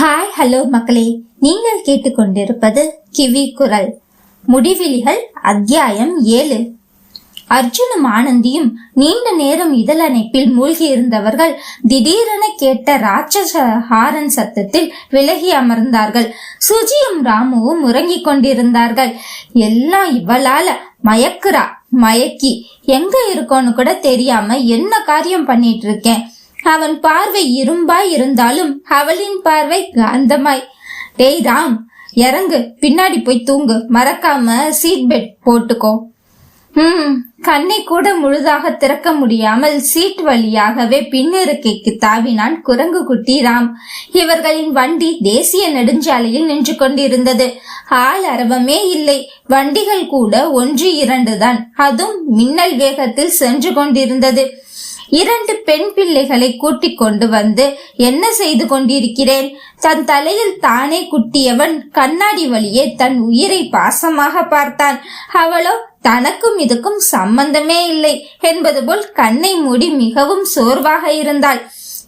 Hi hello மக்களே, நீங்கள் கேட்டுக்கொண்டிருப்பது கிவி குரல். முடிவிலிகள் அத்தியாயம் 7. அர்ஜுனும் ஆனந்தியும் நீண்ட நேரம் இதழணைப்பில் மூழ்கி இருந்தவர்கள் திடீரென கேட்ட ராட்சச ஹாரன் சத்தத்தில் விலகி அமர்ந்தார்கள். சுஜியும் ராமுவும் உறங்கிக் கொண்டிருந்தார்கள். எல்லாம் இவளால மயக்கி எங்க இருக்கோன்னு கூட தெரியாம என்ன காரியம் பண்ணிட்டு இருக்கேன். அவன் பார்வை இரும்பாய் இருந்தாலும் அவளின் பார்வை காந்தமாய். டேய் ராம், இறங்கு, பின்னாடி போய் தூங்கு, மறக்காம சீட் பெல்ட் போட்டுக்கோ. கண்ணை கூட முழுதாக திறக்க முடியாமல் சீட் வழியாகவே பின்னிருக்கைக்கு தாவினான் குரங்கு குட்டி ராம். இவர்களின் வண்டி தேசிய நெடுஞ்சாலையில் நின்று கொண்டிருந்தது. ஆள் அரவமே இல்லை. வண்டிகள் கூட 1-2 தான், அதுவும் மின்னல் வேகத்தில் சென்று கொண்டிருந்தது. 2 பெண் பிள்ளைகளை கூட்டிக் கொண்டு வந்து என்ன செய்து கொண்டிருக்கிறேன்? தன் தலையில் தானே குட்டியவன் கண்ணாடி வழியே தன் உயிரை பாசமாக பார்த்தான். அவளோ தனக்கும் இதுக்கும் சம்பந்தமே இல்லை என்பது போல் கண்ணை மூடி மிகவும் சோர்வாக இருந்தாள்.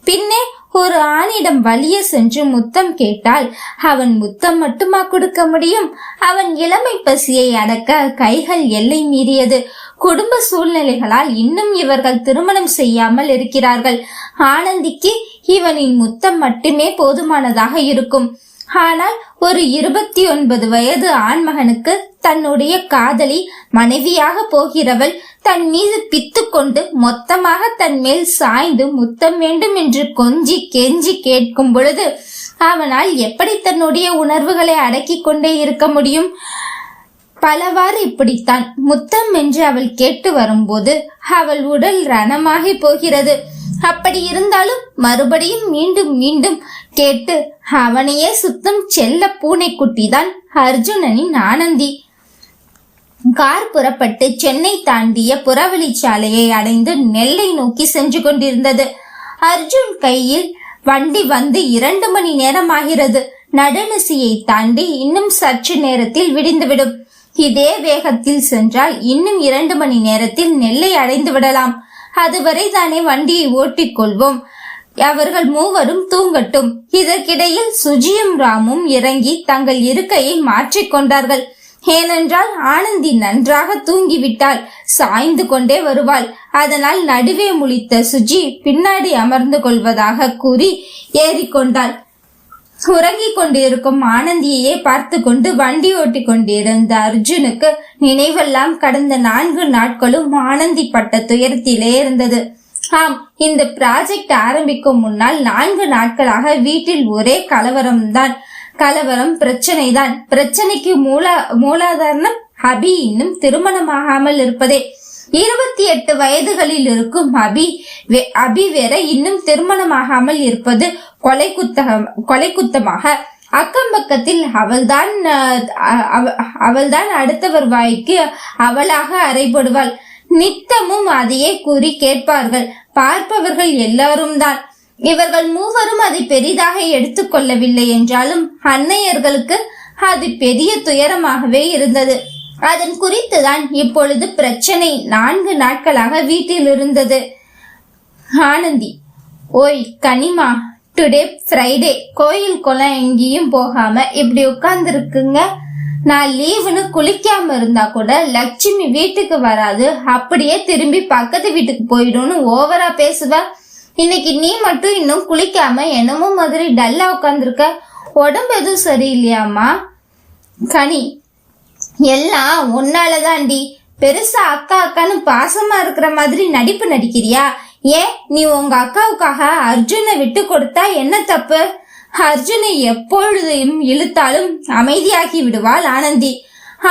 பின்னே ஒரு ஆணிடம் வலிய சென்று முத்தம் கேட்டால் அவன் முத்தம் மட்டுமா கொடுக்க முடியும்? அவன் இளமை பசியை அடக்க கைகள் எல்லை மீறியது. குடும்ப சூழ்நிலைகளால் இன்னும் இவர்கள் திருமணம் செய்யாமல் இருக்கிறார்கள். ஆனந்திக்கு இவனின் முத்தம் மட்டுமே போதுமானதாக இருக்கும். ஆனால் ஒரு 29 வயது ஆண்மகனுக்கு தன்னுடைய காதலி மனைவியாக போகிறவள் தன் மீது பித்து கொண்டு மொத்தமாக தன் மேல் சாய்ந்து முத்தம் வேண்டும் என்று கொஞ்சி கெஞ்சி கேட்கும் பொழுது அவனால் எப்படி தன்னுடைய உணர்வுகளை அடக்கி கொண்டே இருக்க முடியும்? பலவாறு இப்படித்தான். முத்தம் என்று அவள் கேட்டு வரும்போது அவள் உடல் ரணமாகி போகிறது. அப்படி இருந்தாலும் மறுபடியும் மீண்டும் மீண்டும் கேட்டு அவனையே சுத்தம் செல்ல பூனைக்குட்டிதான் அர்ஜுனனின் ஆனந்தி. கார் புறப்பட்டு சென்னை தாண்டிய புறவழிச்சாலையை அடைந்து நெல்லை நோக்கி சென்று கொண்டிருந்தது. அர்ஜுன் கையில் வண்டி வந்து 2 மணி நேரம் ஆகிறது. நடுநிசியை தாண்டி இன்னும் சற்று நேரத்தில் விடிந்துவிடும். இதே வேகத்தில் சென்றால் இன்னும் 2 மணி நேரத்தில் நெல்லை அடைந்து விடலாம். அதுவரை தானே வண்டியை ஓட்டிக் கொள்வோம். அவர்கள் மூவரும் தூங்கட்டும். இதற்கிடையில் சுஜியும் ராமும் இறங்கி தங்கள் இருக்கையை மாற்றிக்கொண்டார்கள். ஏனென்றால் ஆனந்தி நன்றாக தூங்கிவிட்டாள், சாய்ந்து கொண்டே வருவாள். அதனால் நடுவே முழித்த சுஜி பின்னாடி அமர்ந்து கொள்வதாக கூறி ஏறிக்கொண்டாள். உறங்கிக் கொண்டிருக்கும் ஆனந்தியையே பார்த்து கொண்டு வண்டி ஓட்டி கொண்டிருந்த அர்ஜுனுக்கு நினைவெல்லாம் கடந்த 4 நாட்களும் ஆனந்தி பட்ட துயரத்திலே இருந்தது. ஆம், இந்த ப்ராஜெக்ட் ஆரம்பிக்கும் முன்னால் 4 நாட்களாக வீட்டில் ஒரே கலவரம், பிரச்சனை தான். பிரச்சனைக்கு மூலாதாரணம் அபி இன்னும் திருமணமாகாமல் இருப்பதே. 28 வயதுகளில் இருக்கும் அபி வேற இன்னும் திருமணமாகாமல் இருப்பது கொலை குத்தமாக. அக்கம் பக்கத்தில் அவள்தான் அடுத்தவர் வாய்க்கு அவளாக அறைபடுவாள். நித்தமும் அதையே கூறி கேட்பார்கள் பார்ப்பவர்கள் எல்லாரும் தான். இவர்கள் மூவரும் அதை பெரிதாக எடுத்துக்கொள்ளவில்லை என்றாலும் அன்னையர்களுக்கு அது பெரிய துயரமாகவே இருந்தது. அதன் குறித்துதான் இப்பொழுது பிரச்சனை 4 நாட்களாக வீட்டில் இருந்தது. ஆனந்தி, ஓய் கனிமா, டுடே ஃப்ரைடே, கோயில் குளம் எங்கேயும் போகாம இப்படி உட்கார்ந்து இருக்குங்க. நான் லீவுன்னு குளிக்காம இருந்தா கூட லட்சுமி வீட்டுக்கு வராது, அப்படியே திரும்பி பக்கத்து வீட்டுக்கு போயிடும்னு ஓவரா பேசுவ. இன்னைக்கு நீ மட்டும் இன்னும் குளிக்காம என்னமோ மாதிரி டல்லா உட்கார்ந்துருக்க. உடம்பு எதுவும் சரியில்லையாமா? கனி, எல்லாம் உன்னாலதான்டி. பெருசா அக்கா அக்கான்னு பாசமா இருக்கிற மாதிரி நடிப்பு நடிக்கிறியா? ஏன் நீ உங்க அக்காவுக்காக அர்ஜுனை விட்டு கொடுத்தா என்ன தப்பு? அர்ஜுனை எப்பொழுதும் இழுத்தாலும் அமைதியாகி விடுவாள் ஆனந்தி.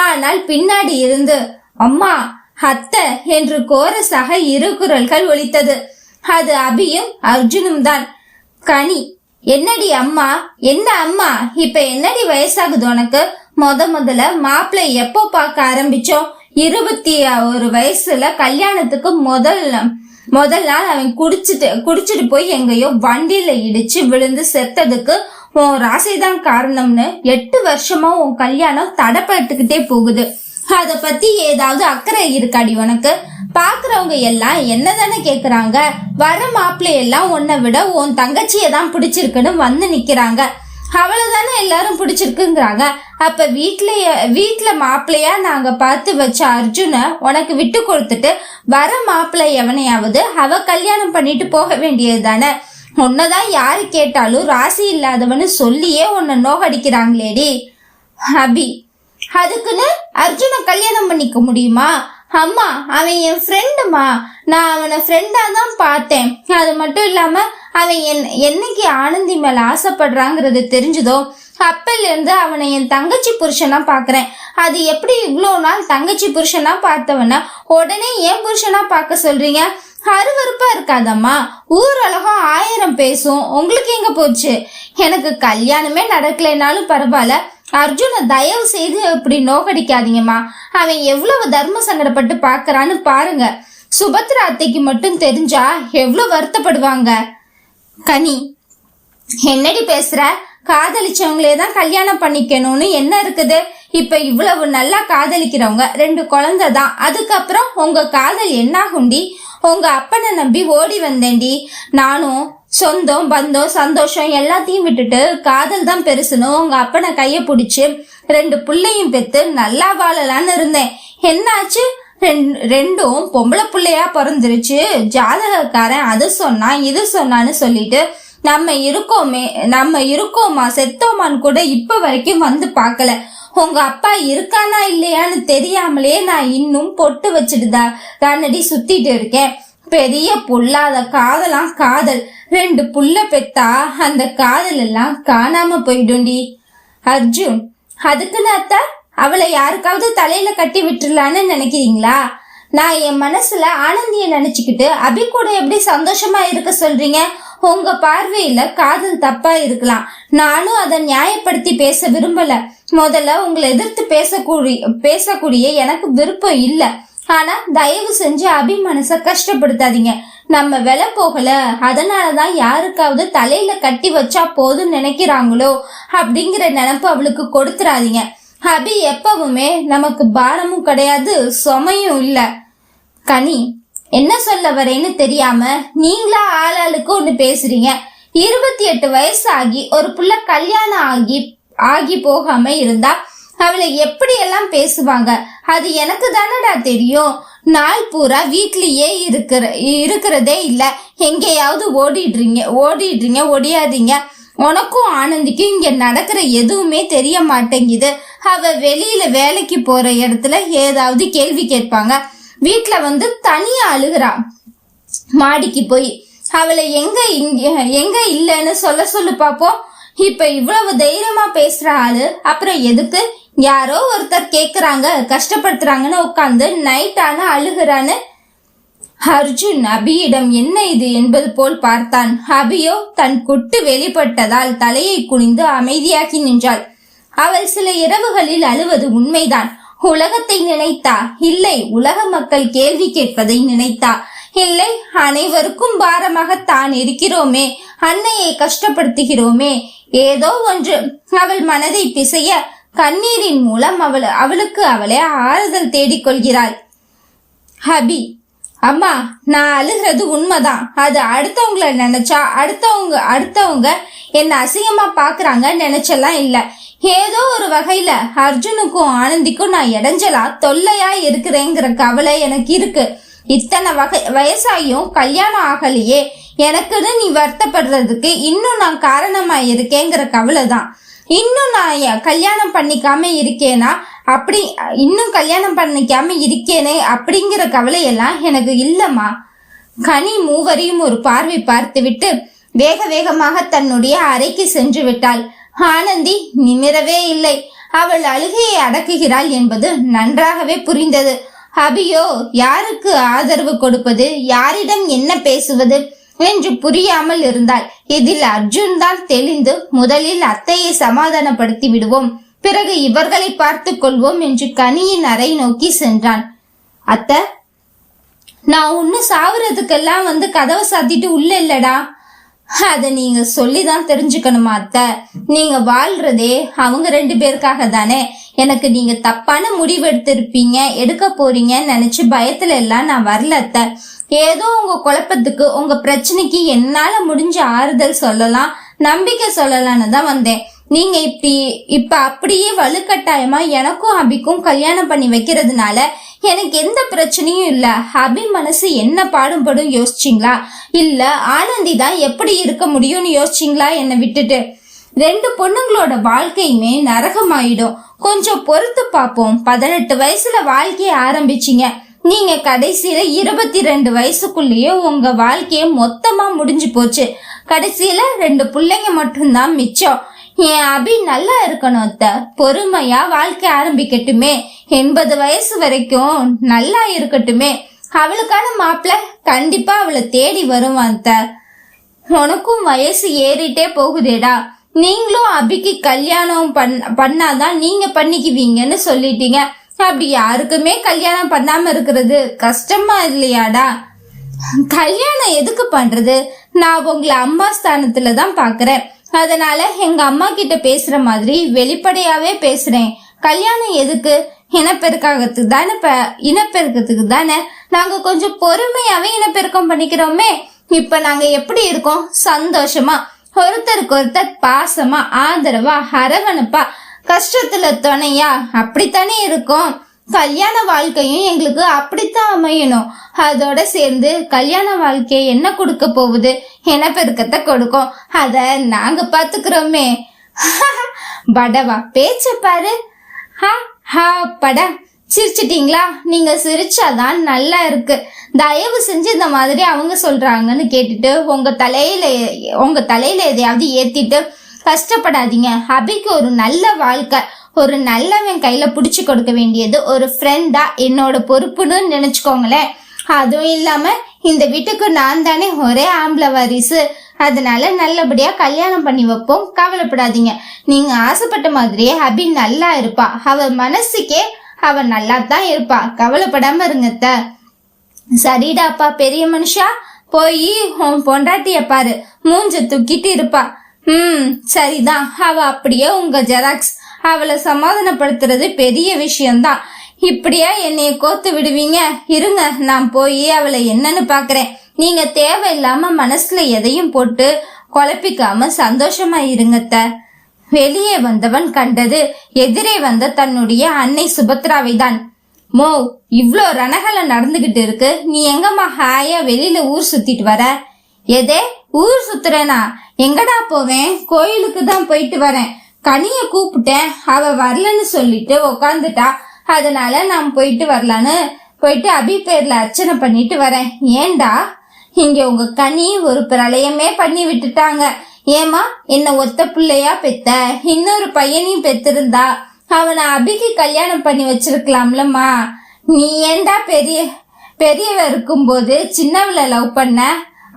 ஆனால் பின்னாடி இருந்து அம்மா, அத்தை என்று கோரஸாக 2 குரல்கள் ஒலித்தது. அது அபியும் அர்ஜுனும் தான். கனி, என்னடி அம்மா? என்ன அம்மா? இப்ப என்னடி வயசாகுது உனக்கு? முதல்ல மாப்பிள்ளை எப்போ பார்க்க ஆரம்பிச்சோம்? 21 வயசுல கல்யாணத்துக்கு முதல் நாள் அவன் குடிச்சிட்டு போய் எங்கேயோ வண்டியில இடிச்சு விழுந்து செத்ததுக்கு உன் ராசிதான் காரணம்னு 8 வருஷமா உன் கல்யாணம் தடைப்பட்டுக்கிட்டே போகுது. அத பத்தி ஏதாவது அக்கறை இருக்காடி உனக்கு? பாக்குறவங்க எல்லாம் என்னதானே கேக்குறாங்க? வர மாப்பிள்ளை எல்லாம் உன்னை விட உன் தங்கச்சியை தான் பிடிச்சிருக்குன்னு வந்து நிக்கிறாங்க. அவளை தானே எல்லாரும் பிடிச்சிருக்குங்கிறாங்க. அப்ப வீட்டுல மாப்பிள்ளையா நாங்க பார்த்து வச்ச அர்ஜுன உனக்கு விட்டு கொடுத்துட்டு வர மாப்பிள்ளை எவனையாவது அவ கல்யாணம் பண்ணிட்டு போக வேண்டியது தானே. உன்னதான் யாரு கேட்டாலும் ராசி இல்லாதவன்னு சொல்லியே உன்னை நோகடிக்கிறாங்களேடி. அபி, அதுக்குன்னு அர்ஜுன கல்யாணம் பண்ணிக்க முடியுமா? அம்மா, அவன் என் ஃப்ரெண்டுமா, நான் அவனை ஃப்ரெண்டா தான் பார்த்தேன். அது மட்டும் இல்லாம அவன் என்னைக்கு ஆனந்தி மேல ஆசைப்படுறாங்கிறது தெரிஞ்சதோ அப்பல இருந்து அவனை என் தங்கச்சி புருஷனா பாக்குறேன். அது எப்படி இவ்வளோ நாள் தங்கச்சி புருஷனா பார்த்தவன உடனே ஏன் புருஷனா பார்க்க சொல்றீங்க? அருவருப்பா இருக்காதம்மா. ஊரலகம் 1000 பேசும், உங்களுக்கு எங்க போச்சு? எனக்கு கல்யாணமே நடக்கலைனாலும் பரவாயில்ல, அர்ஜுன தயவு செய்து இப்படி நோகடிக்காதீங்கம்மா. அவன் எவ்வளவு தர்ம சங்கடப்பட்டு பாக்குறான்னு பாருங்க. சுபத்ரா அத்தைக்கு மட்டும் தெரிஞ்சா எவ்வளவு வருத்தப்படுவாங்க. கனி, என்னடி பேசுற? காதலிச்சவங்களே தான் கல்யாணம் பண்ணிக்கணும்னு என்ன இருக்குது? இப்ப இவ்வளவு நல்லா காதலிக்கிறவங்க 2 குழந்தை தான். அதுக்கப்புறம் உங்க காதல் என்னாகுண்டி? உங்க அப்பனை நம்பி ஓடி வந்தேன்டி. நானும் சொந்தம் பந்தம் சந்தோஷம் எல்லாத்தையும் விட்டுட்டு காதல் தான் பெருசுன்னு உங்க அப்பனை கைய பிடிச்சு 2 பிள்ளையும் பெத்து நல்லா வாழலான்னு இருந்தேன். என்னாச்சு? ரெண்டும் பொம்பளை பிள்ளையா பிறந்துருச்சு. ஜாதகக்காரன் அது சொன்னா இது சொன்னான்னு சொல்லிட்டு நம்ம இருக்கோமா செத்தோமான்னு கூட இப்ப வரைக்கும் வந்து பாக்கல. உங்க அப்பா இருக்கானா இல்லையான்னு தெரியாமலே நான் இன்னும் பொட்டு வச்சுட்டு தானடி சுத்திட்டு இருக்கேன். பெரிய பொல்லாத காதலாம் காதல். 2 புள்ள பெத்தா அந்த காதல் எல்லாம் காணாம போயிடும்டி. அர்ஜுன், அதுக்குன்னு அத்தா அவளை யாருக்காவது தலையில கட்டி விட்டுலான்னு நினைக்கிறீங்களா? நான் என் மனசுல ஆனந்திய நினைச்சுக்கிட்டு அபி கூட எப்படி சந்தோஷமா இருக்க சொல்றீங்க? உங்க பார்வையில காதல் தப்பா இருக்கலாம். நானும் அதை நியாயப்படுத்தி பேச விரும்பல. முதல்ல உங்களை எதிர்த்து பேசக்கூடிய எனக்கு விருப்பம் இல்ல. ஆனா தயவு செஞ்சு அபி மனச கஷ்டப்படுத்தாதீங்க. நம்ம விலை போகல, அதனாலதான் யாருக்காவது தலையில கட்டி வச்சா போதும் நினைக்கிறாங்களோ அப்படிங்கிற நினைப்பு அவளுக்கு கொடுத்துறாதீங்க. அபி எப்பவுமே நமக்கு பாரமும் கிடையாது, சுமையும் இல்ல. கனி, என்ன சொல்ல வரேன்னு தெரியாம நீங்களா ஆளாளுக்கு ஒண்ணு பேசுறீங்க. 28 வயசு ஆகி ஒரு புள்ள கல்யாணம் ஆகி போகாம இருந்தா அவளை எப்படி எல்லாம் பேசுவாங்க? அது எனக்கு தானடா தெரியும். நாள் பூரா வீட்லயே இருக்கிறதே இல்ல, எங்கேயாவது ஓடிடுறீங்க ஒடியாதீங்க. உனக்கும் ஆனந்திக்கும் இங்க நடக்கிற எதுவுமே தெரிய மாட்டேங்குது. அவ வெளியில வேலைக்கு போற இடத்துல ஏதாவது கேள்வி கேட்பாங்க. வீட்டுல வந்து தனியா அழுகிறா. மாடிக்கு போய் அவளை எங்க இல்லன்னு சொல்லு பாப்போம். இப்ப இவ்வளவு தைரியமா பேசுற ஆளு அப்புறம் எதுக்கு? யாரோ ஒருத்தர் கேக்குறாங்க, கஷ்டப்படுத்துறாங்கன்னு உட்கார்ந்து நைட் ஆனா அழுகிறான்னு. அர்ஜுன் அபியிடம் என்ன இது என்பது போல் பார்த்தான். அபியோ தன் குட்டு வெளிப்பட்டதால் தலையை குனிந்து அமைதியாகி நின்றாள். அவள் சில இரவுகளில் அழுவது உண்மைதான். உலகத்தை நினைத்தா? இல்லை, உலக மக்கள் கேள்வி கேட்பதை நினைத்தா? இல்லை, அனைவருக்கும் பாரமாக தான் இருக்கிறோமே, அன்னையை கஷ்டப்படுத்துகிறோமே, ஏதோ ஒன்று அவள் மனதை பிசைய கண்ணீரின் மூலம் அவளுக்கு அவளே ஆறுதல் தேடிக்கொள்கிறாள். ஹபி, அம்மா, நான் அழுகிறது உண்மைதான். அது அடுத்தவங்களை நினைச்சா அடுத்தவங்க என்ன அசிங்கமா பாக்குறாங்க நினைச்செல்லாம் இல்ல. ஏதோ ஒரு வகையில அர்ஜுனுக்கும் ஆனந்திக்கும் நான் இடைஞ்சலா தொல்லையா இருக்கிறேங்கிற கவலை எனக்கு இருக்கு. இத்தனை வயசாயும் கல்யாணம் ஆகலையே, எனக்குன்னு நீ வருத்தப்படுறதுக்கு இன்னும் நான் காரணமா இருக்கேங்கிற கவலை தான். இன்னும் நான் கல்யாணம் பண்ணிக்காம இருக்கேனா அப்படிங்கிற கவலையெல்லாம் எனக்கு இல்லம்மா. கனி மூவரையும் ஒரு பார்வை பார்த்து விட்டு வேக வேகமாக தன்னுடைய அறைக்கு சென்று விட்டாள். ஆனந்தி நிமிரவே இல்லை. அவள் அழுகையை அடக்குகிறாள் என்பது நன்றாகவே புரிந்தது. அபியோ யாருக்கு ஆதரவு கொடுப்பது, யாரிடம் என்ன பேசுவது என்று புரியாமல் இருந்தாள். இதில் அர்ஜுன் தான் தெளிந்து முதலில் அத்தையை சமாதானப்படுத்தி விடுவோம், பிறகு இவர்களை பார்த்து கொள்வோம் என்று கனியின் அறை நோக்கி சென்றான். அத்தை, நான் ஒன்னும் சாவுறதுக்கெல்லாம் வந்து கதவை சாத்திட்டு உள்ள இல்லடா. அத நீங்க சொல்லிதான் தெரிஞ்சுக்கணுமா அத்தை? நீங்க வாழ்றதே அவங்க 2 பேருக்காக தானே. எனக்கு நீங்க தப்பான முடிவு எடுக்க போறீங்கன்னு நினைச்சு பயத்துல எல்லாம் நான் வரல அத்தை. ஏதோ உங்க குழப்பத்துக்கு, உங்க பிரச்சனைக்கு என்னால முடிஞ்ச ஆறுதல் சொல்லலாம், நம்பிக்கை சொல்லலான்னு தான் வந்தேன். நீங்க இப்ப அப்படியே வலுக்கட்டாயமா எனக்கும் அபிக்கும் கல்யாணம் பண்ணி வைக்கிறதுனால எனக்கு எந்த பிரச்சனையும் இல்ல. அபி மனசு என்ன பாடுபடும் யோசிச்சிங்களா? இல்ல ஆனந்தி தான் எப்படி இருக்க முடியும்னு யோசிச்சிங்களா? என்னை விட்டுட்டு 2 பொண்ணுங்களோட வாழ்க்கையுமே நரகமாயிடும். கொஞ்சம் பொறுத்து பாப்போம். 18 வயசுல வாழ்க்கைய ஆரம்பிச்சிங்க. நீங்க கடைசியில 22 வயசுக்குள்ளேயே உங்க வாழ்க்கைய மொத்தமா முடிஞ்சு போச்சு. கடைசியில 2 பிள்ளைங்க மட்டும்தான் மிச்சம். என் அபி நல்லா இருக்கணும் அத்தை. பொறுமையா வாழ்க்கை ஆரம்பிக்கட்டுமே. 80 வயசு வரைக்கும் நல்லா இருக்கட்டுமே. அவளுக்கான மாப்பிள்ள கண்டிப்பா அவளை தேடி வருவான் அத்தை. உனக்கும் வயசு ஏறிட்டே போகுதேடா. நீங்களும் அபிக்கு கல்யாணம் பண்ணாதான் நீங்க பண்ணிக்குவீங்கன்னு சொல்லிட்டீங்க. அப்படி யாருக்குமே கல்யாணம் பண்ணாம இருக்கிறது கஷ்டமா இல்லையாடா? கல்யாணம் எதுக்கு பண்றது? நான் உங்களை அம்மா ஸ்தானத்துலதான் பாக்குறேன். அதனால எங்க அம்மா கிட்ட பேசுற மாதிரி வெளிப்படையாவே பேசுறேன். கல்யாணம் எதுக்கு? இனப்பெருக்கத்துக்கு தானே. நாங்க கொஞ்சம் பொறுமையாவே இனப்பெருக்கம் பண்ணிக்கிறோமே. இப்ப நாங்க எப்படி இருக்கோம்? சந்தோஷமா, ஒருத்தருக்கு ஒருத்தர் பாசமா, ஆதரவா, அரவணைப்பா, கஷ்டத்துல துணையா அப்படித்தானே இருக்கும். கல்யாண வாழ்க்கையும் எங்களுக்கு அப்படித்தான் அமையணும். அதோட சேர்ந்து கல்யாண வாழ்க்கை என்ன கொடுக்க போகுது? இனப்பெருக்கத்தை கொடுக்கும். அத நாங்க பாத்துக்கிறோமே. படவா பேச்ச பாரு. பட சிரிச்சிட்டீங்களா? நீங்க சிரிச்சாதான் நல்லா இருக்கு. தயவு செஞ்சு இந்த மாதிரி அவங்க சொல்றாங்கன்னு கேட்டுட்டு உங்க தலையில எதையாவது ஏத்திட்டு கஷ்டப்படாதீங்க. அபிக்கு ஒரு நல்ல வாழ்க்கை, ஒரு நல்லவன் கையில புடிச்சு கொடுக்க வேண்டியது ஒரு ஃப்ரெண்டா என்னோட பொறுப்புன்னு நினைச்சுக்கோங்களேன். அதுவும் இல்லாம இந்த வீட்டுக்கு நான் தானே ஒரே ஆம்பளை வாரிசு. அதனால நல்லபடியா கல்யாணம் பண்ணி வைப்போம். கவலைப்படாதீங்க. நீங்க ஆசைப்பட்ட மாதிரியே அபி நல்லா இருப்பா. அவ மனசுக்கே அவ நல்லா தான் இருப்பா. கவலைப்படாம இருங்கத்த. சரிடாப்பா பெரிய மனுஷா, போய் உன் பொண்டாட்டிய பாரு. மூஞ்ச தூக்கிட்டு இருப்பா. சரிதான். அவ அப்படியே உங்க ஜெராக்ஸ். அவளை சமாதானப்படுத்துறது பெரிய விஷயம்தான். இப்படியா என்னைய கோத்து விடுவீங்க? இருங்க, நான் போய் அவளை என்னன்னு பாக்குறேன். நீங்க தேவையில்லாம மனசுல எதையும் போட்டு குழப்பிக்காம சந்தோஷமா இருங்கத்த. வெளியே வந்தவன் கண்டது எதிரே வந்த தன்னுடைய அன்னை சுபத்ராவை தான். மோ, இவ்ளோ ரணகலம் நடந்துகிட்டு இருக்கு. நீ எங்கம்மா ஹாயா வெளியில ஊர் சுத்திட்டு வர? எதே ஊர் சுத்துறேனா? எங்கடா போவேன்? கோயிலுக்கு தான் போயிட்டு வரேன். கனிய கூப்பிட்டேன், அவ வரலன்னு சொல்லிட்டு உக்காந்துட்டா. அதனால நான் போயிட்டு வரலான்னு போயிட்டு அபி பேர்ல அர்ச்சனை பண்ணிட்டு வரேன். ஏண்டா, இங்க உங்க கனி ஒரு பிரளயமே பண்ணி விட்டுட்டாங்க. ஏமா, என்ன ஒத்த பிள்ளையா பெத்த? இன்னொரு பையனையும் பெத்திருந்தா அவனை அபிக்கு கல்யாணம் பண்ணி வச்சிருக்கலாம்லம்மா. நீ ஏண்டா பெரியவ இருக்கும்போது சின்னவளை லவ் பண்ண?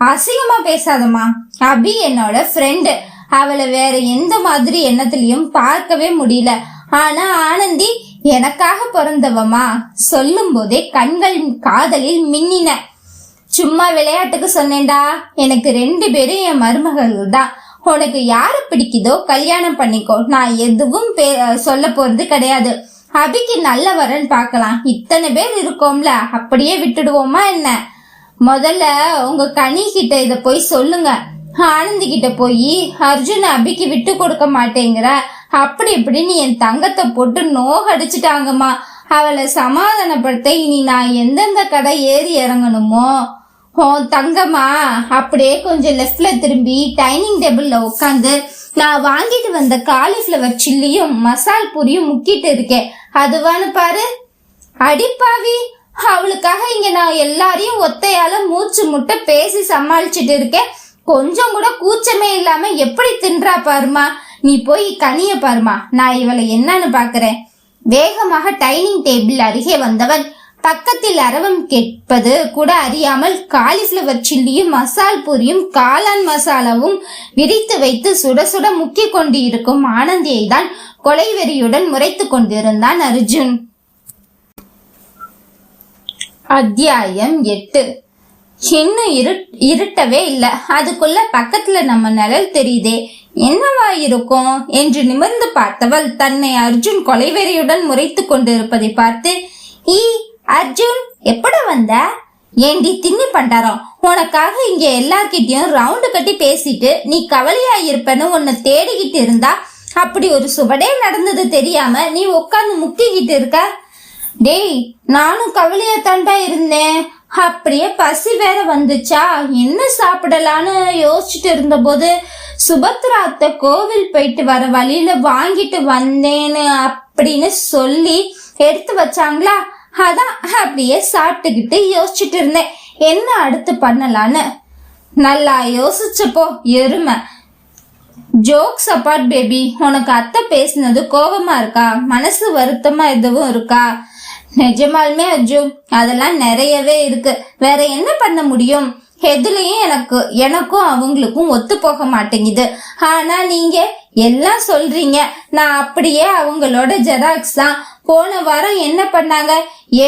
அசிங்கமா பேசாதம்மா. அபி என்னோட ஃப்ரெண்டு. அவளை வேற எந்த மாதிரி எண்ணத்திலையும் பார்க்கவே முடியல. ஆனா ஆனந்தி எனக்காக பிறந்தவமா. சொல்லும் போதே கண்கள் காதலில் மின்னின. சும்மா விளையாட்டுக்கு சொன்னேன்டா. எனக்கு 2 பேரும் என் மருமகள் தான். உனக்கு யார பிடிக்குதோ கல்யாணம் பண்ணிக்கோ. நான் எதுவும் சொல்ல போறது கிடையாது. அபிக்கு நல்ல வரன் பார்க்கலாம். இத்தனை பேர் இருக்கோம்ல, அப்படியே விட்டுடுவோமா என்ன? முதல்ல உங்க கனி கிட்ட இத போய் சொல்லுங்க. ஆனந்தி கிட்ட போய் அர்ஜுன் அபிக்கு விட்டு கொடுக்க மாட்டேங்கிற அப்படி இப்படின்னு என் தங்கத்தை போட்டு நோகடிச்சுட்டாங்கம்மா. அவளை சமாதானப்படுத்த இனி நான் எந்தெந்த கடை ஏறி இறங்கணுமோ. தங்கம்மா அப்படியே கொஞ்சம் லெஃப்ட்ல திரும்பி டைனிங் டேபிள்ல உட்காந்து நான் வாங்கிட்டு வந்த காலிஃபிளவர் சில்லியும் மசால் பூரியும் முக்கிட்டு இருக்கேன். அதுவான்னு பாரு. அடிப்பாவி, அவளுக்காக இங்க நான் எல்லாரையும் ஒத்தையால மூச்சு முட்டை பேசி சமாளிச்சுட்டு இருக்கேன். கொஞ்சம் கூட கூச்சமே இல்லாம எப்படி தின்றா பாருமா. நீ போய் கனிய பாருமா, நான் இவளை என்னன்னு பாக்குறேன். வேகமாக டைனிங் டேபிள் அருகே வந்தவன் பக்கத்தில் அரவம் கேட்பது கூட அறியாமல் காலிஃபிளவர் சில்லியும் மசால் பூரியும் காளான் மசாலாவும் விரித்து வைத்து சுட சுட முக்கி கொண்டு இருக்கும் ஆனந்தியை தான் கொலைவெறியுடன் முறைத்து கொண்டிருந்தான் அர்ஜுன். அத்தியாயம் 8. இன்னும் இருட்டவே இல்ல. அதுக்குள்ள பக்கத்துல நம்ம நிழல் தெரியுதே, என்னவா இருக்கும் என்று நிமிர்ந்து பார்த்தவள் தன்னை அர்ஜுன் கொலைவெறியுடன் முறைத்து கொண்டிருப்பதை பார்த்து, அர்ஜுன் எப்பட வந்த? ஏண்டி திண்ணி பண்டாரம், உனக்காக இங்க எல்லார்கிட்டயும் ரவுண்டு கட்டி பேசிட்டு நீ கவலையா இருப்பேன்னு உன்னை தேடிக்கிட்டு இருந்தா அப்படி ஒரு சுவடே நடந்தது தெரியாம நீ உட்கார்ந்து முக்கிக்கிட்டு இருக்க. டேய், நானும் கவலையா தாண்டா இருந்தேன். அப்படியே பசி வேற வந்துச்சா, என்ன சாப்பிடலான்னு யோசிச்சுட்டு இருந்த போது சுபத்ரா அத்தை கோவில் போயிட்டு வர வழியில வாங்கிட்டு வந்தேன்னு அப்படின்னு சொல்லி எடுத்து வச்சாங்களா, அதான் அப்படியே சாப்பிட்டுக்கிட்டு யோசிச்சுட்டு இருந்தேன் என்ன அடுத்து பண்ணலான்னு. நல்லா யோசிச்சப்போ எருமை. ஜோக்ஸ் அப்பார்ட் பேபி, உனக்கு அத்தை பேசினது கோபமா இருக்கா, மனசு வருத்தமா எதுவும் இருக்கா? நிஜமாலுமே அர்ஜுன், அதெல்லாம் நிறையவே இருக்கு. வேற என்ன பண்ண முடியும்? எதுலயும் எனக்கும் அவங்களுக்கும் ஒத்து போக மாட்டேங்குது. ஆனா நீங்க எல்லாம் சொல்றீங்க, நான் அப்படியே அவங்களோட ஜெராக்ஸ் தான். போன வாரம் என்ன பண்ணாங்க,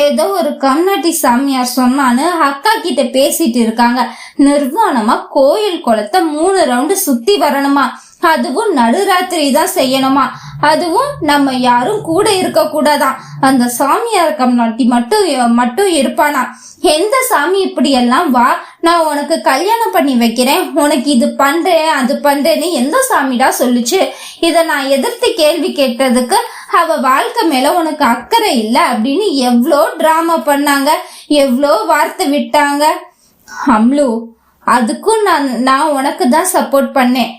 ஏதோ ஒரு கம்நாட்டி சாமியார் சொன்னான்னு அக்கா கிட்ட பேசிட்டு இருக்காங்க. நிர்வாணமா கோயில் குளத்தை 3 ரவுண்டு சுத்தி வரணுமா, அதுவும் நடுராத்திரி தான் செய்யணுமா, அதுவும் நம்ம யாரும் கூட இருக்க கூடாதான். அந்த சாமியார் கம்நாட்டி மட்டும் இருப்பானா. எந்த சாமி இப்படி எல்லாம் வா, நான் உனக்கு கல்யாணம் பண்ணி வைக்கிறேன், உனக்கு இது பண்றேன் அது பண்றேன்னு எந்த சாமிடா சொல்லுச்சு? இத நான் எதிர்த்து கேள்வி கேட்டதுக்கு அவ வாழ்க்கை மேல உனக்கு அக்கறை இல்ல அப்படின்னு எவ்வளோ டிராமா பண்ணாங்க, எவ்வளோ வார்த்தை விட்டாங்க. அம்லு, அதுக்கும் நான் உனக்கு தான் சப்போர்ட் பண்ணேன்.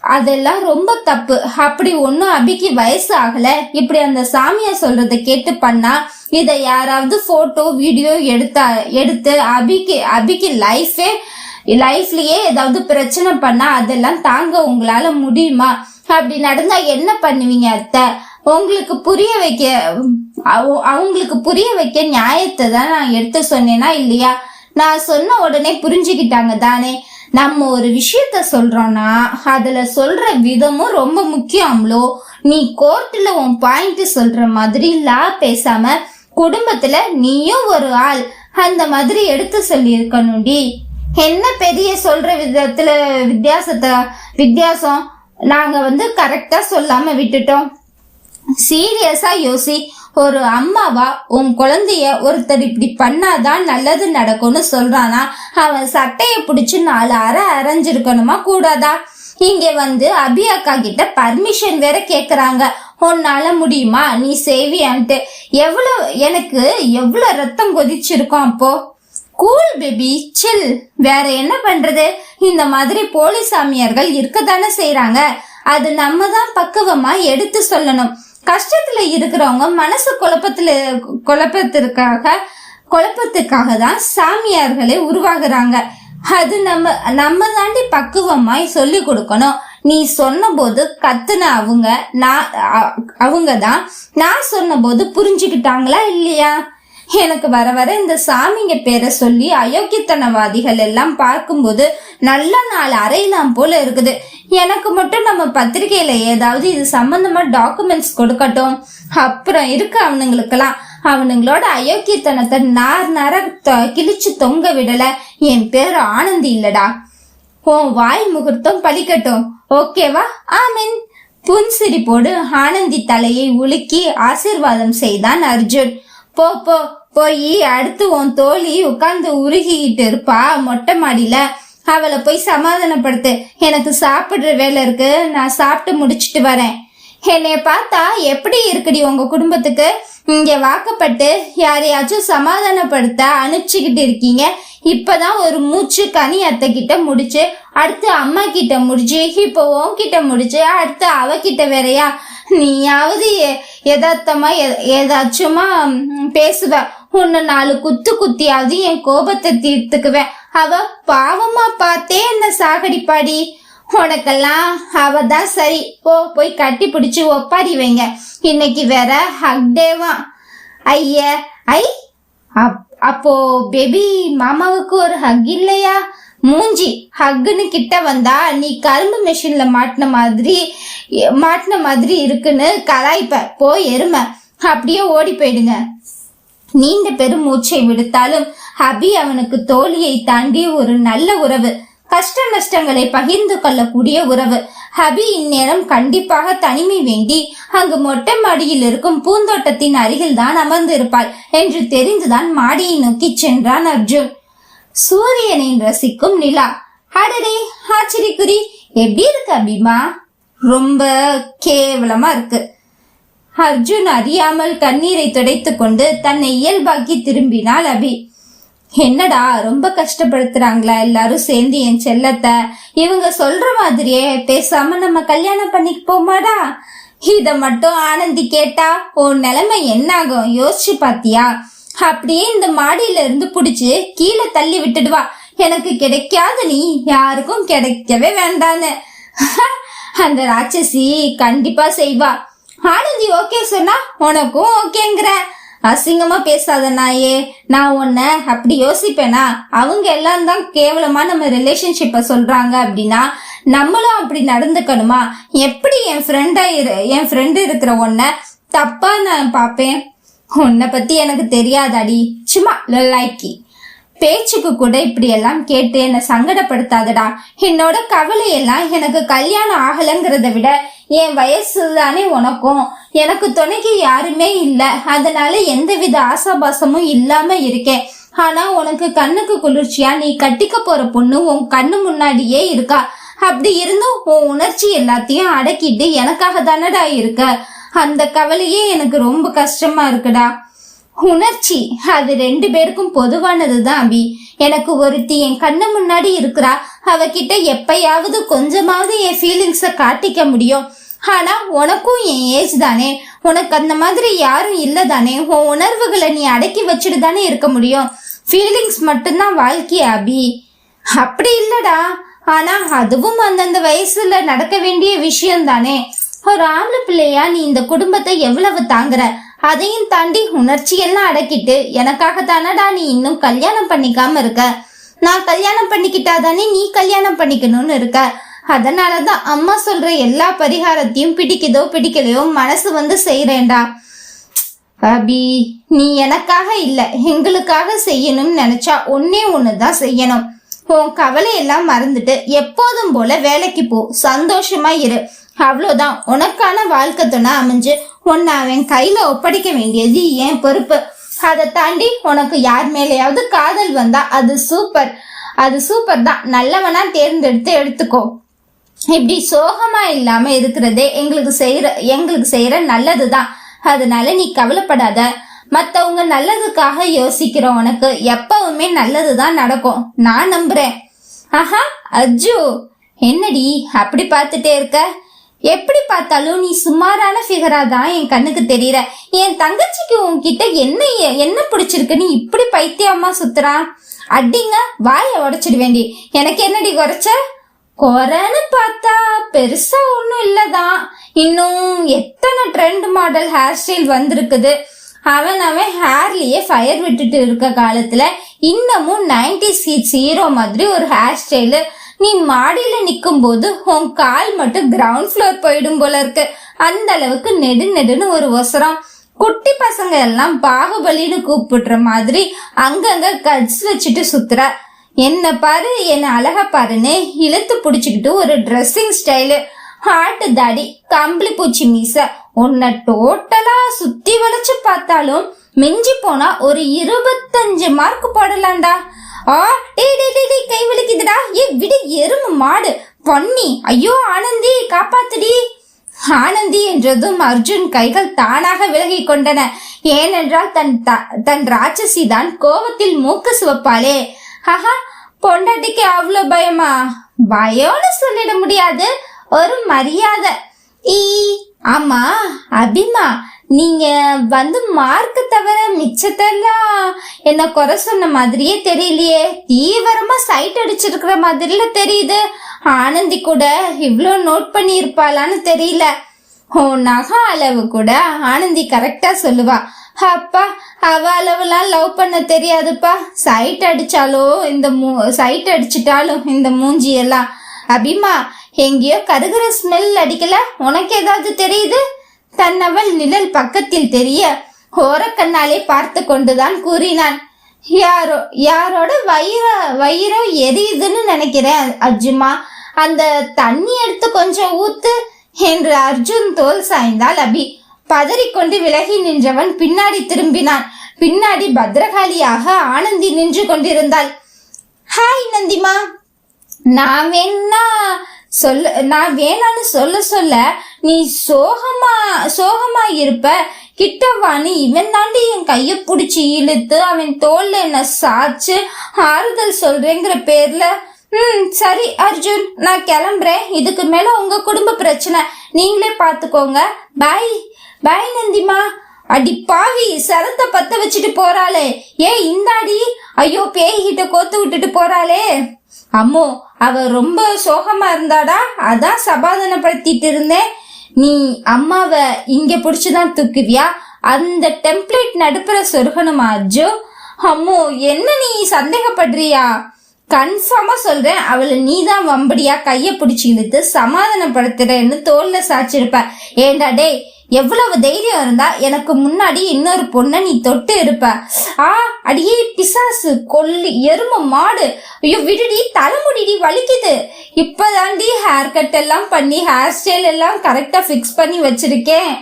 அதெல்லாம் ரொம்ப தப்பு. அப்படி ஒன்னும் அபிக்கு வயசு ஆகல. இப்படி அந்த சாமியா சொல்றத கேட்டு பண்ணா, இத யாராவது போட்டோ வீடியோ எடுத்து அபிக்கு லைஃப்லயே ஏதாவது பிரச்சனை பண்ணா அதெல்லாம் தாங்க உங்களால முடியுமா? அப்படி நடந்தா என்ன பண்ணுவீங்க அத்தை? அவங்களுக்கு புரிய வைக்க நியாயத்தை தான் நான் எடுத்து சொன்னேனா இல்லையா? நான் சொன்ன உடனே புரிஞ்சுக்கிட்டாங்க தானே? நம்ம ஒரு விஷயத்த சொல்றோம்னா அதுல சொல்ற விதமும் ரொம்ப முக்கியம்லோ. நீ கோர்ட்ல உன் பாயிண்ட் சொல்ற மாதிரி லா பேசாம குடும்பத்துல நீயும் ஒரு ஆள் அந்த மாதிரி எடுத்து சொல்லி இருக்கணும்டி. என்ன பெரிய சொல்ற விதத்துல வித்தியாசம்? நாங்க கரெக்டா சொல்லாம விட்டுட்டோம். சீரியஸா யோசி. ஒரு அம்மாவா உன் குழந்தைய ஒருத்தர் இப்படி பண்ணாதான் நல்லது நடக்கும்னு சொல்றானா, அவன் சட்டைய பிடிச்சு 4 அரை அரைஞ்சிருக்கணுமா கூடாதா? இங்க அபி அக்கா கிட்ட பர்மிஷன் வேற கேக்குறாங்க. உன்னால முடியுமா, நீ செய்வியான்ட்டு. எனக்கு எவ்வளவு ரத்தம் கொதிச்சிருக்கும் அப்போ. கூல் பேபி, சில். வேற என்ன பண்றது? இந்த மாதிரி போலி சாமியார்கள் இருக்கத்தானே செய்யறாங்க. அது நம்ம தான் பக்குவமா எடுத்து சொல்லணும். கஷ்டத்துல இருக்கிறவங்க மனசு குழப்பத்துக்காக தான் சாமியார்களே உருவாகுறாங்க. அது நம்ம தாண்டி பக்குவமாய் சொல்லி கொடுக்கணும். நீ சொன்ன போது கத்துன அவங்க தான் நான் சொன்ன போது புரிஞ்சுக்கிட்டாங்களா இல்லையா? எனக்கு வர வர இந்த சாமிங்க பேரை சொல்லி அயோக்கியத்தனவாதிகள் எல்லாம் பார்க்கும்போது நல்ல நாள் அறையலாம் போல இருக்குது. எனக்கு மட்டும் நம்ம பத்திரிகையில ஏதாவது இது சம்பந்தமா டாக்குமெண்ட்ஸ் கொடுக்கட்டும். அப்புறம் இருக்கு அவனுங்களுக்கெல்லாம். அவனுங்களோட அயோக்கியத்தனத்தை நார் கிழிச்சு தொங்க விடல. என் பேரு ஆனந்தி இல்லடா. உன் வாய் முகூர்த்தம் பலிக்கட்டும், ஓகேவா? ஆமீன். புன்சிரிப்போடு ஆனந்தி தலையை உலுக்கி ஆசீர்வாதம் செய்தான் அர்ஜுன். போய் அடுத்து உன் தோழி உட்கார்ந்து உருகிட்டு இருப்பா மொட்டை மாடியில. அவளை போய் சமாதானப்படுத்து. எனக்கு சாப்பிடுற வேலை இருக்கு, நான் சாப்பிட்டு முடிச்சிட்டு வரேன். என்னைய பார்த்தா எப்படி இருக்குடி உங்க குடும்பத்துக்கு? இங்க வாக்கப்பட்டு யாரையாச்சும் சமாதானப்படுத்த அனுப்பிச்சுக்கிட்டு இருக்கீங்க. இப்பதான் ஒரு மூச்சு கனி அத்தை கிட்ட முடிச்சு, அடுத்து அம்மா கிட்ட முடிச்சு, இப்போ உன்கிட்ட முடிச்சு, அடுத்து அவகிட்ட வேறையா? நீயாவது எதார்த்தமா ஏதாச்சுமா பேசுவ. உன்னை 4 குத்தியாவது என் கோபத்தை தீர்த்துக்குவேன். அவ பாவமா பார்த்தே என்ன சாகடிப்பாடி. உனக்கெல்லாம் அவதான் சரி. போய் கட்டி பிடிச்சு ஒப்பாரி வைங்க. இன்னைக்கு வேற ஹக் டேவா. அப்போ பேபி மாமாவுக்கு ஒரு ஹக் இல்லையா? மூஞ்சி ஹக்குன்னு கிட்ட வந்தா நீ கரும்பு மெஷின்ல மாட்டின மாதிரி இருக்குன்னு கலாய்ப்ப. போய் எருமை, அப்படியே ஓடி போயிடுங்க. நீண்ட பெருமூச்சை விடுத்தாலும் அபி அவனுக்கு தோழியை தாண்டி ஒரு நல்ல உறவு, கஷ்ட நஷ்டங்களை பகிர்ந்து கொள்ளக்கூடிய உறவு. அபி இந்நேரம் கண்டிப்பாக தனிமை வேண்டி அங்கு மொட்டை மாடியில் இருக்கும் பூந்தோட்டத்தின் அருகில் தான் அமர்ந்திருப்பாள் என்று தெரிந்துதான் மாடியை நோக்கி சென்றான் அர்ஜுன். சூரியனை ரசிக்கும் நிலா. அடரே, ஆச்சரியக்குறி. எப்படி இருக்கு அபிமா? ரொம்ப கேவலமா இருக்கு. அர்ஜுன் அறியாமல் கண்ணீரை துடைத்து கொண்டு தன்னை இயல்பாக்கி திரும்பினாள் அபி. என்னடா ரொம்ப கஷ்டப்படுத்துறாங்களா எல்லாரும் சேர்ந்து என் செல்லத்தை? இவங்க சொல்ற மாதிரியே பேசாம நம்ம கல்யாணம் பண்ணிக்கு போமாடா? இத மட்டும் ஆனந்தி கேட்டா உன் நிலைமை என்ன ஆகும் யோசிச்சு பாத்தியா? அப்படியே இந்த மாடியில இருந்து புடிச்சு கீழே தள்ளி விட்டுடுவா. எனக்கு கிடைக்காத நீ யாருக்கும் கிடைக்கவே வேண்டான்னு. அந்த ராட்சசி கண்டிப்பா செய்வா. ஆனந்தி ஓகே சொன்னா உனக்கும் ஓகேங்கிற. அசிங்கமா பேசாத நாயே. நான் உன்ன அப்படி யோசிப்பேனா? அவங்க எல்லாம் தான் கேவலமா நம்ம ரிலேஷன்ஷிப்ப சொல்றாங்க அப்படின்னா நம்மளும் அப்படி நடந்துக்கணுமா? எப்படி என் ஃப்ரெண்டு இருக்கிற உன்ன தப்பா நான் பாப்பேன்? உன்னை பத்தி எனக்கு தெரியாதாடி, சும்மா லொல்லாய்க்கி. பேச்சுக்கு கூட இப்படி எல்லாம் கேட்டு என்ன சங்கடப்படுத்தாதடா. என்னோட கவலையெல்லாம் எனக்கு கல்யாணம் ஆகலங்கிறத விட என் வயசுதானே உனக்கும். எனக்கு துணைக்கு யாருமே இல்ல, அதனால எந்தவித ஆசாபாசமும் இல்லாம இருக்கேன். ஆனா உனக்கு கண்ணுக்கு குளிர்ச்சியா நீ கட்டிக்க போற பொண்ணு உன் கண்ணு முன்னாடியே இருக்கா. அப்படி இருந்தும் உன் உணர்ச்சி எல்லாத்தையும் அடக்கிட்டு எனக்காக தானடா இருக்க. அந்த கவலையே எனக்கு ரொம்ப கஷ்டமா இருக்குடா. உணர்ச்சி அது 2 பேருக்கும் பொதுவானதுதான் அபி. எனக்கு ஒருத்தி என் கண்ணு முன்னாடி இருக்கிறா. அவகிட்ட எப்பயாவது கொஞ்சமாவது என் ஃபீலிங்ஸ காட்டிக்க முடியும். ஆனா உனக்கும் என் ஏஜ் தானே, உனக்கு அந்த மாதிரி யாரும் இல்ல தானே. உன் உணர்வுகளை நீ அடக்கி வச்சுட்டு தானே இருக்க முடியும். ஃபீலிங்ஸ் மட்டும்தான் வாழ்க்கையா அபி? அப்படி இல்லடா. ஆனா அதுவும் அந்தந்த வயசுல நடக்க வேண்டிய விஷயம் தானே. ஒரு ஆம்பளை பிள்ளையா நீ இந்த குடும்பத்தை எவ்வளவு தாங்குற? அதையும் தாண்டி உணர்ச்சி எல்லாம் அடக்கிட்டு எனக்காக தானடா நீ இன்னும் கல்யாணம் பண்ணிக்காம இருக்க. நான் கல்யாணம் பண்ணிக்கிட்டாதானே நீ கல்யாணம் பண்ணிக்கணும்னு இருக்க. அதனாலதான் அம்மா சொல்ற எல்லா பரிகாரத்தையும் பிடிக்குதோ பிடிக்கலையோ மனசு வந்து செய்யறேன்டா. அபி, நீ எனக்காக இல்ல எங்களுக்காக செய்யணும்னு நினைச்சா ஒன்னே ஒண்ணுதான் செய்யணும். உன் கவலையெல்லாம் மறந்துட்டு எப்போதும் போல வேலைக்கு போ, சந்தோஷமா இரு. அவ்வளவுதான். உனக்கான வாழ்க்கை துணை அமைஞ்சு உன்னை அவன் கையில ஒப்படைக்க வேண்டியது என் பொறுப்பு. அதை தாண்டி உனக்கு யார் மேலேயாவது காதல் வந்தா அது சூப்பர் தான். நல்லவனா தேர்ந்தெடுத்து எடுத்துக்கோ. இப்படி சோகமா இல்லாம இருக்கிறதே எங்களுக்கு செய்யற நல்லதுதான். அதனால நீ கவலைப்படாத. மத்தவங்க நல்லதுக்காக யோசிக்கிற உனக்கு எப்பவுமே நல்லதுதான் நடக்கும், நான் நம்புறேன். ஆஹா அஜ்ஜு, என்னடி அப்படி பார்த்துட்டே இருக்க? எப்படி பார்த்தாலும் நீ சுமாரான ஃபிகரா தான் என் கண்ணுக்கு தெரியற. என் தங்கச்சிக்கு உன்கிட்ட என்ன பிடிச்சிருக்குன்னு இப்படி பைத்தியமா சுத்துறான்? அடிங்க வாய உடைச்சிட வேண்டி. எனக்கு என்னடி குறைச்ச? குறைன்னு பார்த்தா பெருசா ஒன்னும் இல்லதான். இன்னும் எத்தனை ட்ரெண்ட் மாடல் ஹேர் ஸ்டைல் வந்திருக்குது. அவன் ஹேர்லயே ஃபயர் விட்டுட்டு இருக்க காலத்துல இன்னமும் 90s கிட்ஸ் ஹீரோ மாதிரி ஒரு ஹேர் ஸ்டைலு. நீ மாடியில நிக்கும் போது உன் கால் மட்டும் கிரவுண்ட் ஃப்ளோர் போயிடும் போல இருக்கு. அந்த அளவுக்கு நெடுன்னு ஒரு ஒசரம். குட்டி பசங்க எல்லாம் பாகுபலின்னு கூப்பிடுற மாதிரி அங்கங்க கட்ஸ் வச்சுட்டு சுத்துற. என்ன பாரு, என்ன அழகா பாருன்னு இழுத்து புடிச்சுக்கிட்டு ஒரு ட்ரெஸ்ஸிங் ஸ்டைலு, ஹாட்டு தாடி, கம்பளி பூச்சி மீச. உன்னை டோட்டலா சுத்தி வளைச்சு பார்த்தாலும் மிஞ்சி போனா ஒரு 25 மார்க் போடலாம்டா. கை வலிக்குதுடா. விடு எருமை மாடு பொன்னி. ஐயோ ஆனந்தி காப்பாத்துடி. ஆனந்தி என்றதும் அர்ஜுன் கைகள் தானாக விலகி கொண்டன. ஏனென்றால் தன் ராட்சசி தான் கோபத்தில் மூக்கு சிவப்பாளே. ஆஹா, பொண்டாட்டிக்கு அவ்வளவு பயமா? பயம்னு சொல்லிட முடியாது, ஒரு மரியாதை. ஆமா அபிமா, நீங்க மார்க்கு தவிர மிச்சத்தெல்லாம் என்ன குறை சொன்ன மாதிரியே தெரியலையே. தீவிரமா சைட் அடிச்சிருக்கிற மாதிரில தெரியுது. ஆனந்தி கூட இவ்ளோ நோட் பண்ணி இருப்பாளான்னு தெரியல. நகை அளவு கூட ஆனந்தி கரெக்டா சொல்லுவா. அப்பா, அவ அளவுலாம் லவ் பண்ண தெரியாதுப்பா. சைட் அடிச்சிட்டாலும் இந்த மூஞ்சி எல்லாம். அபிமா, எங்கேயோ கருகிற ஸ்மெல் அடிக்கல? உனக்கு ஏதாவது தெரியுது? தன்னவள் நிழல் பக்கத்தில் தெரிய ஓரக்கண்ணாலே பார்த்து கொண்டுதான் கூறினான். யாரோட வயிறோ எரியுதுன்னு நினைக்கிறேன் அர்ஜுமா. அந்த தண்ணி எடுத்து கொஞ்சம் ஊத்து என்று அர்ஜுன் தோல் சாய்ந்தாள் அபி. பதறிக்கொண்டு விலகி நின்றவன் பின்னாடி திரும்பினான். பின்னாடி பத்ரகாளியாக ஆனந்தி நின்று கொண்டிருந்தாள். ஹாய் நந்திமா, நான் வேணா நான் வேணான்னு சொல்ல நீ சோகமா இருப்ப. கிட்டவான்னு இவன் தாண்டி என் கைய புடிச்சு இழுத்து அவன் தோல்ல என்ன சாச்சு ஆறுதல் சொல்றேங்கிற பேர்ல சரி அர்ஜுன், நான் கிளம்புறேன். இதுக்கு மேல உங்க குடும்ப பிரச்சனை நீங்களே பாத்துக்கோங்க. பாய் பாய் நந்திமா. அடி பாவி, சரத்தை பத்த வச்சுட்டு போறாளே. இந்தாடி. ஐயோ, பேய்கிட்ட கோத்து விட்டுட்டு போறாளே. அம்மோ, அவ ரொம்ப சோகமா இருந்தாடா, அதான் சமாதானப்படுத்திட்டு இருந்தேன். நீ அம்மாவை இங்க புடிச்சுதான் தூக்குவியா? அந்த டெம்ப்ளேட் நடுப்புற சொருகணுமா அஜ்ஜோ? அம்மோ, என்ன நீ சந்தேகப்படுறியா? கன்ஃபார்மா சொல்றேன், அவளை நீதான் வம்படியா கைய பிடிச்சி இழுத்து சமாதானப்படுத்துறேன்னு தோல்ல சாச்சிருப்ப. ஏண்டா டேய், எவ்வளவு தைரியம் இருந்தா எனக்கு முன்னாடி இன்னொரு பொண்ண நீ தொட்டு இருப்ப? அடியே பிசாசு, கொல்லி எரும மாடு. ஐயோ விடுடி, தலைமுடிடி வலிக்குது. இப்பதாண்டி ஹேர் கட் எல்லாம் பண்ணி ஹேர் ஸ்டைல் எல்லாம் கரெக்டா பிக்ஸ் பண்ணி வச்சிருக்கேன்.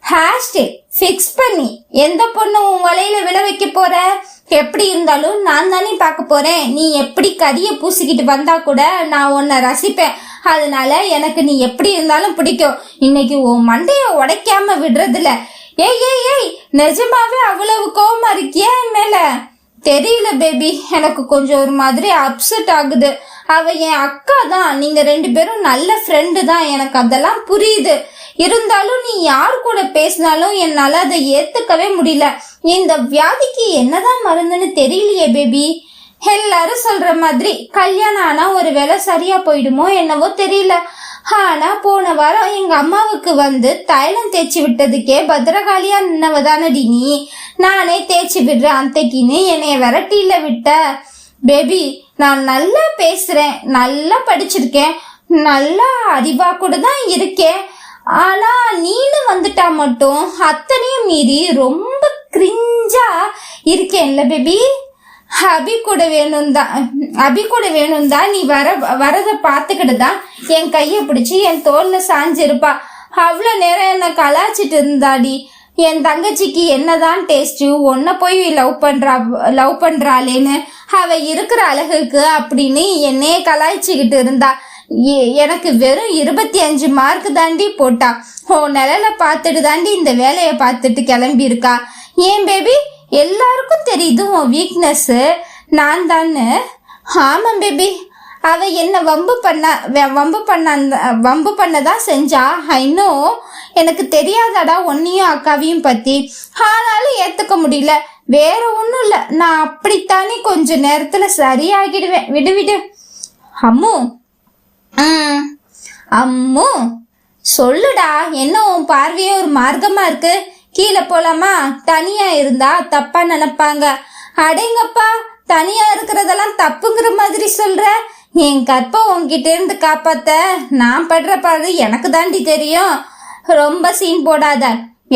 ஹேர் ஸ்டைல் பிக்ஸ் பண்ணி எந்த பொண்ணு உன் வலையில விழ வைக்க போற? எப்படி இருந்தாலும் நான் தானே பார்க்க போறேன். நீ எப்படி கரிய பூசிக்கிட்டு வந்தா கூட நான் உன்னை ரசிப்பேன். அதனால எனக்கு நீ எப்படி இருந்தாலும் பிடிக்கும். இன்னைக்கு உன் மண்டைய உடைக்காம விடுறதில்ல. ஏய், நிஜமாவே அவ்வளவு கோவமா இருக்கியா என் மேல? தெரியல பேபி, எனக்கு கொஞ்சம் ஒரு மாதிரி அப்செட் ஆகுது. அவ என் அக்கா தான், நீங்க 2 பேரும் நல்ல ஃப்ரெண்டு தான், எனக்கு அதெல்லாம் புரியுது. இருந்தாலும் நீ யாரு கூட பேசினாலும் என்னால அதை ஏத்துக்கவே முடியல. இந்த வியாதிக்கு என்னதான் மருந்துன்னு தெரியலையே பேபி. எல்லாரும் சொல்ற மாதிரி கல்யாணம் ஆனா ஒரு வேளை சரியா போயிடுமோ என்னவோ தெரியல. ஆனா போன வாரம் எங்க அம்மாவுக்கு வந்து தைலம் தேய்ச்சி விட்டதுக்கே பத்திரகாளியா நின்னவதானடி நீ. நானே தேய்ச்சி விடுறேன் அத்தைக்கின்னு என்னைய விரட்டியில விட்ட. பேபி, நான் நல்லா பேசுறேன், நல்லா படிச்சிருக்கேன், நல்லா அறிவா கூட தான் இருக்கேன். ஆனா நீனு வந்துட்டா மட்டும் அத்தனையும் மீறி ரொம்ப கிரிஞ்சா இருக்கேன்ல பேபி. அபி கூட வேணும் தான் நீ வரத பாத்துக்கிட்டு தான் என் கைய பிடிச்சி என் தோல்ல சாஞ்சிருப்பா. அவ்வளவு நேரம் என்ன கலாச்சிட்டு இருந்தாடி. என் தங்கச்சிக்கு என்னதான் டேஸ்ட், ஒன்ன போய் லவ் பண்றாளேன்னு அவ இருக்கிற அழகுக்கு அப்படின்னு என்னையே கலாய்ச்சிக்கிட்டு இருந்தா. எனக்கு வெறும் 25 மார்க் தாண்டி போட்டா. நிலையில பார்த்துட்டு தாண்டி இந்த வேலையை பார்த்துட்டு கிளம்பி இருக்கா. ஏன் பேபி, எல்லாருக்கும் தெரியுது உன் வீக்னஸ் நான் தான்னு. ஆமா பேபி, அவ என்ன வம்பு பண்ணதான் செஞ்சா. இன்னும் எனக்கு தெரியாதடா உன்னையும் அக்காவையும் பத்தி. ஆனாலும் ஏத்துக்க முடியல. வேற ஒண்ணும் இல்ல, நான் அப்படித்தானே கொஞ்ச நேரத்துல சரியாகிடுவேன். விடு. அம்மு சொல்லுடா, என்ன உன் பார்வையே ஒரு மார்க்கமா இருக்கு? கீழே போலாமா? தனியா இருந்தா தப்பா நினைப்பாங்க. அடேங்கப்பா, தனியா இருக்கிறதெல்லாம் தப்புங்கிற மாதிரி சொல்ற. என் கற்பை உன்கிட்ட இருந்து காப்பாத்த நான் படுற பாடு எனக்கு தாண்டி தெரியும். ரொம்ப சீன் போடாத.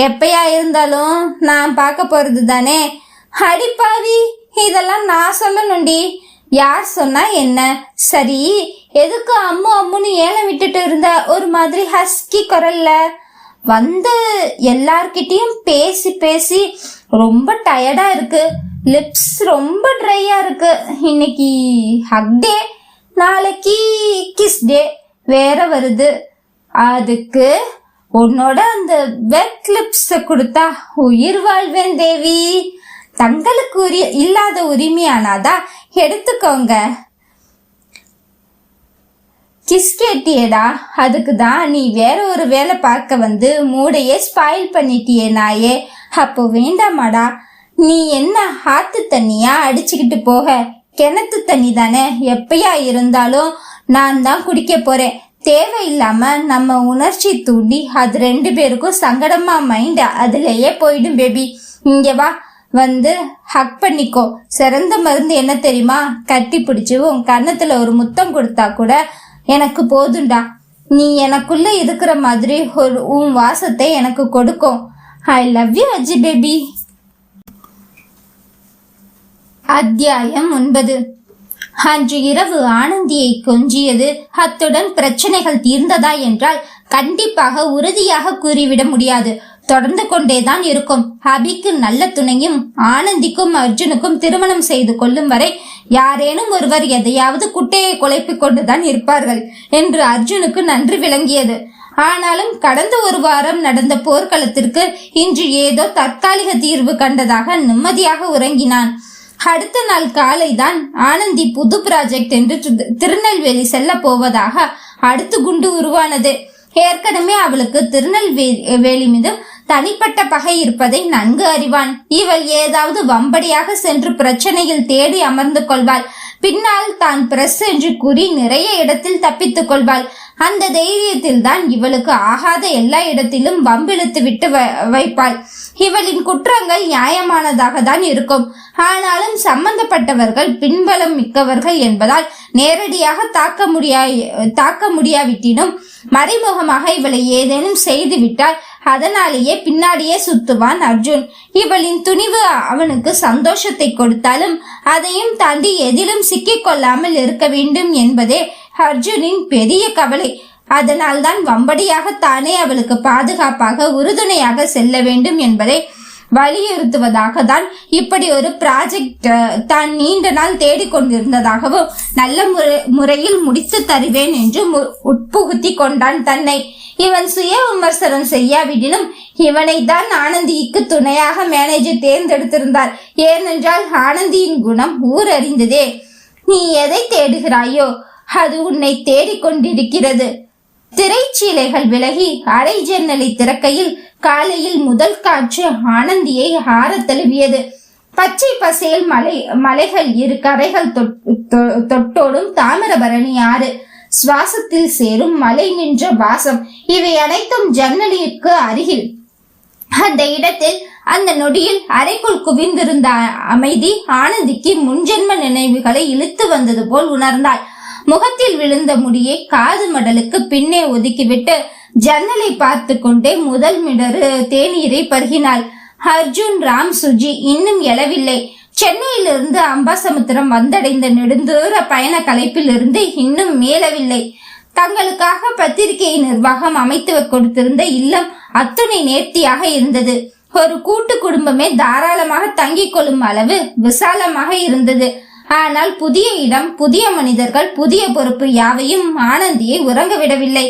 எப்பயா இருந்தாலும் நான் பார்க்க போறது தானே. அடிப்பாவி, இதெல்லாம் நான் சொல்லணும்டி. யார் சொன்னா என்ன? சரி, எதுக்கு அம்முன்னு ஏலம் விட்டுட்டு இருந்த ஒரு மாதிரி ஹஸ்கி குரல்ல வந்து எல்லார்கிட்டயும் பேசி ரொம்ப டயர்டா இருக்கு. லிப்ஸ் ரொம்ப ட்ரையா இருக்கு. இன்னைக்கு ஹக் டே, நாளைக்கு கிஸ் டே வேற வருது. அதுக்கு உன்னோட அந்த வெட் லிப்ஸ் கொடுத்தா உயிர் வாழ்வேன் தேவி. தங்களுக்கு இல்லாத உரிமையானாதா எடுத்துக்கோங்க. கிஸ் கேட்டியேடா, அதுக்கு தான் நீ வேற ஒரு வேலை பார்க்க வந்து மூடையே ஸ்பாயில் பண்ணிட்டியே நாயே. அப்போ வேண்டாமாடா? நீ என்ன ஆத்து தண்ணியா அடிச்சுக்கிட்டு போக? கிணத்து தண்ணி தானே. எப்பயா இருந்தாலும் நான் தான் குடிக்க போறேன். தேவையில்லாம நம்ம உணர்ச்சி தூண்டி அது 2 பேருக்கும் சங்கடமா மைண்ட் அதுலயே போயிடும் பேபி. இங்க வா, வந்து ஹக் பண்ணிக்கோ. சிறந்த மருந்து என்ன தெரியுமா? கட்டி பிடிச்சு உன் கன்னத்துல ஒரு முத்தம் கொடுத்தா கூட எனக்கு போதுண்டா. நீ எனக்குள்ள இருக்கிற மாதிரி உன் வாசத்தை எனக்கு கொடுக்கும். I love you Aji baby. அத்தியாயம் 9. அன்று இரவு ஆனந்தியை கொஞ்சியது. அத்துடன் பிரச்சனைகள் தீர்ந்ததா என்றால் கண்டிப்பாக உறுதியாக கூறிவிட முடியாது. தொடர்ந்து கொண்டேதான் இருக்கும். அபிக்கு நல்ல துணையும் ஆனந்திக்கும் அர்ஜுனுக்கும் திருமணம் செய்து கொள்ளும் வரை யாரேனும் ஒருவர் எதையாவது குட்டையை குலைப்பிக் கொண்டுதான் இருப்பார்கள் என்று அர்ஜுனுக்கு நன்றி விளங்கியது. ஆனாலும் கடந்த ஒரு வாரம் நடந்த போர்க்களத்திற்கு இன்று ஏதோ தற்காலிக தீர்வு கண்டதாக நிம்மதியாக உறங்கினான். அடுத்த நாள் காலைதான் ஆனந்தி புது ப்ராஜெக்ட் என்று திருநெல்வேலி செல்ல போவதாக அடுத்து குண்டு உருவானது. ஏற்கனவே அவளுக்கு திருநெல்வேலி மீது தனிப்பட்ட பகை இருப்பதை நன்கு அறிவான். இவள் ஏதாவது வம்படியாக சென்று பிரச்சனையில் தேடி அமர்ந்து கொள்வாள். பின்னால் தான் பிரஸ் என்று கூறி நிறைய இடத்தில் தப்பித்துக் கொள்வாள். அந்த தைரியத்தில் தான் இவளுக்கு ஆகாத எல்லா இடத்திலும் வம்பிழுத்து விட்டு வைப்பாள். இவளின் குற்றங்கள் நியாயமானதாக தான் இருக்கும். ஆனாலும் சம்பந்தப்பட்டவர்கள் பின்பலம் மிக்கவர்கள் என்பதால் நேரடியாக தாக்க முடியாவிட்டினும் மறைமுகமாக இவளை ஏதேனும் செய்து விட்டால் அதனாலேயே பின்னாடியே சுத்துவான் அர்ஜுன். இவளின் துணிவு அவனுக்கு சந்தோஷத்தை கொடுத்தாலும் அதையும் தாண்டி எதிலும் சிக்கிக் கொள்ளாமல் இருக்க வேண்டும் என்பதே அர்ஜுனின் பெரிய கவலை. அதனால் தான் வம்படியாக தானே அவளுக்கு பாதுகாப்பாக உறுதுணையாக செல்ல வேண்டும் என்பதை வலியுறுத்துவதாக தான் இப்படி ஒரு ப்ராஜெக்ட் தான் நீண்ட நாள் தேடிக்கொண்டிருந்ததாகவும் நல்ல முறையில் முடித்து தருவேன் என்று உட்புகுத்தி கொண்டான் தன்னை. இவன் சுய விமர்சனம் செய்யாவிடனும் இவனை தான் ஆனந்திக்கு துணையாக மேனேஜர் தேர்ந்தெடுத்திருந்தார். ஏனென்றால் ஆனந்தியின் குணம் ஊர் அறிந்ததே. நீ எதை தேடுகிறாயோ அது உன்னை தேடிக்கொண்டிருக்கிறது. திரைச்சீலைகள் விலகி அரை ஜன்னலை திறக்கையில் காலையில் முதல் காற்று ஆனந்தியை ஆற தழுவியது. பச்சை பசேல் மலைகள் இரு கரைகள் தொட்டோடும் தாமிரபரணி ஆறு, சுவாசத்தில் சேரும் மலை நின்ற வாசம், இவை அனைத்தும் ஜன்னலிற்கு அருகில். அந்த இடத்தில் அந்த நொடியில் அறைக்குள் குவிந்திருந்த அமைதி ஆனந்திக்கு முன்ஜென்ம நினைவுகளை இழுத்து வந்தது போல் உணர்ந்தாள். முகத்தில் விழுந்த முடியை காது மடலுக்கு பின்னே ஒதுக்கிவிட்டு ஜன்னலை பார்த்து கொண்டே முதல் மிடரு தேநீரை பருகினாள். அர்ஜுன், ராம், சுஜி இன்னும் எழவில்லை. சென்னையிலிருந்து அம்பாசமுத்திரம் வந்தடைந்த நெடுந்தூர பயண கலைப்பில் இருந்து இன்னும் மேலவில்லை. தங்களுக்காக பத்திரிகை நிர்வாகம் அமைத்து கொடுத்திருந்த இல்லம் அத்துணை நேர்த்தியாக இருந்தது. ஒரு கூட்டு குடும்பமே தாராளமாக தங்கிக் கொள்ளும் அளவு விசாலமாக இருந்தது. ஆனால் புதிய இடம், புதிய மனிதர்கள், புதிய பொறுப்பு யாவையும் ஆனந்தியை உறங்க விடவில்லை.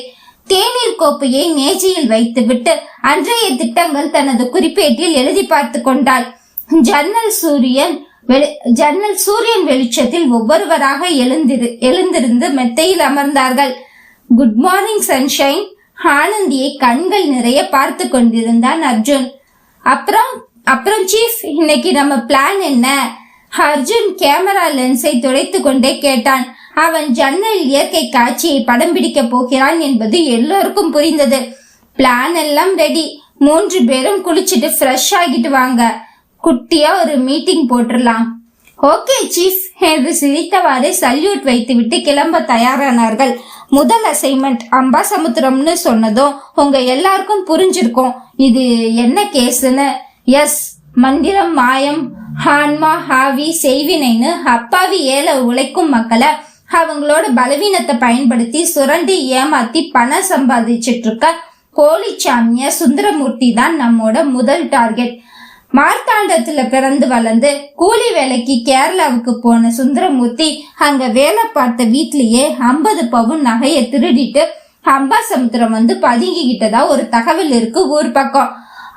தேநீர் கோப்பையை மேஜையில் வைத்துவிட்டு அன்றைய திட்டங்கள் தனது குறிப்பேட்டில் எழுதி பார்த்து கொண்டாள். ஜன்னல் சூரியன் வெளிச்சத்தில் ஒவ்வொருவராக எழுந்திருந்து மெத்தையில் அமர்ந்தார்கள். Good morning sunshine. ஆனந்தியை கண்கள் நிறைய பார்த்து கொண்டிருந்தான் அர்ஜுன். அப்புறம் சீஃப், இன்னைக்கு நம்ம பிளான் என்ன? அர்ஜுன் கேமரா லென்ஸை துடைத்து கொண்டே கேட்டான். அவன் ஜன்னல் இயற்கை காட்சியை படம் பிடிக்க போகிறான் என்பது எல்லோருக்கும் புரிந்தது. பிளான் எல்லாம் ரெடி. 3 பேரும் குளிச்சுட்டு ஃப்ரெஷ் ஆகிட்டு வாங்க. குட்டியா ஒரு மீட்டிங் போட்டுடலாம். ஓகே சீஃப் என்று சிரித்தவாறு சல்யூட் வைத்துவிட்டு கிளம்ப தயாரானார்கள். முதல் அசைன்மெண்ட் அம்பாசமுத்திரம்னு சொன்னதும் உங்க எல்லாருக்கும் புரிஞ்சிருக்கும் இது என்ன கேஸ்ன்னு. எஸ், மந்திரம், மாயம், ஆன்மா, ஆவி, செய்வினைன்னு அப்பாவி ஏல உழைக்கும் மக்களை அவங்களோட பலவீனத்தை பயன்படுத்தி சுரண்டி ஏமாத்தி பணம் சம்பாதிச்சிட்டு இருக்க கோழிச்சாமிய சுந்தரமூர்த்தி தான் நம்மோட முதல் டார்கெட். மார்த்தாண்டத்துல பிறந்து வளர்ந்து கூலி வேலைக்கு கேரளாவுக்கு போன சுந்தரமூர்த்தி அங்க வேலை பார்த்த வீட்லயே 50 பவுன் நகையை திருடிட்டு அம்பாசமுத்திரம் வந்து பதுங்கிக்கிட்டதா ஒரு தகவல் இருக்கு ஊர் பக்கம்.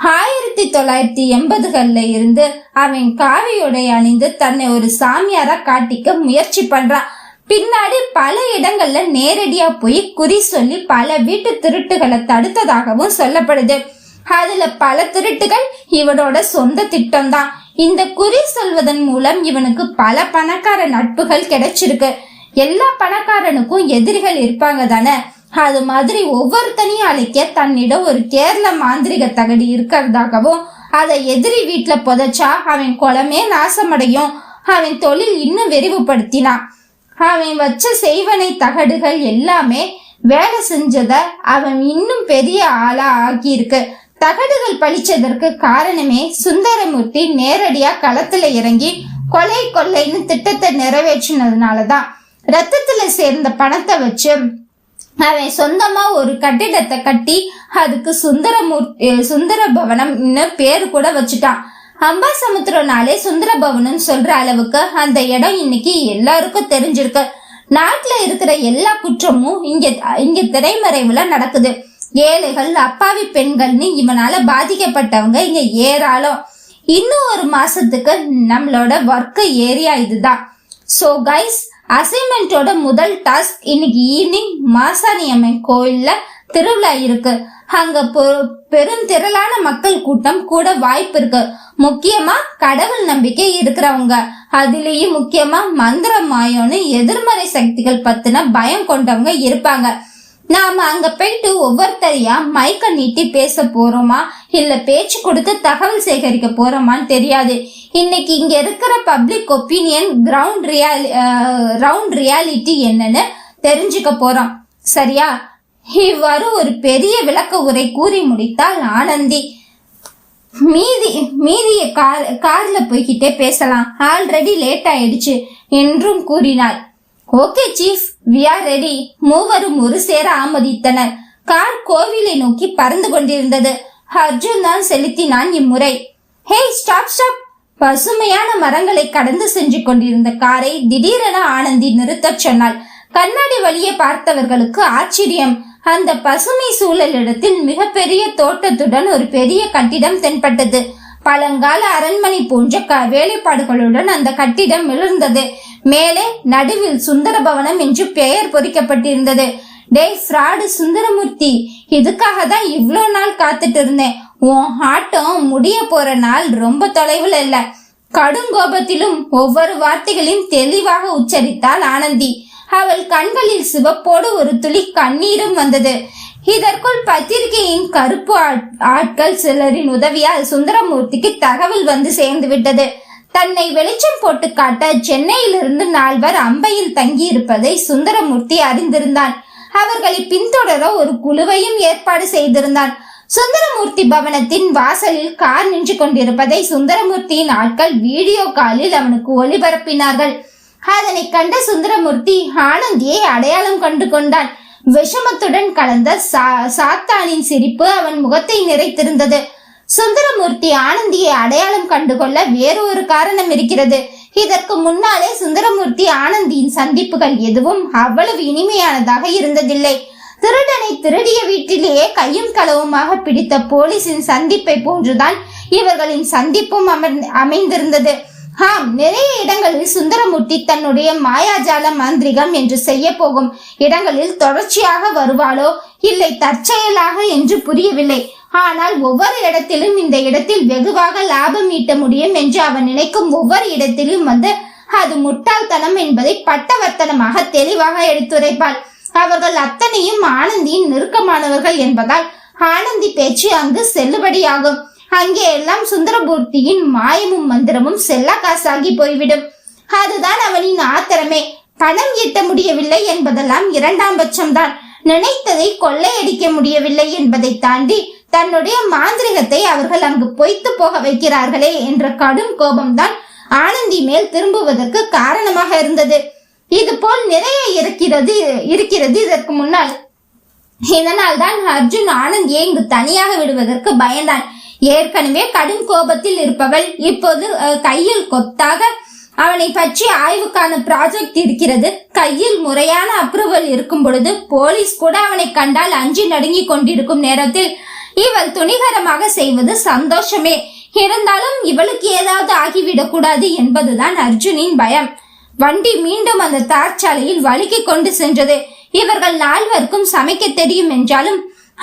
1980கள்ல இருந்து அவன் காவியுடை அணிந்து தன்னை ஒரு சாமியாரா காட்டிக்க முயற்சி பண்றான். பின்னாடி பல இடங்கள்ல நேரடியா போய் குறி சொல்லி பல வீட்டு திருட்டுகளை தடுத்ததாகவும் சொல்லப்படுது. அதுல பல திருட்டுகள் இவனோட சொந்த திட்டம் தான். இந்த குறி சொல்வதன் மூலம் இவனுக்கு பல பணக்கார நட்புகள் கிடைச்சிருக்கு. எல்லா பணக்காரனுக்கும் எதிரிகள் இருப்பாங்க தானே. அது மாதிரி ஒவ்வொருத்தனையும் அழைக்க தன்னிடம் ஒரு கேரள மாந்திரிக தகடு இருக்கிறதாகவும் அதை எதிரி வீட்டுல புதைச்சா அவன் குளமே நாசமடையும். அவன் தொழில் இன்னும் விரிவுபடுத்தினான். அவன் வச்ச செய்வனை தகடுகள் எல்லாமே வேலை செஞ்சத அவன் இன்னும் பெரிய ஆளா ஆக்கியிருக்கு. தகடுகள் பழிச்சதற்கு காரணமே சுந்தரமூர்த்தி நேரடியா களத்துல இறங்கி கொலை கொள்ளைன்னு திட்டத்தை நிறைவேற்றினதுனாலதான். ரத்தத்துல சேர்ந்த பணத்தை வச்சு அவன் சொந்தமா ஒரு கட்டிடத்தை கட்டி அதுக்கு சுந்தர பவனம் பேரு கூட வச்சுட்டான். அம்பாசமுத்திரம்னாலே சுந்தரபவனம் சொல்ற அளவுக்கு அந்த இடம் இன்னைக்கு எல்லாருக்கும் தெரிஞ்சிருக்கு. நாட்டுல இருக்கிற எல்லா குற்றமும் இங்க திரைமறைவுல நடக்குது. ஏழைகள், அப்பாவி பெண்கள்னு இவனால பாதிக்கப்பட்டவங்க இங்க ஏராளம். இன்னும் ஒரு மாசத்துக்கு நம்மளோட ஒர்க் ஏரியா இதுதான். சோ கைஸ், அசைன்மெண்டோட முதல் டாஸ்க் இன்னைக்கு ஈவினிங் மாசாணியம்மன் கோயில்ல திருவிழா இருக்கு. அங்க பெருந்திரளான மக்கள் கூட்டம் கூட வாய்ப்பு இருக்கு. முக்கியமா கடவுள் நம்பிக்கை இருக்கிறவங்க, அதுலயும் முக்கியமா மந்திர மாயம்னு எதிர்மறை சக்திகள் பத்தின பயம் கொண்டவங்க இருப்பாங்க. நாம அங்க போயிட்டு ஒவ்வொருத்தரையா மைக்க நீட்டி பேச போறோமா இல்ல பேச்சு கொடுத்து தகவல் சேகரிக்க போறோமான்னு தெரியாது. இன்னைக்கு இங்க இருக்கிற பப்ளிக் ஒப்பீனியன் ரவுண்ட் ரியாலிட்டி என்னன்னு தெரிஞ்சுக்க போறோம். சரியா? இவ்வாறு ஒரு பெரிய விளக்க உரை கூறி முடித்தால் ஆனந்தி. மீதிய கார்ல போய்கிட்டே பேசலாம், ஆல்ரெடி லேட் ஆயிடுச்சு என்றும் கூறினாள். Okay chief, we are ready. மூவரும் ஒரு சேர ஆமோதித்தனர். கார் கோவிலை நோக்கி பறந்து கொண்டிருந்தது. அர்ஜுன் தான் செலுத்தினான் இம்முறை. ஹே, ஸ்டாப் ஸ்டாப். பசுமையான மரங்களை கடந்து சென்று கொண்டிருந்த காரை திடீரென ஆனந்தி நிறுத்தச் சொன்னாள். கண்ணாடி வழியே பார்த்தவர்களுக்கு ஆச்சரியம். அந்த பசுமை சூழலிடத்தில் மிகப்பெரிய தோட்டத்துடன் ஒரு பெரிய கட்டிடம் தென்பட்டது. பழங்கால அரண்மனை போன்ற வேலைப்பாடுகளுடன் அந்த கட்டிடம் மிளர்ந்தது. மேலே நடுவில் சுந்தரபவனம் என்று பெயர் பொறிக்கப்பட்டிருந்தது. டேய் ஃப்ராடு சுந்தரமூர்த்தி, இதுக்காக தான் இவ்வளோ நாள் காத்துட்டு இருந்தேன். உன் ஆட்டம் முடிய போற நாள் ரொம்ப தொலைவில் இல்ல. கடும் கோபத்திலும் ஒவ்வொரு வார்த்தைகளையும் தெளிவாக உச்சரித்தாள் ஆனந்தி. அவள் கண்களில் சிவப்போடு ஒரு துளி கண்ணீரும் வந்தது. இதற்குள் பத்திரிகையின் கருப்பு ஆட்கள் சிலரின் உதவியால் சுந்தரமூர்த்திக்கு தகவல் வந்து சேர்ந்து விட்டது. தன்னை வெளிச்சம் போட்டு காட்ட சென்னையிலிருந்து 4 அம்பையில் தங்கியிருப்பதை சுந்தரமூர்த்தி அறிந்திருந்தான். அவர்களை பின்தொடர ஒரு குழுவையும் ஏற்பாடு செய்திருந்தான். சுந்தரமூர்த்தி பவனத்தின் வாசலில் கார் நின்று கொண்டிருப்பதை சுந்தரமூர்த்தியின் ஆட்கள் வீடியோ காலில் அவனுக்கு ஒளிபரப்பினார்கள். அதனை கண்ட சுந்தரமூர்த்தி ஆனந்தியை அடையாளம் கண்டு கொண்டான். விஷமத்துடன் கலந்த சாத்தானின் சிரிப்பு அவன் முகத்தை நிறைத்திருந்தது. சுந்தரமூர்த்தி ஆனந்தியை அடையாளம் கண்டுகொள்ள வேறு ஒரு காரணம் இருக்கிறது. இதற்கு முன்னாலே சுந்தரமூர்த்தி ஆனந்தியின் சந்திப்புகள் எதுவும் அவ்வளவு இனிமையானதாக இருந்ததில்லை. திருடனை திருடிய வீட்டிலேயே கையும் களவுமாக பிடித்த போலீசின் சந்திப்பை போன்றுதான் இவர்களின் சந்திப்பும் அமைந்திருந்தது. ஆம், நிறைய இடங்களில் சுந்தரமூர்த்தி தன்னுடைய மாயாஜால மாந்திரிகம் என்று செய்ய போகும் இடங்களில் தொடர்ச்சியாக வருவாளோ இல்லை தற்செயலாக என்று புரியவில்லை. ஆனால் ஒவ்வொரு இடத்திலும் இந்த இடத்தில் வெகுவாக லாபம் ஈட்ட முடியும் என்று அவன் நினைக்கும் ஒவ்வொரு இடத்திலும் வந்து அது முட்டாள்தனம் என்பதை பட்டவர்த்தனமாக தெளிவாக எடுத்துரைப்பாள். அவர்கள் அத்தனையும் ஆனந்தியின் நெருக்கமானவர்கள் என்பதால் ஆனந்தி பேச்சு அங்கு செல்லுபடியாகும். அங்கே எல்லாம் சுந்தரமூர்த்தியின் மாயமும் மந்திரமும் செல்ல காசாகி போய்விடும். அதுதான் அவனின் ஆத்திரமே. பணம் ஈட்ட முடியவில்லை என்பதெல்லாம் 2ஆம் பட்சம்தான். நினைத்ததை கொள்ளையடிக்க முடியவில்லை என்பதை தாண்டி தன்னுடைய மாந்திரிகத்தை அவர்கள் அங்கு பொய்த்து போக வைக்கிறார்களே என்ற கடும் கோபம்தான் ஆனந்தி மேல் திரும்புவதற்கு காரணமாக இருந்தது. இது போல் நிறைய இருக்கிறது இதற்கு முன்னால். இதனால் தான் அர்ஜுன் ஆனந்தியை இங்கு தனியாக விடுவதற்கு பயந்தான். ஏற்கனவே கடும் கோபத்தில் இருப்பவள் இப்போது கையில் கொத்தாக அவனை பற்றி ஆய்வுக்கான ப்ராஜெக்ட் இருக்கிறது. கையில் முறையான அப்ரூவல் இருக்கும் பொழுது போலீஸ் கூட அவனை கண்டால் அஞ்சி நடுங்கி கொண்டிருக்கும் நேரத்தில் இவள் துணிகரமாக செய்வது சந்தோஷமே. இருந்தாலும் இவளுக்கு ஏதாவது ஆகிவிடக் கூடாது என்பதுதான் அர்ஜுனின் பயம். வண்டி மீண்டும் அந்த தார்ச்சாலையில் வழுக்கி கொண்டு சென்றது. இவர்கள் 4 சமைக்க தெரியும் என்றாலும்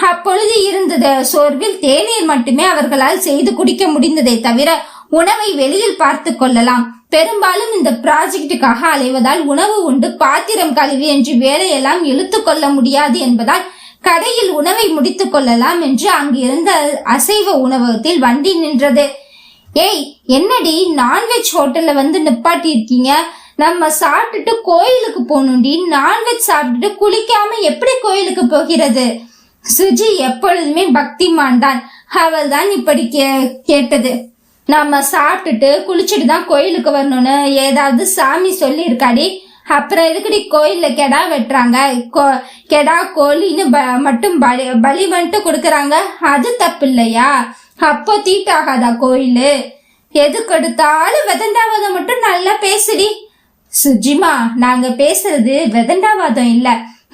அப்பொழுது இருந்த சோர்வில் தேநீர் மட்டுமே அவர்களால் செய்து குடிக்க முடிந்ததை தவிர உணவை வெளியில் பார்த்து கொள்ளலாம். பெரும்பாலும் இந்த ப்ராஜெக்டுக்காக அலைவதால் உணவு உண்டு பாத்திரம் கழுவி என்று வேலையெல்லாம் இழுத்து கொள்ள முடியாது என்பதால் கடையில் உணவை முடித்துக் கொள்ளலாம் என்று அங்கு இருந்த அசைவ உணவகத்தில் வண்டி நின்றது. ஏய், என்னடி நான்வெஜ் ஹோட்டல்ல வந்து நிப்பாட்டி இருக்கீங்க? நம்ம சாப்பிட்டுட்டு கோயிலுக்கு போகணும்டி. நான்வெஜ் சாப்பிட்டுட்டு குளிக்காம எப்படி கோயிலுக்கு போகிறது? சுஜி எப்பொழுதுமே பக்திமான் தான். அவள் தான் இப்படி கேட்டது. நம்ம சாப்பிட்டுட்டு குளிச்சுட்டு தான் கோயிலுக்கு வரணும்னு ஏதாவது சாமி சொல்லி இருக்காடி? அப்புறம் எதுக்கடி கோயில்ல கெடா வெட்டுறாங்க? கெடா கோழின்னு மட்டும் பலி வந்துட்டு கொடுக்கறாங்க. அது தப்பு இல்லையா? அப்போ தீட்டாகாதா கோயிலு? எதுக்கு எடுத்தாலும் வெதண்டாவாதம் மட்டும் நல்லா பேசுடி. சுஜிமா, நாங்க பேசுறது வெதண்டாவாதம் இல்ல,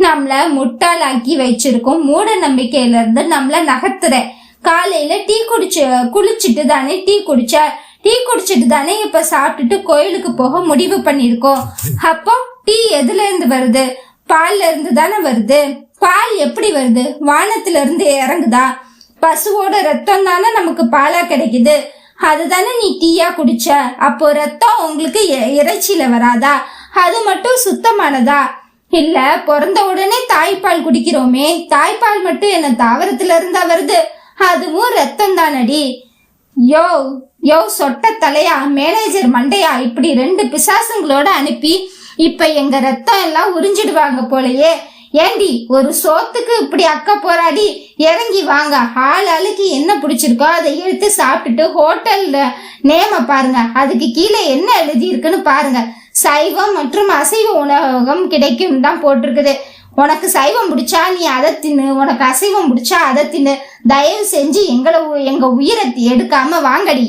நம்மள முட்டாளாக்கி வச்சிருக்கோம் மூட நம்பிக்கையில இருந்து நம்மள நகர்த்துற. காலையில குளிச்சுட்டு தானே டீ குடிச்சிட்டு தானே இப்ப சாப்பிட்டுட்டு கோயிலுக்கு போக முடிவு பண்ணிருக்கோம். அப்போ டீ எதுல இருந்து வருது? பால்ல இருந்து தானே வருது. பால் எப்படி வருது? வானத்துல இருந்து இறங்குதா? பசுவோட ரத்தம் தானே நமக்கு பாலா கிடைக்குது. அதுதானே நீ டீயா குடிச்ச. அப்போ ரத்தம் உங்களுக்கு இறைச்சியில வராதா? அது மட்டும் சுத்தமானதா? இல்ல பிறந்த உடனே தாய்ப்பால் குடிக்கிறோமே, தாய்ப்பால் மட்டும் என்ன தாவரத்துல இருந்தா வருது? அதுவும் ரத்தம் தானடி. யோ யோ சொட்ட தலையா, மேனேஜர் மண்டையா, இப்படி 2 பிசாசுங்களோட அனுப்பி இப்ப எங்க ரத்தம் எல்லாம் உறிஞ்சிடுவாங்க போலயே. ஏண்டி ஒரு சோத்துக்கு இப்படி அக்கா போராடி? இறங்கி வாங்க. ஆளுக்கு என்ன பிடிச்சிருக்கோ அதை எடுத்து சாப்பிட்டுட்டு ஹோட்டல்ல நேம பாருங்க, அதுக்கு கீழே என்ன எழுதி இருக்குன்னு பாருங்க. சைவம் மற்றும் அசைவ உணவகம் கிடைக்கும் தான் போட்டிருக்குது. உனக்கு சைவம் பிடிச்சா நீ அதை தின்னு, உனக்கு அசைவம் பிடிச்சா அதை தின்னு. தயவு செஞ்சு எங்க உயிரை எடுக்காம வாங்கடி.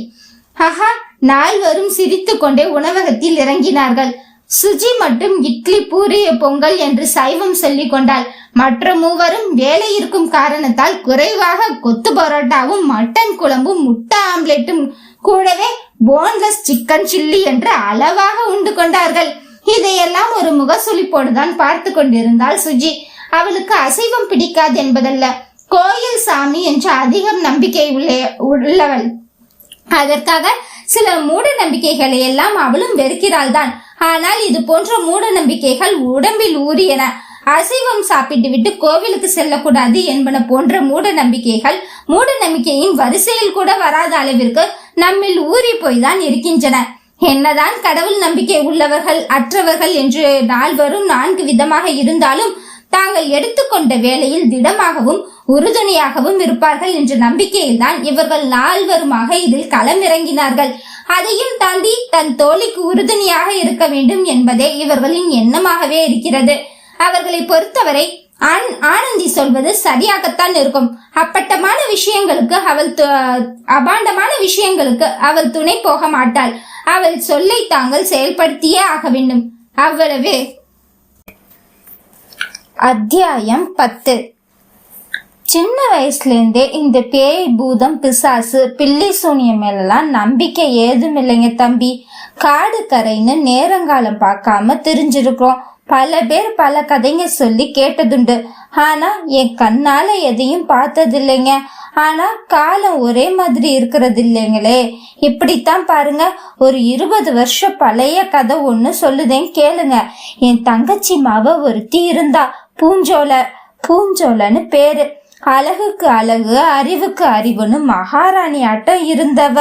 ஆஹா, நால்வரும் சிரித்து கொண்டே உணவகத்தில் இறங்கினார்கள். சுஜி மட்டும் இட்லி, பூரி, பொங்கல் என்று சைவம் சொல்லி கொண்டாள். மற்ற மூவரும் வேலை இருக்கும் காரணத்தால் குறைவாக கொத்து பரோட்டாவும் மட்டன் குழம்பும் முட்டை ஆம்லெட்டும் கூடவே போன்லெஸ் சிக்கன் சில்லி என்று அளவாக உண்டு கொண்டார்கள். இதையெல்லாம் ஒரு முகசுளிப்போடுதான் பார்த்து கொண்டிருந்தாள் சுஜி. அவளுக்கு அசைவம் பிடிக்காது என்பதல்ல, கோயில் சாமி என்று அதிகம் நம்பிக்கை உள்ளவள். அதற்காக சில மூட நம்பிக்கைகளை எல்லாம் அவளும் வெறுக்கிறாள் தான். ஆனால் இது போன்ற மூட நம்பிக்கைகள் உடம்பில் ஊறியன. அசைவம் சாப்பிட்டு விட்டு கோவிலுக்கு செல்லக்கூடாது என்பன போன்ற மூட நம்பிக்கைகள் மூட நம்பிக்கையின் வரிசையில் கூட வராத அளவிற்கு நம்மில் ஊறி போய்தான் இருக்கின்றன. என்னதான் கடவுள் நம்பிக்கை உள்ளவர்கள் அற்றவர்கள் என்று நால்வரும் 4 விதமாக இருந்தாலும் தாங்கள் எடுத்துக்கொண்ட வேலையில் திடமாகவும் உறுதுணையாகவும் இருப்பார்கள் என்ற நம்பிக்கையில் தான் இவர்கள் 4வருமாக இதில் களமிறங்கினார்கள். அதையும் தாண்டி தன் தோழிக்கு உறுதுணையாக இருக்க வேண்டும் என்பதே இவர்களின் எண்ணமாகவே இருக்கிறது. அவர்களை பொறுத்தவரை ஆனந்தி சொல்வது சரியாகத்தான் இருக்கும். அப்பட்டமான விஷயங்களுக்கு அபாண்டமான விஷயங்களுக்கு அவள் துணை போக மாட்டாள். அவள் சொல்லை தாங்கள் செயல்படுத்தியே ஆக வேண்டும், அவ்வளவே. அத்தியாயம் 10. சின்ன வயசுல இருந்தே இந்த பேய், பூதம், பிசாசு, பில்லி சூனியம் மேலாம் நம்பிக்கை ஏதும் இல்லைங்க தம்பி. காடு கரைன்னு நேரங்காலம் பார்க்காம தெரிஞ்சிருக்கிறோம். பல பேர் பல கதைங்க சொல்லி கேட்டதுண்டு. ஆனா என் கண்ணால எதையும் பார்த்தது இல்லைங்க. ஆனா காலம் ஒரே மாதிரி இருக்கிறது இல்லைங்களே. இப்படித்தான் பாருங்க, ஒரு 20 வருஷம் பழைய கதை ஒண்ணு சொல்லுதேன் கேளுங்க. என் தங்கச்சி மாவ ஒருத்தி இருந்தா, பூஞ்சோலன்னு பேரு. அழகுக்கு அழகு, அறிவுக்கு அறிவுன்னு மகாராணி ஆட்டம் இருந்தவ.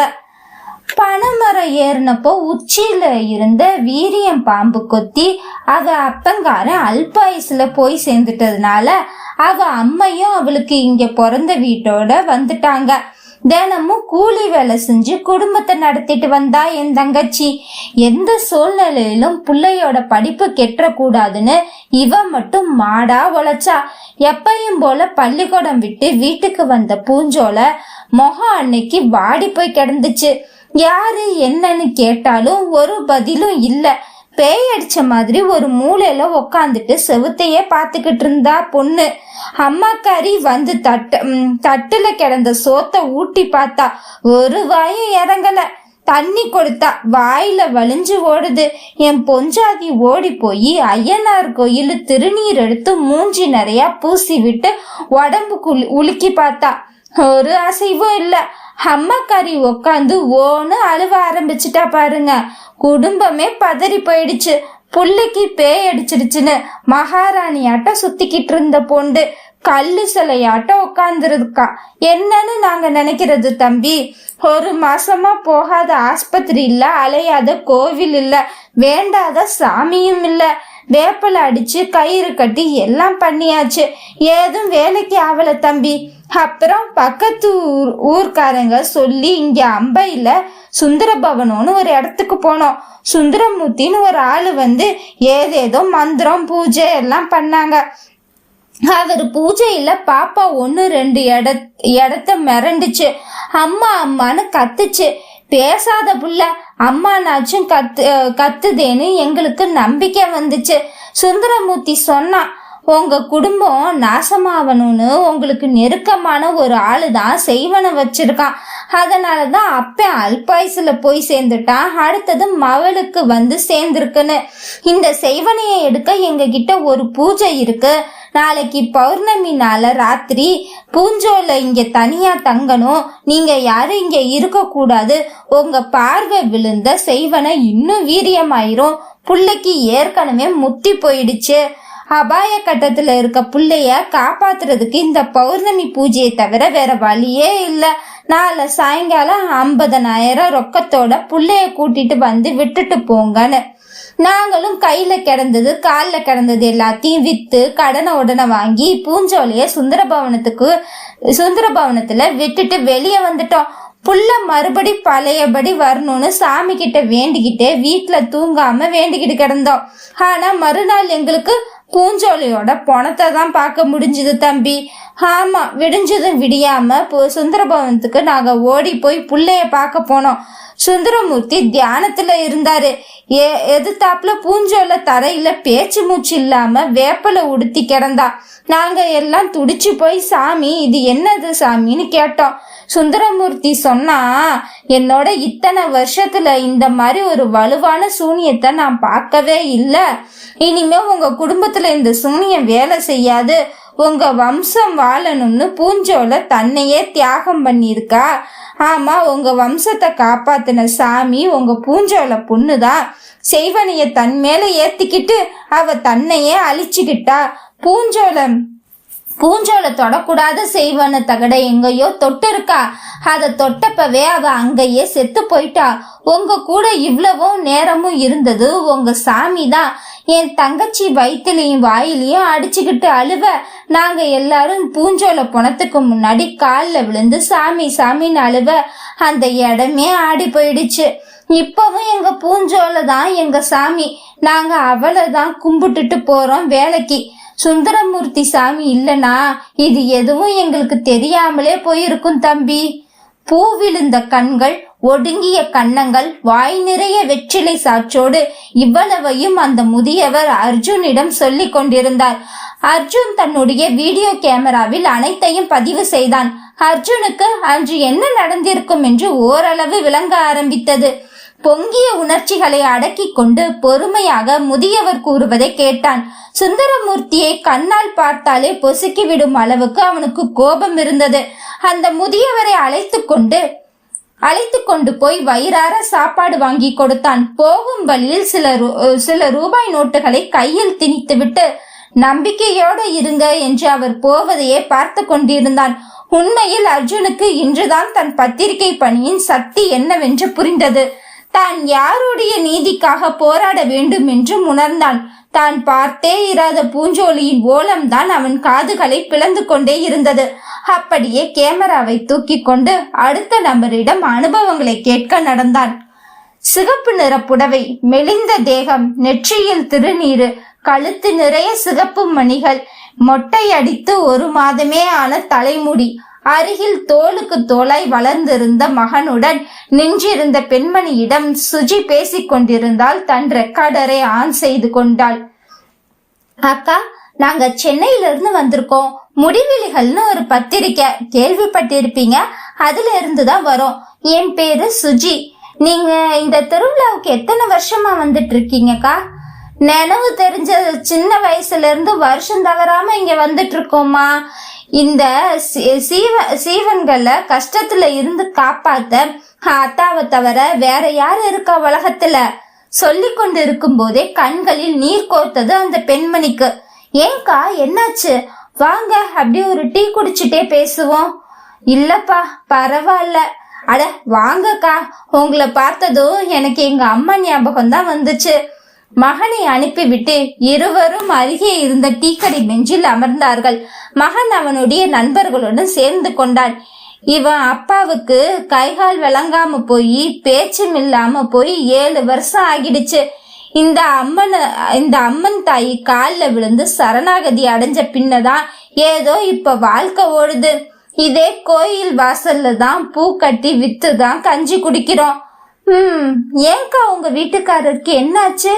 பனைமரம் ஏறினப்போ உச்சியில இருந்த வீரியம் பாம்பு கொத்தி அவ அப்பங்காரன் அல்பாயுசுல போய் சேர்ந்துட்டதுனால அவ அம்மையும் அவளுக்கு இங்க பிறந்த வீட்டோட வந்துட்டாங்க. தினமும் கூலி வேலை செஞ்சு குடும்பத்தை நடத்திட்டு வந்தா என் தங்கச்சி. எந்த சூழ்நிலையிலும் பிள்ளையோட படிப்பு கெட்ட கூடாதுன்னு இவ மட்டும் மாடா உழைச்சா. எப்பையும் போல பள்ளிக்கூடம் விட்டு வீட்டுக்கு வந்த பூஞ்சோல முகம் அன்னைக்கு வாடி போய் கிடந்துச்சு. யாரு என்னன்னு கேட்டாலும் ஒரு பதிலும் இல்ல. பேய் அடிச்ச மாதிரி ஒரு மூலையில உக்காந்துட்டு செவுத்தையே பாத்துக்கிட்டு இருந்தா பொண்ணு. அம்மாக்காரி வந்து தட்டுல கிடந்த சோத்த ஊட்டி பார்த்தா, ஒரு வாயும் இறங்கல. தண்ணி கொடுத்தா, வாயில வலிஞ்சு ஓடுது. என் பொஞ்சாதி ஓடி போய் ஐயனார் கோயில் திருநீர் எடுத்து மூஞ்சி நிறைய பூசி விட்டு உடம்புக்கு உலுக்கி பார்த்தா, ஒரு அசைவும் இல்ல. அம்மாக்காரி உக்காந்து ஓன்னு அழுவ ஆரம்பிச்சுட்டா பாருங்க. குடும்பமே பதறி போயிடுச்சு. புள்ளைக்கு பேய் அடிச்சிடுச்சுன்னு மகாராணி ஆட்டம் சுத்திக்கிட்டு இருந்த பொண்டு கல்லு சிலையாட்டம் உட்காந்துருக்கா. என்னன்னு நாங்க நினைக்கிறது தம்பி? ஒரு மாசமா போகாத ஆஸ்பத்திரி இல்ல, அலையாத கோவில் இல்ல, வேண்டாத சாமியும் இல்ல. வேப்பலை அடிச்சு கயிறு கட்டி எல்லாம் பண்ணியாச்சு, ஏதும் வேலைக்கு ஆவல தம்பி. அப்புறம் பக்கத்து ஊர்க்காரங்க சொல்லி இங்க அம்பையில சுந்தரபவனம்னு ஒரு இடத்துக்கு போனோம். சுந்தரமூர்த்தின்னு ஒரு ஆளு வந்து ஏதேதோ மந்திரம் பூஜை எல்லாம் பண்ணாங்க. அவர் பூஜையில பாப்பா 1-2 இடத்த மிரண்டுச்சு. அம்மா அம்மான்னு கத்துச்சு. பேசாத புள்ள, அம்மானாச்சும் கத்துதேன்னு எங்களுக்கு நம்பிக்கை வந்துச்சு. சுந்தரமூர்த்தி சொன்னான், உங்க குடும்பம் நாசமாவணும்னு உங்களுக்கு நெருக்கமான ஒரு ஆளுதான் செய்வனை வச்சிருக்கான். அதனாலதான் அப்பன் அல்பாயுசுல போய் சேர்ந்துட்டான். அடுத்தது மவளுக்கு வந்து சேர்ந்திருக்குன்னு. இந்த செய்வனையை எடுக்க எங்க கிட்ட ஒரு பூஜை இருக்கு. நாளைக்கு பௌர்ணமி நாள ராத்திரி பூஞ்சோல இங்க தனியா தங்கணும். நீங்க யாரும் இங்க இருக்க கூடாது. உங்க பார்வை விழுந்த செய்வனை இன்னும் வீரியமாயிரும். புள்ளைக்கு ஏற்கனவே முத்தி போயிடுச்சு. அபாய கட்டத்துல இருக்க புள்ளைய காப்பாத்துறதுக்கு இந்த பௌர்ணமி பூஜையை தவிர வேற வழியே இல்ல. நாளை சாயங்காலம் 50,000 ரொக்கத்தோட புள்ளைய கூட்டிட்டு வந்து விட்டுட்டு போங்கன்னு. நாங்களும் கையில கிடந்தது கால்ல கிடந்தது எல்லாத்தையும் வித்து கடனை உடனே வாங்கி பூஞ்சோலைய சுந்தரபவனத்துல விட்டுட்டு வெளியே வந்துட்டோம். புள்ள மறுபடி பழையபடி வரணும்னு சாமி கிட்ட வேண்டிக்கிட்டே வீட்டுல தூங்காம வேண்டிக்கிட்டு கிடந்தோம். ஆனா மறுநாள் எங்களுக்கு பூஞ்சோலையோட பணத்தை தான் பார்க்க முடிஞ்சது தம்பி. ஆமா, விடிஞ்சதும் விடியாம சுந்தரபவனத்துக்கு நாங்க ஓடி போய் புள்ளைய பார்க்க போனோம். சுந்தரமூர்த்தி தியானத்துல இருந்தாரு. எதிர்த்தாப்புல பூஞ்சோல தரையில பேச்சு மூச்சு இல்லாம வேப்பலை உடுத்தி கிடந்தா. நாங்க எல்லாம் துடிச்சு போய், சாமி இது என்னது சாமின்னு கேட்டோம். சுந்தரமூர்த்தி சொன்னா, என்னோட இத்தனை வருஷத்துல இந்த மாதிரி ஒரு வலுவான சூனியத்தை நான் பார்க்கவே இல்லை. இனிமே உங்க குடும்பத்துல இந்த சூனியம் வேலை செய்யாது. உங்க வம்சம் வாழணும்னு பூஞ்சோல தன்னையே தியாகம் பண்ணிருக்கா. ஆமா, உங்க வம்சத்தை காப்பாத்தின சாமி உங்க பூஞ்சோல பொண்ணுதான். செய்வனைய தன் மேல ஏத்திக்கிட்டு அவ தன்னையே அழிச்சுக்கிட்டா. பூஞ்சோல தொடக்கூடாது. செய்வன தகட எங்கயோ தொட்டு இருக்கா. அத தொட்டப்பவே அவ அங்கேயே செத்து போயிட்டா. உங்க கூட இவ்வளவும் நேரமும் இருந்தது உங்க சாமி தான். என் தங்கச்சி வயிற்றுலையும் வாயிலையும் அடிச்சுக்கிட்டு அழுவ. நாங்க எல்லாரும் பூஞ்சோல பணத்துக்கு முன்னாடி காலில் விழுந்து சாமி சாமின்னு அழுவ. அந்த இடமே ஆடி போயிடுச்சு. இப்பவும் எங்க பூஞ்சோல தான் எங்க சாமி. நாங்க அவளை தான் கும்பிட்டுட்டு போறோம் வேலைக்கு. சுந்தரமூர்த்தி சாமி இல்லனா இது எதுவும் எங்களுக்கு தெரியாமலே போயிருக்கும் தம்பி. பூ விழுந்த கண்கள், ஒடுங்கிய கன்னங்கள், வாய் நிறைய வெற்றிலை சாற்றோடு இவ்வளவையும் அந்த முதியவர் அர்ஜுனிடம் சொல்லி கொண்டிருந்தார். அர்ஜுன் தன்னுடைய வீடியோ கேமராவில் அனைத்தையும் பதிவு செய்தான். அர்ஜுனுக்கு அன்று என்ன நடந்திருக்கும் என்று ஓரளவு விளங்க ஆரம்பித்தது. பொங்கிய உணர்ச்சிகளை அடக்கி கொண்டு பொறுமையாக முதியவர் கூறுவதை கேட்டான். சுந்தரமூர்த்தியை கண்ணால் பார்த்தாலே பொசுக்கி விடும் அளவுக்கு அவனுக்கு கோபம் இருந்தது. அந்த முதியவரை அழைத்து கொண்டு போய் வயிறார சாப்பாடு வாங்கி கொடுத்தான். போகும் வழியில் சில ரூபாய் நோட்டுகளை கையில் திணித்துவிட்டு நம்பிக்கையோடு இருங்க என்று அவர் போவதையே பார்த்து கொண்டிருந்தான். உண்மையில் அர்ஜுனுக்கு இன்றுதான் தன் பத்திரிகை பணியின் சக்தி என்னவென்று புரிந்தது. தான் யாருடைய நீதிக்காக போராட வேண்டும் என்று உணர்ந்தான். தான் பார்த்தே இராத பூஞ்சோலியின் ஓலம்தான் அவன் காதுகளை பிளந்து கொண்டே இருந்தது. அப்படியே கேமராவை தூக்கி கொண்டு அடுத்த நபரிடம் அனுபவங்களை கேட்க நடந்தான். சிகப்பு நிற புடவை, மெலிந்த தேகம், நெற்றியில் திருநீரு, கழுத்து நிறைய சிகப்பு மணிகள், மொட்டை அடித்து 1 மாதமே ஆன தலைமுடி, அருகில் தோளுக்கு தோளாய் வளர்ந்திருந்த மகனுடன் நின்றிருந்த பெண்மணியிடம் சுஜி பேசிக் கொண்டிருந்தால் தன் ரெக்கார்டரை ஆன் செய்து கொண்டாள். அக்கா, நாங்க சென்னையில இருந்து வந்திருக்கோம். முடிவெளிகள்னு ஒரு பத்திரிக்கை கேள்விப்பட்டிருப்பீங்க, அதுல இருந்துதான் வரோம். என் பேரு சுஜி. நீங்க இந்த திருவிழாவுக்கு எத்தனை வருஷமா வந்துட்டு இருக்கீங்கக்கா? நினைவு தெரிஞ்ச சின்ன வயசுல இருந்து வருஷம் தவறாம இங்க வந்துட்டு இருக்கோமா. இந்த சீவன்களை கஷ்டத்துல இருந்து காப்பாத்த அத்தாவை தவிர வேற யாரு இருக்கா உலகத்துல? சொல்லி கொண்டு இருக்கும் போதே கண்களில் நீர் கோர்த்தது அந்த பெண்மணிக்கு. ஏங்கா, என்னாச்சு? வாங்க, அப்படியே ஒரு டீ குடிச்சுட்டே பேசுவோம். இல்லப்பா, பரவாயில்ல. அட வாங்கக்கா, உங்களை பார்த்ததும் எனக்கு எங்க அம்மா ஞாபகம் தான் வந்துச்சு. மகனை அனுப்பிவிட்டு இருவரும் அருகே இருந்த டீக்கடை பெஞ்சில் அமர்ந்தார்கள். மகன் அவனுடைய நண்பர்களுடன் சேர்ந்து கொண்டான். இவன் அப்பாவுக்கு கைகால் விளங்காம போய் பேச்சும் இல்லாம போய் 7 வருஷம் ஆகிடுச்சு. இந்த அம்மன் தாய் காலில் விழுந்து சரணாகதி அடைஞ்ச பின்னதான் ஏதோ இப்ப வாழ்க்கை ஓடுது. இதே கோயில் வாசல்ல தான் பூ கட்டி வித்து தான் கஞ்சி குடிக்கிறோம். ஏங்கா உங்க வீட்டுக்காரருக்கு என்னாச்சு?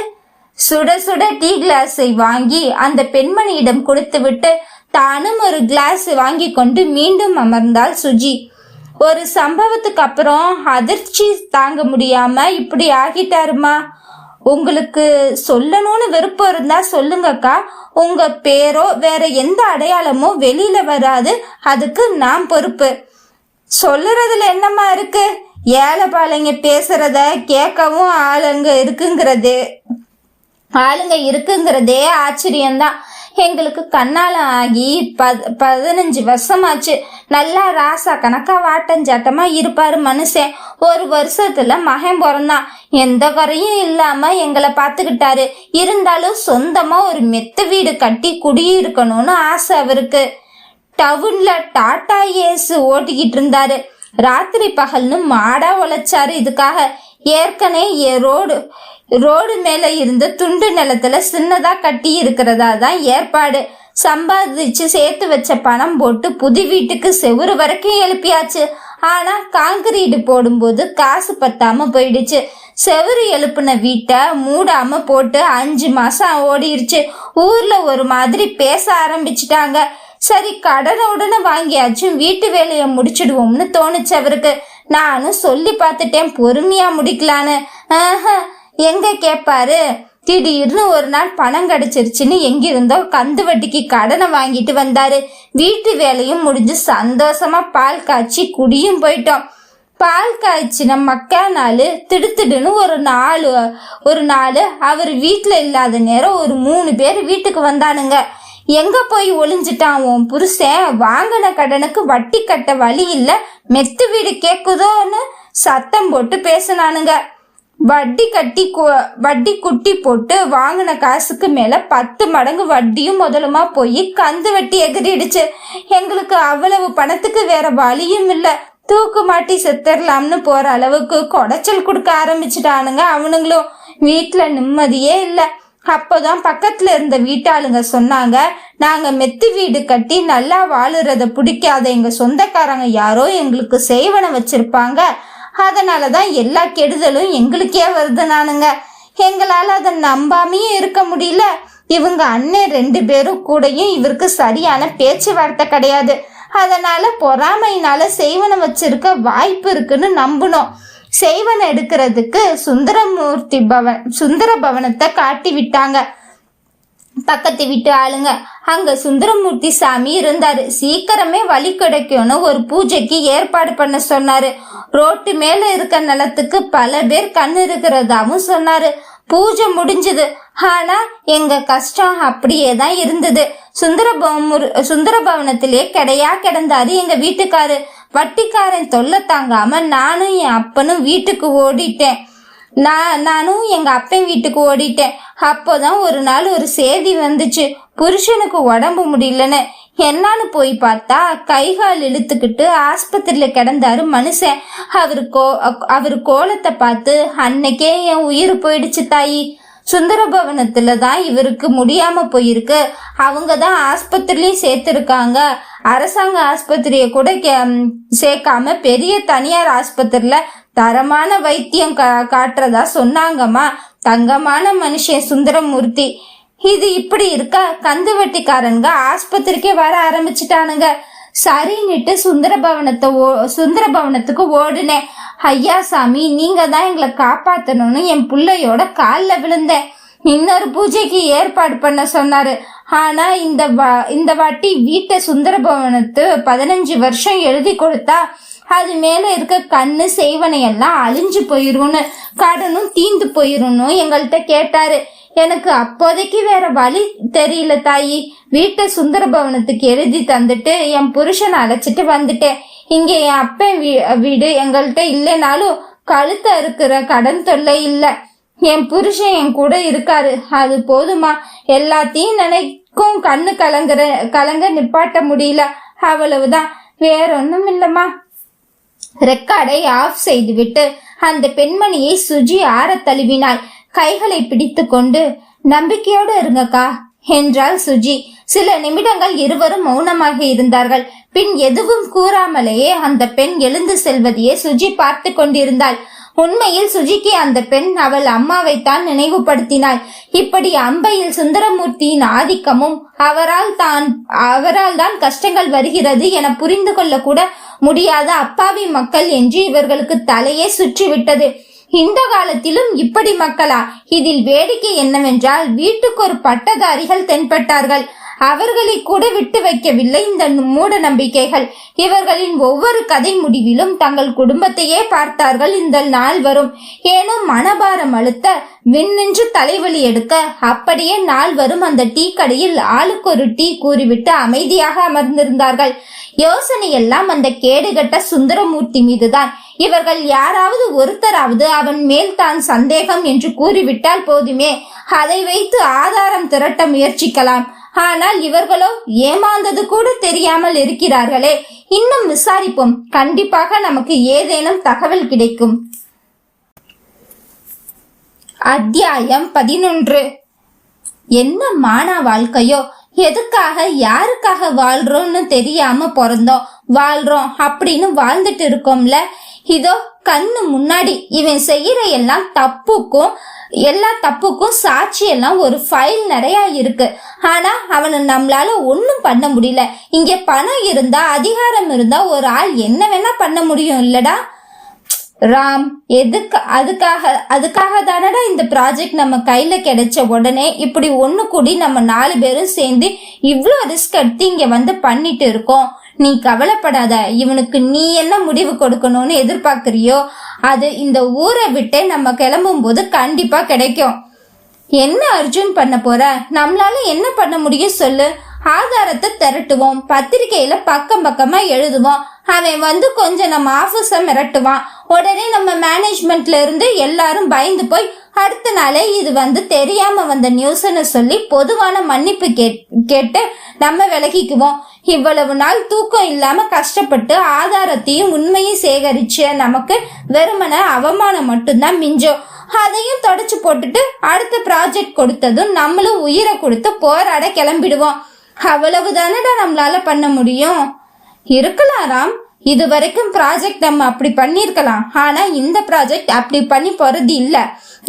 சுட சுட டீ கிளாஸை வாங்கி அந்த பெண்மணியிடம் கொடுத்து விட்டு தானும் ஒரு கிளாஸ் வாங்கி கொண்டு மீண்டும் அமர்ந்தாள் சுஜி. ஒரு சம்பவத்துக்கு அப்புறம் அதிர்ச்சி தாங்க முடியாம இப்படி ஆகிட்டாருமா. உங்களுக்கு சொல்லணும்னு விருப்பம் இருந்தா சொல்லுங்கக்கா. உங்க பேரோ வேற எந்த அடையாளமோ வெளியில வராது, அதுக்கு நான் பொறுப்பு. சொல்லுறதுல என்னமா இருக்கு? ஏழை பாளைங்க பேசுறத கேட்கவும் ஆளுங்க இருக்குங்கிறதே ஆச்சரியம்தான். எங்களுக்கு கண்ணாலம் ஆகி 15 வருஷமாச்சு. நல்லா ராசா கணக்கா வாட்டஞ்சாட்டமா இருப்பாரு மனுஷன். ஒரு வருஷத்துல மகன் பிறந்தான். எந்த குறையும் இல்லாம எங்களை பாத்துக்கிட்டாரு. இருந்தாலும் சொந்தமா ஒரு மெத்த வீடு கட்டி குடியிருக்கணும்னு ஆசை அவருக்கு. டவுன்ல டாடா ஏஸ் ஓட்டிக்கிட்டு இருந்தாரு. ராத்திரி பகல்னு மாடா உழைச்சாரு இதுக்காக. ஏற்கனவே ரோடு மேல இருந்த துண்டு நிலத்துல சின்னதா கட்டி இருக்கிறதா தான் ஏற்பாடு. சம்பாதிச்சு சேர்த்து வச்ச பணம் போட்டு புது வீட்டுக்கு செவுரு வரைக்கும் எழுப்பியாச்சு. ஆனா காங்கிரீட் போடும்போது காசு பத்தாம போயிடுச்சு. செவுரு எழுப்புன வீட்டை மூடாம போட்டு 5 மாசம் ஓடிருச்சு. ஊர்ல ஒரு மாதிரி பேச ஆரம்பிச்சுட்டாங்க. சரி, கடனை வாங்கியாச்சும் வீட்டு வேலையை முடிச்சிடுவோம்னு தோணுச்சு அவருக்கு. நானும் சொல்லி பார்த்துட்டேன் பொறுமையா முடிக்கலான்னு. எங்க கேட்பாரு. திடீர்னு ஒரு நாள் பணம் கிடைச்சிருச்சுன்னு எங்கிருந்தோ கந்து வட்டிக்கு கடனை வாங்கிட்டு வந்தாரு. வீட்டு வேலையும் முடிஞ்சு சந்தோஷமா பால் காய்ச்சி குடியும் போயிட்டோம். பால் காய்ச்சின மக்கா நாள் திடுத்திடுன்னு ஒரு நாள் அவர் வீட்டுல இல்லாத நேரம் ஒரு 3 பேர் வீட்டுக்கு வந்தானுங்க. எங்க போய் ஒளிஞ்சிட்டான் உன் புருஷன்? வாங்கின கடனுக்கு வட்டி கட்ட வழி இல்ல, மெத்து வீடு கேக்குதோன்னு சத்தம் போட்டு பேசினானுங்க. வட்டி குட்டி போட்டு வாங்கின காசுக்கு மேல 10 மடங்கு வட்டியும் முதலுமா போய் கந்து வட்டி எகிரிடுச்சு. எங்களுக்கு அவ்வளவு பணத்துக்கு வேற வழியும் இல்ல. தூக்கு மாட்டி செத்துடலாம்னு போற அளவுக்கு குடைச்சல் கொடுக்க ஆரம்பிச்சுட்டானுங்க அவனுங்களும். வீட்டுல நிம்மதியே இல்ல. அப்போதான் பக்கத்துல இருந்த வீட்டாளுங்க சொன்னாங்க, நாங்க மெத்து வீடு கட்டி நல்லா வாழுறத பிடிக்காத எங்க சொந்தக்காரங்க யாரோ எங்களுக்கு செய்வன வச்சிருப்பாங்க. அதனாலதான் எல்லா கெடுதலும் எங்களுக்கே வருதுனானுங்க. எங்களால அதை நம்பாமையே இருக்க முடியல. இவங்க அண்ணன் 2 பேரும் கூடயும் இவருக்கு சரியான பேச்சுவார்த்தை கிடையாது. அதனால பொறாமையினால செய்வன வச்சிருக்க வாய்ப்பு இருக்குன்னு நம்பணும். செய்வன எடுக்கிறதுக்கு சுந்தர பவனத்தை காட்டி விட்டாங்க பக்கத்து வீட்டு ஆளுங்க. அங்க சுந்தரமூர்த்தி சாமி இருந்தாரு. சீக்கிரமே வழி கிடைக்கும்னு ஒரு பூஜைக்கு ஏற்பாடு பண்ண சொன்னாரு. ரோட்டு மேல இருக்க நிலத்துக்கு பல பேர் கண்ணு இருக்கிறதாவும் சொன்னாரு. பூஜை முடிஞ்சது. ஆனா எங்க கஷ்டம் அப்படியே தான் இருந்தது. சுந்தர பவனத்திலே கிடந்தாரு எங்க வீட்டுக்காரு. வட்டிக்காரன் தொல்லை தாங்காம நானும் என் அப்பனும் வீட்டுக்கு ஓடிட்டேன். நானும் எங்க அப்பன் வீட்டுக்கு ஓடிட்டேன். அப்போதான் ஒரு நாள் ஒரு செய்தி வந்துச்சு, புருஷனுக்கு உடம்பு முடியலன்னு. என்னான்னு போய் பார்த்தா கைகால் இழுத்துக்கிட்டு ஆஸ்பத்திரியில கிடந்தாரு மனுஷன். அவரு கோலத்தை பார்த்து அன்னைக்கே என் உயிர் போயிடுச்சு தாயி. சுந்தரபவனத்துல தான் இவருக்கு முடியாம போயிருக்கு. அவங்க தான் ஆஸ்பத்திரிலயும் சேர்த்திருக்காங்க. அரசாங்க ஆஸ்பத்திரிய கூட சேர்க்காம பெரிய தனியார் ஆஸ்பத்திரியில தரமான வைத்தியம் காட்டுறதா சொன்னாங்கம்மா. தங்கமான மனுஷன் சுந்தரமூர்த்தி. இது இப்படி இருக்கா, கந்து வட்டிக்காரங்க ஆஸ்பத்திரிக்கே வர ஆரம்பிச்சுட்டானுங்க. சரின்னுட்டு சுந்தரபவனத்துக்கு ஓடுனேன். ஐயா சாமி, நீங்க தான் எங்களை காப்பாத்தணும்னு என் பிள்ளையோட காலில் விழுந்தேன். இன்னொரு பூஜைக்கு ஏற்பாடு பண்ண சொன்னாரு. ஆனா இந்த வாட்டி வீட்டை சுந்தரபவனத்து 15 வருஷம் எழுதி கொடுத்தா அது மேல இருக்க கண்ணு செய்வனையெல்லாம் அழிஞ்சு போயிரும்னு, கடனும் தீந்து போயிரும்னு எங்கள்கிட்ட கேட்டாரு. எனக்கு அப்போதைக்கு வேற வழி தெரியல தாயி. வீட்டை சுந்தரபவனத்துக்கு எழுதி தந்துட்டு என் புருஷனை அழைச்சிட்டு வந்துட்டேன். இங்க என் அப்பன் வீடு எங்கள்கிட்ட இல்லைனாலும் கழுத்த இருக்கிற கடன் தொல்லை இல்ல. என் புருஷன் என் கூட இருக்காரு, அது போதுமா. எல்லாத்தையும் நினைக்கும் கண்ணு கலங்க நிப்பாட்ட முடியல, அவ்வளவுதான், வேற ஒண்ணும் இல்லம்மா. ரெக்கார்டை ஆஃப் செய்துவிட்டு அந்த பெண்மணியை சுஜி ஆற தழுவினாள். கைகளை பிடித்து கொண்டு, நம்பிக்கையோடு இருங்கக்கா என்றாள் சுஜி. சில நிமிடங்கள் இருவரும் மௌனமாக இருந்தார்கள். பின் எதுவும் கூறாமலேயே அந்த பெண் எழுந்து செல்வதையே சுஜி பார்த்து கொண்டிருந்தாள். உண்மையில் சுஜிக்கு அந்த பெண் அவள் அம்மாவைத்தான் நினைவுபடுத்தினாள். இப்படி அம்பையில் சுந்தரமூர்த்தியின் ஆதிக்கமும் அவரால் தான் கஷ்டங்கள் வருகிறது என புரிந்து கொள்ள கூட முடியாத அப்பாவி மக்கள் என்று இவர்களுக்கு தலையே சுற்றிவிட்டது. இந்த காலத்திலும் இப்படி மக்களா? இதில் வேடிக்கை என்னவென்றால் வீட்டுக்கு ஒரு பட்டதாரிகள் தென்பட்டார்கள். அவர்களை கூட விட்டு வைக்கவில்லை இந்த மூட நம்பிக்கைகள். இவர்களின் ஒவ்வொரு கதை முடிவிலும் தங்கள் குடும்பத்தையே பார்த்தார்கள். இந்த நாள் வரும் ஏனோ மனபாரம் அழுத்த விண்ணென்று தலைவலி எடுக்க அப்படியே நாள் வரும். அந்த டீ கடையில் ஆளுக்கு ஒரு டீ கூறிவிட்டு அமைதியாக அமர்ந்திருந்தார்கள். யோசனை எல்லாம் அந்த கேடுகட்ட சுந்தரமூர்த்தி மீதுதான். இவர்கள் யாராவது ஒருத்தராவது அவன் மேல் தான் சந்தேகம் என்று கூறிவிட்டால் போதுமே, அதை வைத்து ஆதாரம் திரட்ட முயற்சிக்கலாம். ஆனால் இவர்களோ ஏமாந்தது கூட தெரியாமல் இருக்கிறார்களே. இன்னும் விசாரிப்போம், கண்டிப்பாக நமக்கு ஏதேனும் தகவல் கிடைக்கும். அத்தியாயம் 11. என்ன மானா வாழ்க்கையோ, எதுக்காக யாருக்காக வாழ்றோம்னு தெரியாம பிறந்தோம், வாழ்றோம் அப்படின்னு வாழ்ந்துட்டு இருக்கோம்ல. இதோ கண்ணு முன்னாடி இவன் செய்யற எல்லா தப்புக்கும் சாட்சி எல்லாம் ஒரு ஃபைல் நிறைய இருக்கு. ஆனா அவனை நம்மளால ஒண்ணும் பண்ண முடியல. இங்க பணம் இருந்தா அதிகாரம் இருந்தா ஒரு ஆள் என்ன வேணா பண்ண முடியும் இல்லடா ராம். அதுக்காக தானடா இந்த ப்ராஜெக்ட் நம்ம கையில கிடைச்ச உடனே இப்படி ஒண்ணு கூடி நம்ம 4 பேரும் சேர்ந்து இவ்ளோ ரிஸ்க் எடுத்து இங்க வந்து பண்ணிட்டு இருக்கோம். நீ கவலைப்படாத. இவனுக்கு நீ என்ன முடிவு கொடுக்கணும்னு எதிர்பார்க்கறியோ அது இந்த ஊரை விட்டே நம்ம கிளம்பும் போது கண்டிப்பா கிடைக்கும். என்ன அர்ஜுன் பண்ண போற? நம்மளால என்ன பண்ண முடியும் சொல்லு? ஆதாரத்தை திரட்டுவோம், பத்திரிகையில பக்கம் பக்கமா எழுதுவோம். அவன் வந்து கொஞ்சம் நம்ம ஆபீஸ மிரட்டுவான். உடனே நம்ம மேனேஜ்மெண்ட்ல இருந்து எல்லாரும் பயந்து போய் அடுத்த நாளே இது வந்து தெரியாம வந்த நியூஸ்ன்னு சொல்லி பொதுவான மன்னிப்பு கேட்டு நம்ம விலகிக்குவோம். இவ்வளவு நாள் தூக்கம் இல்லாம கஷ்டப்பட்டு ஆதாரத்தையும் உண்மையும் சேகரிச்ச நமக்கு வெறுமன அவமானம் மட்டும்தான் மிஞ்சம். அதையும் தொடச்சு போட்டுட்டு அடுத்த ப்ராஜெக்ட் கொடுத்ததும் நம்மளும் உயிரை கொடுத்து போராட கிளம்பிடுவோம். அவ்வளவுதானடா நம்மளால பண்ண முடியும். இருக்கலாம் ராம், இது வரைக்கும் ப்ராஜெக்ட் நம்ம அப்படி பண்ணிருக்கலாம். ஆனா இந்த ப்ராஜெக்ட் அப்படி பண்ணி போறது இல்ல.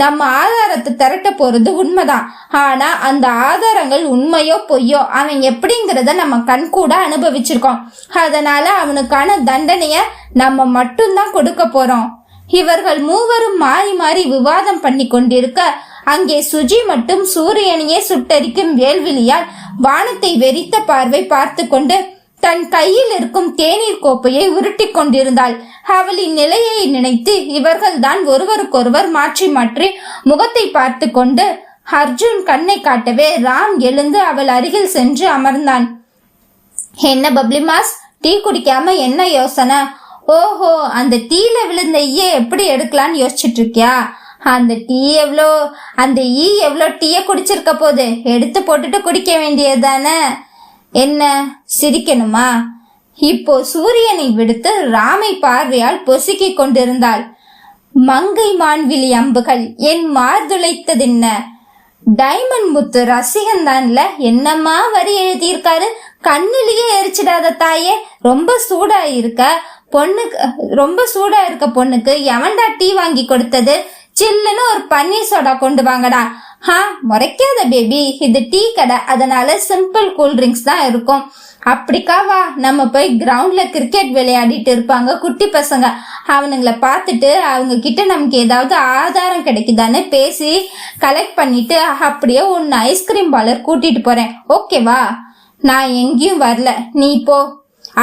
நம்ம ஆதாரத்தை திரட்ட போறது உண்மைதான். ஆனா அந்த ஆதாரங்கள் உண்மையோ பொய்யோ அவன் எப்படிங்கிறத நம்ம கண் கூட அனுபவிச்சிருக்கோம். அதனால அவனுக்கான தண்டனைய நம்ம மட்டும்தான் கொடுக்க போறோம். இவர்கள் மூவரும் மாறி மாறி விவாதம் பண்ணி கொண்டிருக்க அங்கே சுஜி மட்டும் சூரியனையே சுட்டரிக்கும் வேல்விழியால் வானத்தை வெறித்த பார்வை பார்த்து கொண்டு தன் கையில் இருக்கும் தேநீர் கோப்பையை உருட்டி கொண்டிருந்தாள். அவளின் நிலையை நினைத்து இவர்கள் தான் ஒருவருக்கொருவர் மாற்றி மாற்றி முகத்தை பார்த்து கொண்டு அர்ஜுன் கண்ணை காட்டவே ராம் எழுந்து அவள் அருகில் சென்று அமர்ந்தான். என்ன பப்ளி மாஸ், டீ குடிக்காம என்ன யோசனை? ஓஹோ, அந்த டீல விழுந்த ஈய எப்படி எடுக்கலான்னு யோசிச்சுட்டு இருக்கியா? அந்த ஈ எவ்வளோ டீய குடிச்சிருக்க போது எடுத்து போட்டுட்டு குடிக்க வேண்டியதுதானே. என்ன சிரிக்கணுமா? இப்போ சூரியனை விடுத்து ராமை பார்வையால் பொசுக்கி கொண்டிருந்தாள். மங்கை மான்விழி அம்புகள் என் மார்துளைத்ததென்ன? டைமண்ட் முத்து ரசிகன்தான்ல, என்னம்மா வரி எழுதியிருக்காரு. கண்ணிலேயே எரிச்சிடாத தாயே. ரொம்ப சூடா இருக்க பொண்ணுக்கு எவன்டா டீ வாங்கி கொடுத்தது? சில்லுன்னு ஒரு பன்னீர் சோடா கொண்டு வாங்கடா. முறைக்காத பேபி, இது டீ கடை, அதனால சிம்பிள் கூல் ட்ரிங்க்ஸ் தான் இருக்கும். அப்படிக்கா வா, நம்ம போய் கிரவுண்ட்ல கிரிக்கெட் விளையாடிட்டு இருப்பாங்க குட்டி பசங்க. அவனுங்களை பார்த்துட்டு அவங்க கிட்ட நமக்கு ஏதாவது ஆதாரம் கிடைக்குதான்னு பேசி கலெக்ட் பண்ணிட்டு அப்படியே ஒன்னு ஐஸ்கிரீம் பார்லர் கூட்டிட்டு போறேன். ஓகேவா? நான் எங்கேயும் வரல, நீ போ.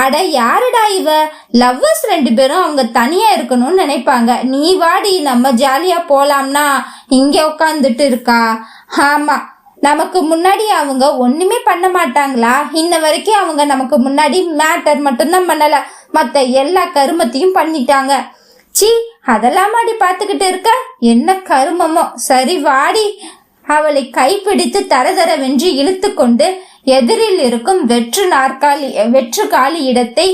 அட யாருடா இவ? லவ்வர்ஸ் 2 பேரும் அவங்க தனியா இருக்கணும்னு நினைப்பாங்க. நீ வாடி, நம்ம ஜாலியா போலாம்னா இங்க உட்காந்துட்டு இருக்கா. ஆமா, நமக்கு முன்னாடி அவங்க ஒண்ணுமே பண்ண மாட்டாங்களா? இன்ன வரைக்கும் அவங்க நமக்கு முன்னாடி மேட்டர் மட்டும்தான் பண்ணல, மத்த எல்லா கருமத்தையும் பண்ணிட்டாங்க. சி, அதெல்லாம் மாடி பாத்துக்கிட்டு இருக்க, என்ன கருமமோ. சரி வாடி. அவளை கைப்பிடித்து தரதரவென்று இழுத்து கொண்டு எதிரில் இருக்கும் வெற்று காலி இடத்தை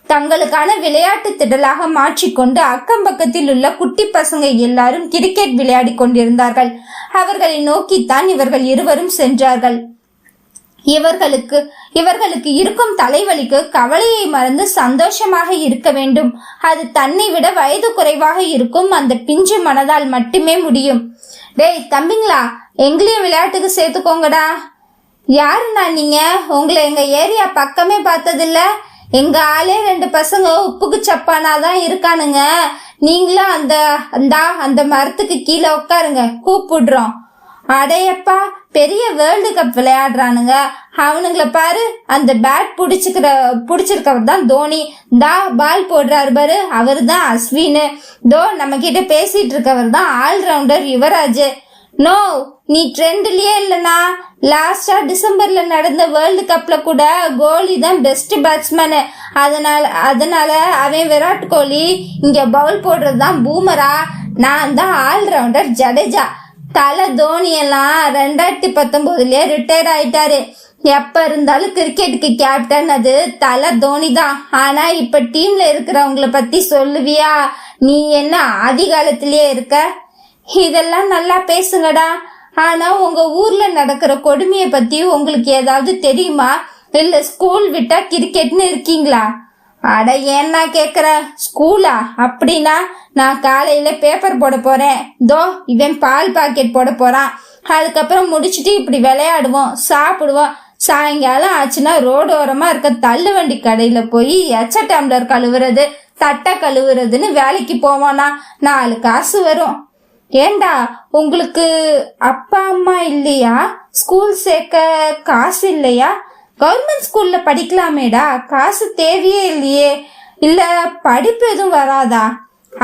தங்களுக்கான விளையாட்டு திடலாக மாற்றிக்கொண்டு அக்கம் பக்கத்தில் உள்ள குட்டி பசங்க எல்லாரும் கிரிக்கெட் விளையாடி கொண்டிருந்தார்கள். அவர்களை நோக்கித்தான் இவர்கள் இருவரும் சென்றார்கள். இவர்களுக்கு இருக்கும் தலைவலிக்கு கவலையை மறந்து சந்தோஷமாக இருக்க வேண்டும். அது தன்னை விட வயது குறைவாக இருக்கும் அந்த பிஞ்சு மனதால் மட்டுமே முடியும். டேய் தம்பிங்களா, எங்களையும் விளையாட்டுக்கு சேர்த்துக்கோங்கடா. யாருண்ணா நீங்க? உங்களை எங்க ஏரியா பக்கமே பார்த்ததில்ல. எங்க ஆளே 2 பசங்க உப்புக்கு சப்பானாதான் இருக்கானுங்க. நீங்களும் அந்த மரத்துக்கு கீழே உட்காருங்க, கூப்பிடுறோம். அடையப்பா, பெரிய வேர்ல்டு கப் விளையாடுறானுங்க. அவனுங்களை பாரு, அந்த பேட் புடிச்சிருக்கவர் தான் தோனி. பால் போடுறாரு பாரு, அவரு தான் அஸ்வின். நம்ம கிட்ட பேசிட்டு இருக்கவர் தான் ஆல்ரவுண்டர் யுவராஜ். நோ, நீ ட்ரெண்ட்லயே இல்லனா. லாஸ்டா டிசம்பர்ல நடந்த வேர்ல்டு கப்ல கூட கோலி தான் பெஸ்ட் பேட்ஸ்மேன். அதனால அவன் விராட் கோலி, இங்க பவுல் போடுறது தான் பூமரா. நான் தான் ஆல்ரவுண்டர் ஜடேஜா. தலை தோனி எல்லாம் 2019லயே ரிட்டையர் ஆயிட்டாரு. எப்ப இருந்தாலும் கிரிக்கெட்டுக்கு கேப்டன் அது தலை தோனி தான். ஆனா இப்ப டீம்ல இருக்கிறவங்கள பத்தி சொல்லுவியா? நீ என்ன ஆதி காலத்திலேயே இருக்க? இதெல்லாம் நல்லா பேசுங்கடா. ஆனா உங்க ஊர்ல நடக்கிற கொடுமைய பத்தி உங்களுக்கு ஏதாவது தெரியுமா? இல்ல ஸ்கூல் விட்டா கிரிக்கெட்னு இருக்கீங்களா? அட ஏன்னா கேக்குற, ஸ்கூலா? அப்படின்னா நான் காலையில பேப்பர் போட போறேன். இவன் பால் பாக்கெட் போட போறான். அதுக்கப்புறம் முடிச்சுட்டு இப்படி விளையாடுவோம், சாப்பிடுவோம். சாயங்காலம் ஆச்சுன்னா ரோடு ஓரமா இருக்க தள்ளு வண்டி கடையில போய் எச்ச டம்ளர் கழுவுறது, தட்டை கழுவுறதுன்னு வேலைக்கு போவோனா 4 காசு வரும். ஏண்டா, உங்களுக்கு அப்பா அம்மா இல்லையா? ஸ்கூல் சேர்க்க காசு இல்லையா? கவர்மெண்ட் ஸ்கூல்ல படிக்கலாமேடா, காசு தேவையே இல்லையே. இல்ல படிப்பு எதுவும் வராதா?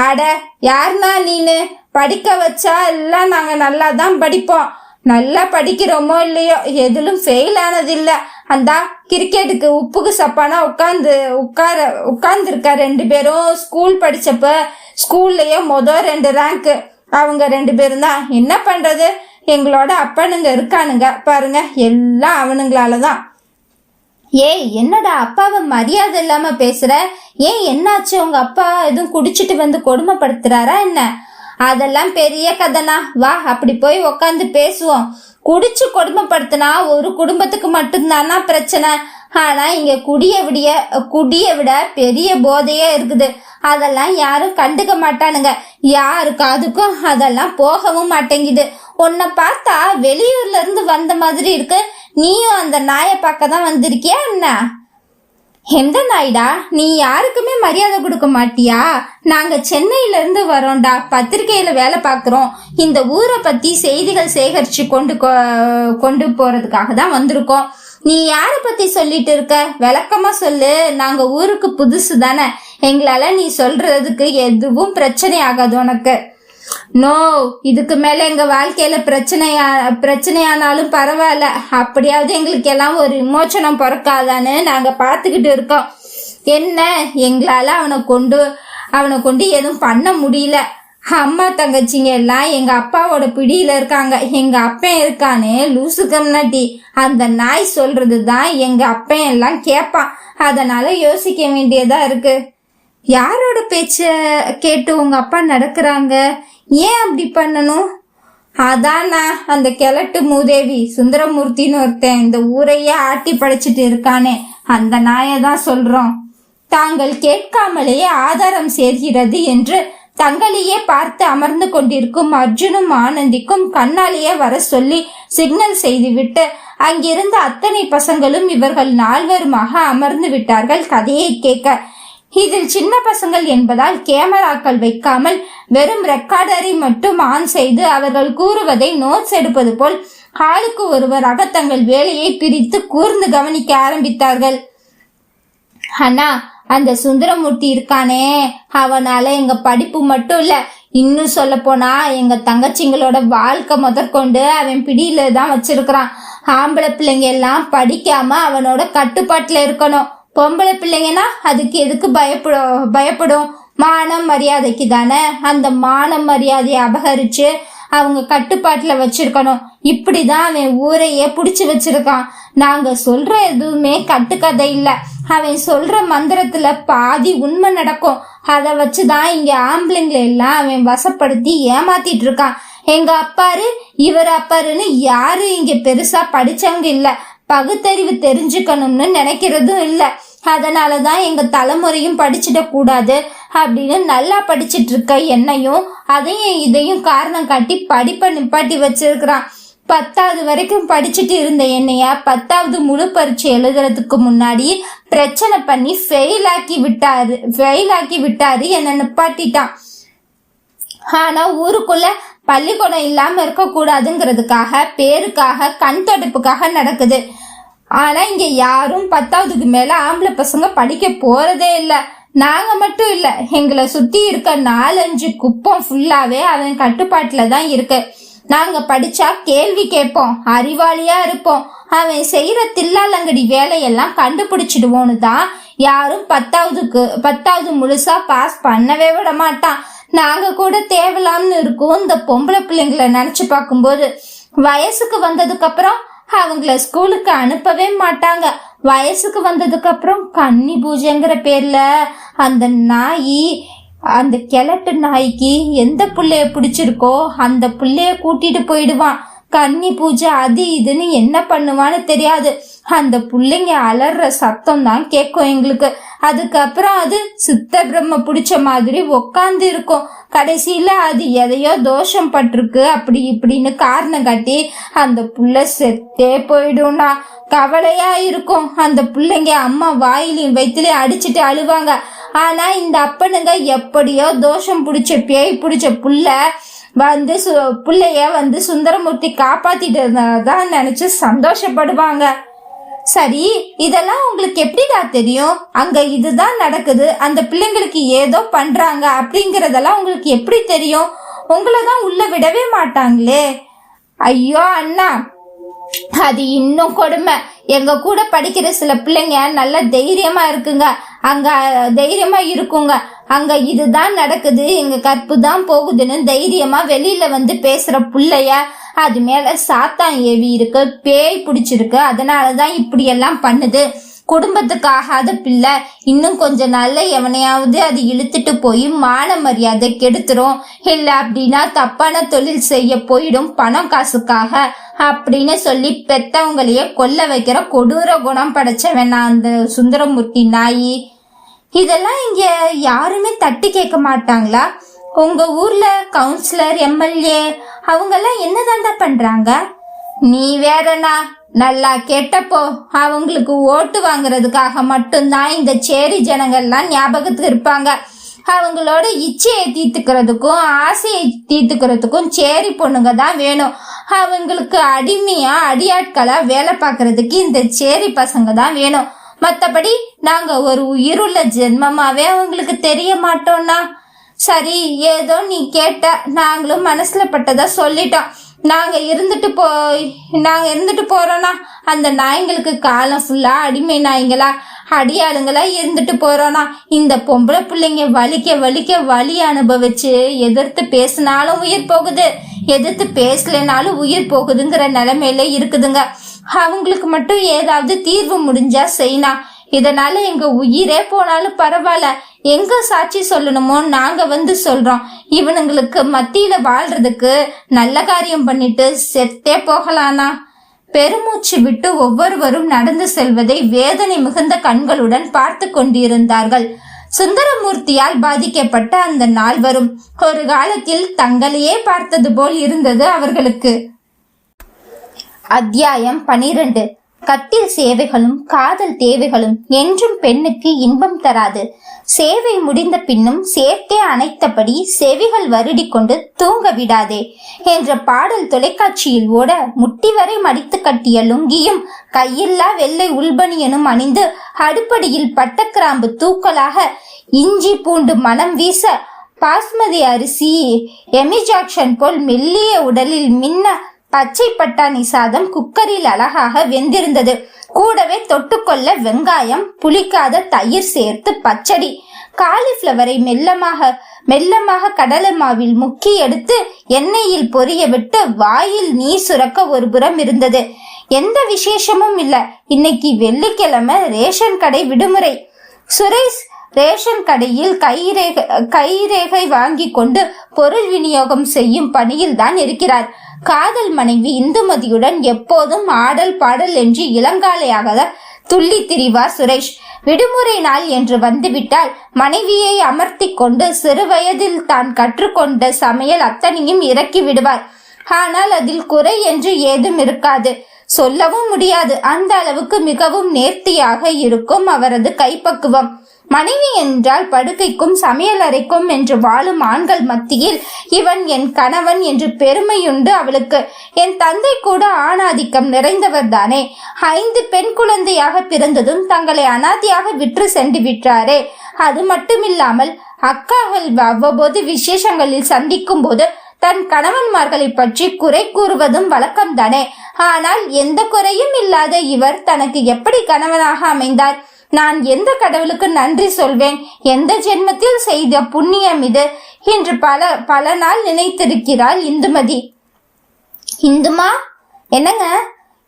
அட யாருனா நீனு? படிக்க வச்சா எல்லாம் நாங்க நல்லா தான் படிப்போம். நல்லா படிக்கிறோமோ இல்லையோ, எதிலும் ஃபெயில் ஆனது இல்ல. அந்த கிரிக்கெட்டுக்கு உப்புக்கு சப்பானா உட்கார்ந்து இருக்கா 2 பேரும். ஸ்கூல் படிச்சப்ப ஸ்கூல்லயே 2 ரேங்க் அவங்க 2 பேரும் தான். என்ன பண்றது, எங்களோட அப்பனுங்க இருக்கானுங்க பாருங்க, எல்லாம் அவனுங்களாலதான். ஏய் என்னடா அப்பாவை மரியாதை இல்லாம பேசுற? ஏன் என்னாச்சு? உங்க அப்பா எதுவும் குடிச்சிட்டு வந்து கொடுமைப்படுத்துறாரா என்ன? அதெல்லாம் பெரிய கதைனா, வா அப்படி போய் உக்காந்து பேசுவோம். குடிச்சு கொடுமைப்படுத்தினா ஒரு குடும்பத்துக்கு மட்டும்தானா பிரச்சனை. ஆனா இங்க குடிய விட பெரிய போதையே இருக்குது. அதெல்லாம் யாரும் கண்டுக்க மாட்டானுங்க. யாருக்கு அதுக்கும் அதெல்லாம் போகவும் மாட்டேங்குது. உன்னை பார்த்தா வெளியூர்ல இருந்து வந்த மாதிரி இருக்கு. நீயும் அந்த நாயை பார்க்க தான் வந்திருக்கியா என்ன? எந்த நாய்டா? நீ யாருக்குமே மரியாதை கொடுக்க மாட்டியா? நாங்க சென்னையில இருந்து வரோம்டா, பத்திரிகையில வேலை பார்க்கிறோம். இந்த ஊரை பத்தி செய்திகள் சேகரிச்சு கொண்டு போறதுக்காக தான் வந்திருக்கோம். நீ யார பத்தி சொல்லிட்டு இருக்க? விளக்கமா சொல்லு. நாங்க ஊருக்கு புதுசு தானே, எங்களால நீ சொல்றதுக்கு எதுவும் பிரச்சனை ஆகாது உனக்கு. நோ, இதுக்கு மேல எங்க வாழ்க்கையில பிரச்சனையானாலும் பரவாயில்ல, அப்படியாவது எங்களுக்கு எல்லாம் ஒரு விமோச்சனம் பிறக்காதான்னு நாங்க பாத்துக்கிட்டு இருக்கோம். என்ன, எங்களால அவனை கொண்டு எதுவும் பண்ண முடியல. அம்மா தங்கச்சிங்க எல்லாம் எங்க அப்பாவோட பிடியில இருக்காங்க. எங்க அப்பன் இருக்கானே லூசு கம்னாட்டி, அந்த நாய் சொல்றதுதான் எங்க அப்பன் எல்லாம் கேட்பான். அதனால யோசிக்க வேண்டியதா இருக்கு. யாரோட பேச்ச கேட்டு உங்க அப்பா நடக்கிறாங்க? ஏன் அப்படி பண்ணணும்? அதானா, அந்த கிழட்டு மூதேவி சுந்தரமூர்த்தின்னு ஒருத்தன் இந்த ஊரையே ஆட்டி படைச்சிட்டு இருக்கானே, அந்த நாயதான் சொல்றோம். தாங்கள் கேட்காமலேயே ஆதாரம் சேர்கிறது என்று தங்களையே பார்த்து அமர்ந்து கொண்டிருக்கும் அர்ஜுனும் ஆனந்திக்கும் கண்ணாலேயே வர சொல்லி சிக்னல் செய்துவிட்டு அங்கிருந்த அத்தனை பசங்களும் இவர்கள் 4வருமாக அமர்ந்து விட்டார்கள் கதையை கேட்க. இதில் சின்ன பசங்கள் என்பதால் கேமராக்கள் வைக்காமல் வெறும் ரெக்கார்டரை மட்டும் ஆன் செய்து அவர்கள் கூறுவதை நோட்ஸ் எடுப்பது போல் ஆளுக்கு ஒருவராக தங்கள் வேலையை பிரித்து கூர்ந்து கவனிக்க ஆரம்பித்தார்கள். அண்ணா, அந்த சுந்தரமூர்த்தி இருக்கானே, அவனால எங்க படிப்பு மட்டும் இல்ல, இன்னும் சொல்ல போனா எங்க தங்கச்சிங்களோட வாழ்க்கை முதற்கொண்டு அவன் பிடியில தான் வச்சிருக்கிறான். ஆம்பளை பிள்ளைங்க எல்லாம் படிக்காம அவனோட கட்டுப்பாட்டுல இருக்கணும். பொம்பளை பிள்ளைங்கன்னா அதுக்கு எதுக்கு பயப்படும்? மானம் மரியாதைக்கு தானே. அந்த மானம் மரியாதையை அபகரிச்சு அவங்க கட்டுப்பாட்டுல வச்சிருக்கணும். இப்படிதான் அவன் ஊரையே புடிச்சு வச்சிருக்கான். நாங்க சொல்ற எதுவுமே கட்டுக்கதை இல்ல. அவன் சொல்ற மந்திரத்துல பாதி உண்மை நடக்கும். அதை வச்சுதான் இங்க ஆம்பளைங்களை எல்லாம் அவன் வசப்படுத்தி ஏமாத்திட்டு இருக்கான். எங்க அப்பாரு இவர் அப்பாருன்னு யாரு இங்க பெருசா படிச்சவங்க இல்ல. பகுத்தறிவு தெரிஞ்சுக்கணும்னு நினைக்கிறதும் இல்லை. அதனாலதான் எங்க தலைமுறையும் படிச்சிட கூடாது அப்படின்னு நல்லா படிச்சிட்டு இருக்க என்னையும் அதையும் இதையும் காரணம் காட்டி படிப்பை நிப்பாட்டி வச்சிருக்கிறான். 10வது வரைக்கும் படிச்சுட்டு இருந்த என்னைய 10வது முழு பரீட்சை எழுதுறதுக்கு முன்னாடி பிரச்சனை பண்ணி ஃபெயில் ஆக்கி விட்டாரு என்ன நிப்பாட்டிட்டான். ஆனா ஊருக்குள்ள பள்ளிக்கூடம் இல்லாம இருக்க கூடாதுங்கிறதுக்காக பேருக்காக கண் தடுப்புக்காக நடக்குது. ஆனா இங்க யாரும் 10வதுக்கு மேல ஆம்பளை பசங்க படிக்க போறதே இல்ல. நாங்க மட்டும் இல்ல, எங்களை சுத்தி இருக்க 4-5 குப்பம் ஃபுல்லாவே அவன் கட்டுப்பாட்டுல தான் இருக்கு. நாங்க படிச்சா கேள்வி கேட்போம், அறிவாளியா இருப்போம், அவன் செய்யற தில்லாலங்கடி வேலையெல்லாம் கண்டுபிடிச்சிடுவோன்னு தான் யாரும் 10வது முழுசா பாஸ் பண்ணவே விட மாட்டான். நாங்க கூட தேவலாம்னு இருக்கோம். இந்த பொம்பளை பிள்ளைங்களை நினைச்சு பார்க்கும்போது வயசுக்கு வந்ததுக்கு அப்புறம் அவங்கள ஸ்கூலுக்கு அனுப்பவே மாட்டாங்க. வயசுக்கு வந்ததுக்கு அப்புறம் கன்னி பூஜைங்கிற பேர்ல அந்த கிழட்டு நாய்க்கு எந்த புள்ளைய பிடிச்சிருக்கோ அந்த புள்ளைய கூட்டிட்டு போயிடுவான். கன்னி பூஜை அது இதுன்னு என்ன பண்ணுவான்னு தெரியாது. அந்த புள்ளைங்க அலற சத்தம் தான் கேட்கும் எங்களுக்கு. அதுக்கப்புறம் அது சித்த பிரம்ம பிடிச்ச மாதிரி உக்காந்து இருக்கும். கடைசியில அது எதையோ தோஷம் பட்டிருக்கு அப்படி இப்படின்னு காரணம் காட்டி அந்த புள்ள செத்தே போயிடும்னா கவலையா இருக்கும். அந்த பிள்ளைங்க அம்மா வாயிலையும் வயிற்றுலையும் அடிச்சுட்டு அழுவாங்க. ஆனா இந்த அப்பனுங்க எப்படியோ தோஷம் பிடிச்ச பேய் பிடிச்ச புள்ளைய சுந்தரமூர்த்தி காப்பாத்திட்டு நினைச்சு சந்தோஷப்படுவாங்க. சரி, இதெல்லாம் உங்களுக்கு எப்படிடா தெரியும்? அங்க இதுதான் நடக்குது, அந்த பிள்ளைங்களுக்கு ஏதோ பண்றாங்க அப்படிங்கறதெல்லாம் உங்களுக்கு எப்படி தெரியும்? உங்களதான் உள்ள விடவே மாட்டாங்களே. ஐயோ அண்ணா, அது இன்னும் கொடுமை. எங்க கூட படிக்கிற சில பிள்ளைங்க நல்ல தைரியமா இருக்குங்க, அங்க இதுதான் நடக்குது, எங்க கற்பு தான் போகுதுன்னு தைரியமா வெளியில பேசுற புள்ளைய அது மேல சாத்தான் ஏவி இருக்கு, பேய் பிடிச்சிருக்கு, அதனாலதான் இப்படி எல்லாம் பண்ணுது. குடும்பத்துக்கு ஆகாத பிள்ளை இன்னும் கொஞ்ச நாள்ல எவனையாவது அது இழுத்துட்டு போய் மான மரியாதை கெடுத்துரும், இல்ல அப்படின்னா தப்பான தொழில் செய்ய போயிடும் பணம் காசுக்காக அப்படின்னு சொல்லி பெத்தவங்களையே கொல்ல வைக்கிற கொடூர குணம் படைச்சவன் நான் அந்த சுந்தரமூர்த்தி நாயி. இதெல்லாம் இங்க யாருமே தட்டி கேட்க மாட்டாங்களா? உங்க ஊர்ல கவுன்சிலர், எம்எல்ஏ அவங்கெல்லாம் என்னதாண்டா பண்றாங்க? நீ வேறனா, நல்லா கேட்டப்போ அவங்களுக்கு ஓட்டு வாங்குறதுக்காக மட்டும்தான் இந்த சேரி ஜனங்கள்லாம் ஞாபகத்துக்கு இருப்பாங்க. அவங்களோட இச்சையை தீர்த்துக்கிறதுக்கும் ஆசையை தீர்த்துக்கிறதுக்கும் சேரி பொண்ணுங்க தான் வேணும். அவங்களுக்கு அடியாட்களா வேலை பார்க்கறதுக்கு இந்த சேரி பசங்க தான் வேணும். மற்றபடி நாங்க ஒரு உயிருள்ள ஜென்மமாவே அவங்களுக்கு தெரிய மாட்டோம்னா. சரி, ஏதோ நீ கேட்ட, நாங்களும் மனசுல பட்டதா சொல்லிட்டோம். நாங்க இருந்துட்டு போறோம்னா அந்த நாய்ங்களுக்கு காலம் ஃபுல்லா அடிமை நாய்ங்களா அடியாளுங்களா இருந்துட்டு போறோம்னா இந்த பொம்பளை பிள்ளைங்க வலிக்க வலி அனுபவிச்சு எதிர்த்து பேசினாலும் உயிர் போகுது, எதிர்த்து பேசலனாலும் உயிர் போகுதுங்கிற நிலைமையில இருக்குதுங்க. அவங்களுக்கு மட்டும் ஏதாவது தீர்வு முடிஞ்சா செய்யலாம். இதனால எங்க உயிரே போனாலும் பரவாயில்ல, எங்க சாட்சி சொல்லணுமோ நாங்க சொல்றோம். இவனுங்களுக்கு மத்தியில வாழ்றதுக்கு நல்ல காரியம் பண்ணிட்டு செத்தே போகலானா. பெருமூச்சு விட்டு ஒவ்வொருவரும் நடந்து செல்வதை வேதனை மிகுந்த கண்களுடன் பார்த்து கொண்டிருந்தார்கள். சுந்தரமூர்த்தியால் பாதிக்கப்பட்ட அந்த நால்வரும் ஒரு காலத்தில் தங்களையே பார்த்தது போல் இருந்தது அவர்களுக்கு. அத்தியாயம் 12. கட்டில் சேவைகளும் காதல் தேவைகளும் என்றும் பெண்ணுக்கு இன்பம் தராது. சேவை முடிந்த பின்னும் சேர்த்தே அணைத்தபடி செவிகள் வருடி கொண்டு தூங்க விடாதே என்ற பாடல் தொலைக்காட்சியில் ஓட முட்டி வரை மடித்து கட்டிய லுங்கியும் கையில்லா வெள்ளை உள்பனியனும் அணிந்து அடுப்படியில் பட்டக்கிராம்பு தூக்கலாக இஞ்சி பூண்டு மனம் வீச பாஸ்மதி அரிசி எமிஜாக்ஷன் போல் மெல்லிய உடலில் மின்ன பச்சை பட்டாணி சாதம் குக்கரில் அழகாக வெந்திருந்தது. கூடவே தொட்டுக்கொள்ள வெங்காயம், புளிக்காத தயிர் சேர்த்து பச்சடி, காலிஃபிளவரை மெல்லமாக கடலை மாவில் முக்கி எடுத்து எண்ணெயில் பொரிய விட்டு வாயில் நீர் சுரக்க ஒரு புறம் இருந்தது. எந்த விசேஷமும் இல்ல. இன்னைக்கு வெள்ளிக்கிழமை, ரேஷன் கடை விடுமுறை. சுரேஷ் ரேஷன் கடையில் கைரேகை வாங்கி கொண்டு பொருள் விநியோகம் செய்யும் பணியில் தான் இருக்கிறார். காதல் மனைவி இந்துமதியுடன் எப்போதும் ஆடல் பாடல் என்று இளங்காலையாக துள்ளி திரிவார் சுரேஷ். விடுமுறை நாள் என்று வந்துவிட்டால் மனைவியை அமர்த்தி கொண்டு சிறு வயதில் தான் கற்றுக்கொண்ட சமையல் அத்தனையும் இறக்கி விடுவார். ஆனால் அதில் குறை என்று ஏதும் இருக்காது, சொல்லவும் முடியாது. அந்த அளவுக்கு மிகவும் நேர்த்தியாக இருக்கும் அவரது கைப்பக்குவம். மனைவி என்றால் படுக்கைக்கும் சமையலறைக்கும் என்று வாழும் ஆண்கள் மத்தியில் இவன் என் கணவன் என்று பெருமையுண்டு அவளுக்கு. என் தந்தை கூட ஆணாதிக்கம் நிறைந்தவர் தானே. 5 பெண் குழந்தையாக பிறந்ததும் தங்களை அனாதையாக விற்று சென்று விட்டாரே. அது மட்டுமில்லாமல் அக்காகள் அவ்வப்போது விசேஷங்களில் சந்திக்கும் போது தன் கணவன்மார்களை பற்றி குறை கூறுவதும் வழக்கம்தானே. ஆனால் எந்த குறையும் இல்லாத இவர் தனக்கு எப்படி கணவனாக அமைந்தார்? நான் எந்த கடவுளுக்கு நன்றி சொல்வேன்? எந்த ஜென்மத்தில் செய்த புண்ணியம் இது என்று பல நாள் நினைத்திருக்கிறாள் இந்துமதி. இந்துமா, என்னங்க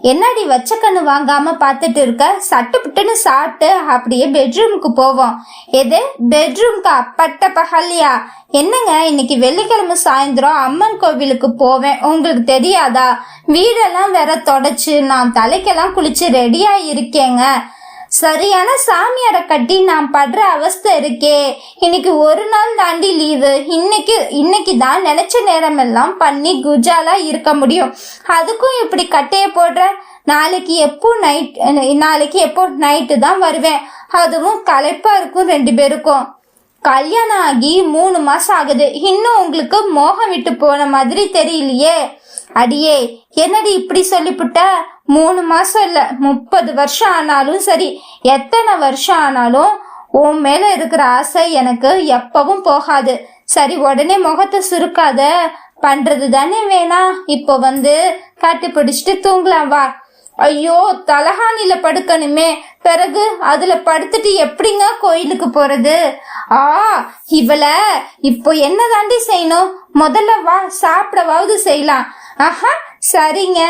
என்னடி வச்ச கண்ணு வாங்காம பாத்துட்டு இருக்க? சட்டுப்புட்டுன்னு சாப்பிட்டு அப்படியே பெட்ரூமுக்கு போவோம். எது பெட்ரூம்க்கு? அப்பட்ட பகல்லையா? என்னங்க, இன்னைக்கு வெள்ளிக்கிழமை சாயந்தரம் அம்மன் கோவிலுக்கு போவேன், உங்களுக்கு தெரியாதா? வீடெல்லாம் வேற தொடச்சு நான் தலைக்கெல்லாம் குளிச்சு ரெடியா இருக்கேங்க. சரியான சாமியாரை கட்டி நான் படுற அவஸ்தை இருக்கே. இன்னைக்கு ஒரு நாள் தாண்டி லீவு. இன்னைக்கு தான் நினைச்ச நேரம் எல்லாம் பண்ணி குஜாலா இருக்க முடியும். அதுக்கும் இப்படி கட்டைய போடுற? நாளைக்கு எப்போ நைட்டு தான் வருவேன். அதுவும் களைப்பா இருக்கும் 2 பேருக்கும். கல்யாணம் ஆகி 3 மாசம் ஆகுது, இன்னும் உங்களுக்கு மோகம் விட்டு போன மாதிரி தெரியலையே. அடியே, என்னடி இப்படி சொல்லிப்புட்ட? 3 மாசம் இல்ல, 30 வருஷம் ஆனாலும் சரி, எத்தனை வருஷம் ஆனாலும் உன் மேல இருக்கிற ஆசை எனக்கு எப்பவும் போகாது. சரி, உடனே முகத்தை சுருக்காத, பண்றது தானே வேணா. இப்போ கட்டி பிடிச்சிட்டு தூங்கலாம் வா. ஐயோ, தலகாணில படுக்கணுமே, பிறகு அதுல படுத்துட்டு எப்படிங்க கோயிலுக்கு போறது? இவள இப்போ என்ன தாண்டி செய்யணும்? முதல்ல வா, சாப்பிடவாவது செய்யலாம். ஆஹா, சரிங்க.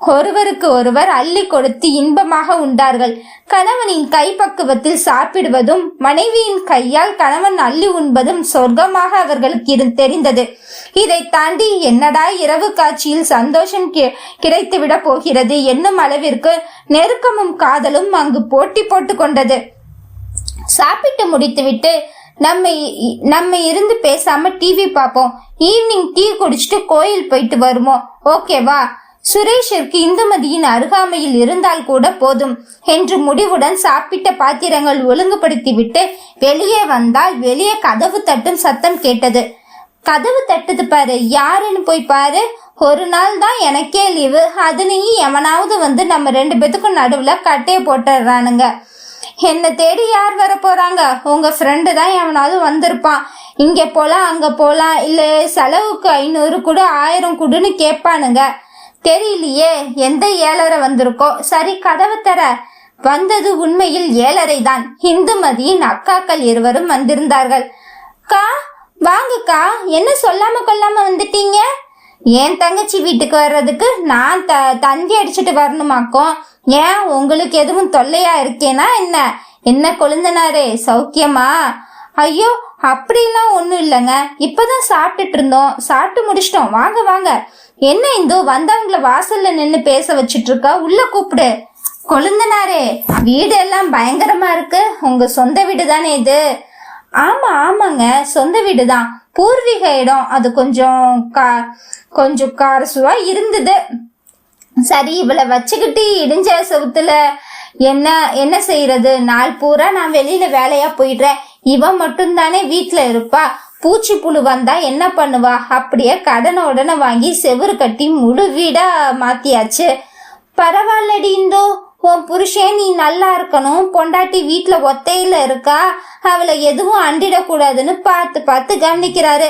ஒருவருக்கு ஒருவர் அள்ளி கொடுத்து இன்பமாக உண்டார்கள். கணவனின் கைப்பக்குவத்தில் சாப்பிடுவதும் மனைவியின் கையால் கணவன் அள்ளி உண்பதும் சொர்க்கமாக அவர்களுக்கு தெரிந்தது. இதை தாண்டி என்னடா இரவு காட்சியில் சந்தோஷம் கிடைத்துவிட போகிறது என்னும் அளவிற்கு நெருக்கமும் காதலும் அங்கு போட்டி போட்டு கொண்டது. சாப்பிட்டு முடித்துவிட்டு நம்ம இருந்து பேசாம டிவி பார்ப்போம். ஈவினிங் டீ குடிச்சிட்டு கோயில் போயிட்டு வருவோம், ஓகேவா? சுரேஷிற்கு இந்துமதியின் அருகாமையில் இருந்தால் கூட போதும் என்று முடிவுடன் சாப்பிட்ட பாத்திரங்கள் ஒழுங்குபடுத்திவிட்டு வெளியே வந்தால் வெளியே கதவு தட்டும் சத்தம் கேட்டது. கதவு தட்டுது பாரு, யாருன்னு போய் பாரு. ஒரு நாள் தான் எனக்கே லீவு, அதுலயும் எவனாவது நம்ம 2 பேத்துக்கும் நடுவுல கட்டைய போட்டுறானுங்க. என்ன தேடி யார் வர போறாங்க? உங்க ஃப்ரெண்டு தான் எவனாவது வந்திருப்பான். இங்க போலாம் அங்க போலாம், இல்ல செலவுக்கு 500 கொடு 1000 கொடுன்னு கேட்பானுங்க. தெரியலையே எந்த 7:30 வந்திருக்கோ. சரி, கதவு தர. வந்தது உண்மையில் 7:30 தான். இந்துமதியின் அக்காக்கள் இருவரும் வந்திருந்தார்கள். கா, வாங்கக்கா, என்ன சொல்லாம கொல்லாம வந்துட்டீங்க? என் தங்கச்சி வீட்டுக்கு வர்றதுக்கு நான் தந்தி அடிச்சுட்டு வரணுமாக்கும். ஏன், உங்களுக்கு எதுவும் தொல்லையா இருக்கேனா என்ன? என்ன கொழுந்தனாரே, சௌக்கியமா? ஐயோ, அப்படிலாம் ஒண்ணும் இல்லைங்க, இப்பதான் சாப்பிட்டுட்டு இருந்தோம், சாப்பிட்டு முடிச்சிட்டோம். வாங்க வாங்க. என்ன இந்து, வந்தவங்கள வாசல்ல நின்னு பேச வச்சிட்டு இருக்கா? உள்ள கூப்பிடு. கொழுந்தனாரே, வீடு எல்லாம் பயங்கரமா இருக்கு. உங்க சொந்த வீடு தானே இது? ஆமாங்க, சொந்த வீடு தான். பூர்வீக இடம். அது கொஞ்சம் காரசுவா இருந்தது. சரி, இவளை வச்சுக்கிட்டு இடிஞ்ச செவுத்துல என்ன செய்யறது? நாள் பூரா நான் வெளியில வேலையா போயிடுறேன். இவன் மட்டும் தானே வீட்டுல இருப்பா. பூச்சி புழு வந்தா என்ன பண்ணுவா? அப்படியே கடனை வாங்கி செவுறு கட்டி முழு வீடா மாத்தியாச்சு. பரவாயில்லடி இந்தோ, உன் புருஷன் நீ நல்லா இருக்கணும். பொண்டாட்டி வீட்டுல ஒத்தையில இருக்கா, அவளை எதுவும் அண்டிடக்கூடாதுன்னு பார்த்து கவனிக்கிறாரு.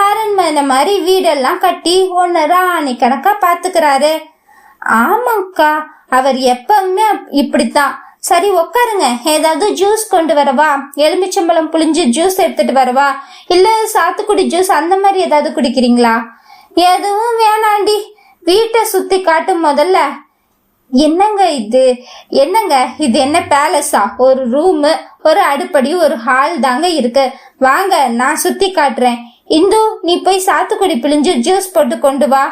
அரண்மனை மாதிரி வீடெல்லாம் கட்டி ஒன்னு ராணி கணக்கா பாத்துக்கிறாரு. ஆமாக்கா, அவர் எப்பவுமே இப்படித்தான். சரி, உட்காருங்க. ஏதாவது ஜூஸ் கொண்டு வரவா? எலுமிச்சம்பழம் புளிஞ்சு ஜூஸ் எடுத்துட்டு வரவா? இல்ல சாத்துக்குடி ஜூஸ் அந்த மாதிரி ஏதாவது குடிக்கிறீங்களா? எதுவும் வேணாண்டி, வீட்டை சுத்தி காட்டும் முதல்ல. என்னங்க இது? என்னங்க இது? என்ன பேலஸா? ஒரு ரூமு, ஒரு அடுப்படி, ஒரு ஹால் தாங்க இருக்கு. வாங்க, நான் சுத்தி காட்டுறேன். இந்து, நீ போய் சாத்துக்குடி பிழிஞ்சு ஜூஸ் போட்டு கொண்டு வா.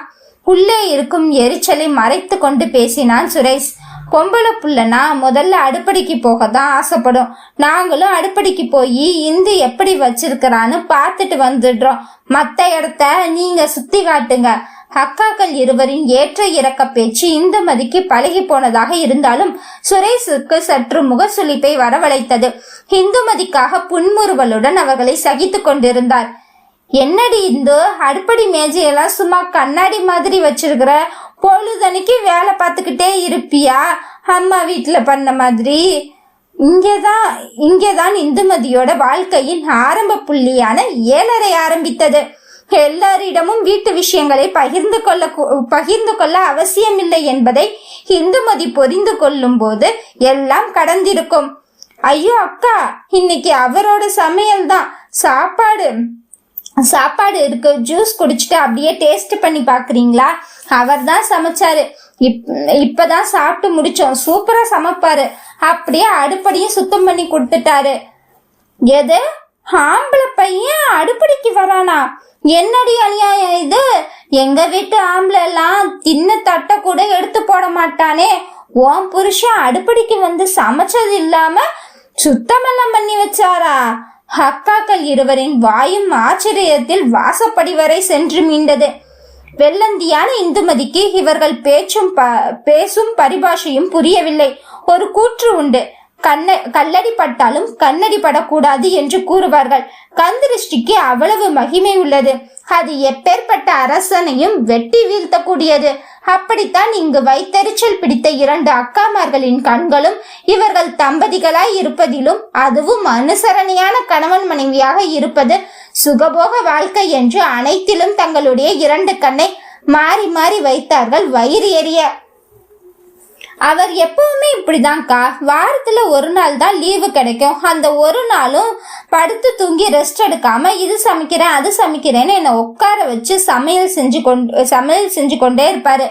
உள்ளே இருக்கும் எரிச்சலை மறைத்து கொண்டு பேசினான் சுரேஷ். பொம்பளை புள்ளனா முதல்ல அடுப்படிக்கு போக தான் ஆசைப்படும். நாங்களும் அடுப்படிக்கு போய் இந்து எப்படி வச்சிருக்கிறான்னு பார்த்துட்டு வந்துடுறோம். மத்த இடத்த நீங்க சுத்தி காட்டுங்க. அக்காக்கள் இருவரின் ஏற்ற இறக்க பேச்சு இந்துமதிக்கு பழகி போனதாக இருந்தாலும் சுரேஷுக்கு சற்று முகசுளிப்பை வரவழைத்தது. இந்துமதிக்காக புன்முறுவலுடன் அவர்களை சகித்து கொண்டிருந்தார். என்னடி இந்து, அடுப்படி மேஜையெல்லாம் சும்மா கண்ணாடி மாதிரி வச்சிருக்கிற? பொழுதனைக்கு வேலை பார்த்துக்கிட்டே இருப்பியா? அம்மா வீட்டுல பண்ண மாதிரி? இங்கேதான் இந்துமதியோட வாழ்க்கையின் ஆரம்ப புள்ளியான 7:30 ஆரம்பித்தது. எல்லாரிடமும் வீட்டு விஷயங்களை பகிர்ந்து கொள்ள அவசியமில்லை என்பதை இந்துமதி புரிந்து கொள்ளும் போது எல்லாம் கடந்திருக்கும். ஐயோ அக்கா, இன்னைக்கு அவரோட சமையல் தான். சாப்பாடு இருக்கு, ஜூஸ் குடிச்சிட்டு அப்படியே டேஸ்ட் பண்ணி பாக்குறீங்களா? அவர் தான் சமைச்சாரு. இப்பதான் சாப்பிட்டு முடிச்சோம். சூப்பரா சமைப்பாரு. அப்படியே அடுப்படியும் சுத்தம் பண்ணி கொடுத்துட்டாரு. எது, ஆம்பளை பையன் அடுப்படிக்கு வரானா? என்னடி அநியாயம் இது? எங்க வீட்டு ஆம்பளை எல்லாம் தின்ன தட்டை கூட எடுத்து போட மாட்டானே. உன் புருஷன் அடுப்படிக்கு வந்து சமைச்சது இல்லாம சுத்தமெல்லாம் பண்ணி வச்சாரா? அக்காக்கள் இருவரின் வாயும் ஆச்சரியத்தில் வாசப்படி வரை சென்று மீண்டது. வெள்ளந்தியான இந்துமதிக்கு இவர்கள் பேசும் பரிபாஷையும் புரியவில்லை. ஒரு கூற்று உண்டு, கல்லடி பட்டாலும் கண்ணடி படக்கூடாது என்று கூறுவார்கள். கந்திருஷ்டிக்கு அவ்வளவு மகிமை உள்ளது. அது எப்பேற்பட்ட அரசனையும் வெட்டி வீழ்த்தக்கூடியது. அப்படித்தான் இங்கு வைத்தறிச்சல் பிடித்த 2 அக்காமார்களின் கண்களும் இவர்கள் தம்பதிகளாய் இருப்பதிலும், அதுவும் அனுசரணையான கணவன் மனைவியாக இருப்பது சுகபோக வாழ்க்கை என்று அனைத்திலும் தங்களுடைய 2 கண்ணை மாறி மாறி வைத்தார்கள் வயிறு எரிய. அவர் எப்பவுமே இப்படிதான்க்கா. வாரத்துல ஒரு நாள் தான் லீவு கிடைக்கும். அந்த ஒரு நாளும் படுத்து தூங்கி ரெஸ்ட் எடுக்காம இது சமைக்கிறேன் அது சமைக்கிறேன்னு என்னை உட்கார வச்சு சமையல் செஞ்சு கொண்டே இருப்பாரு.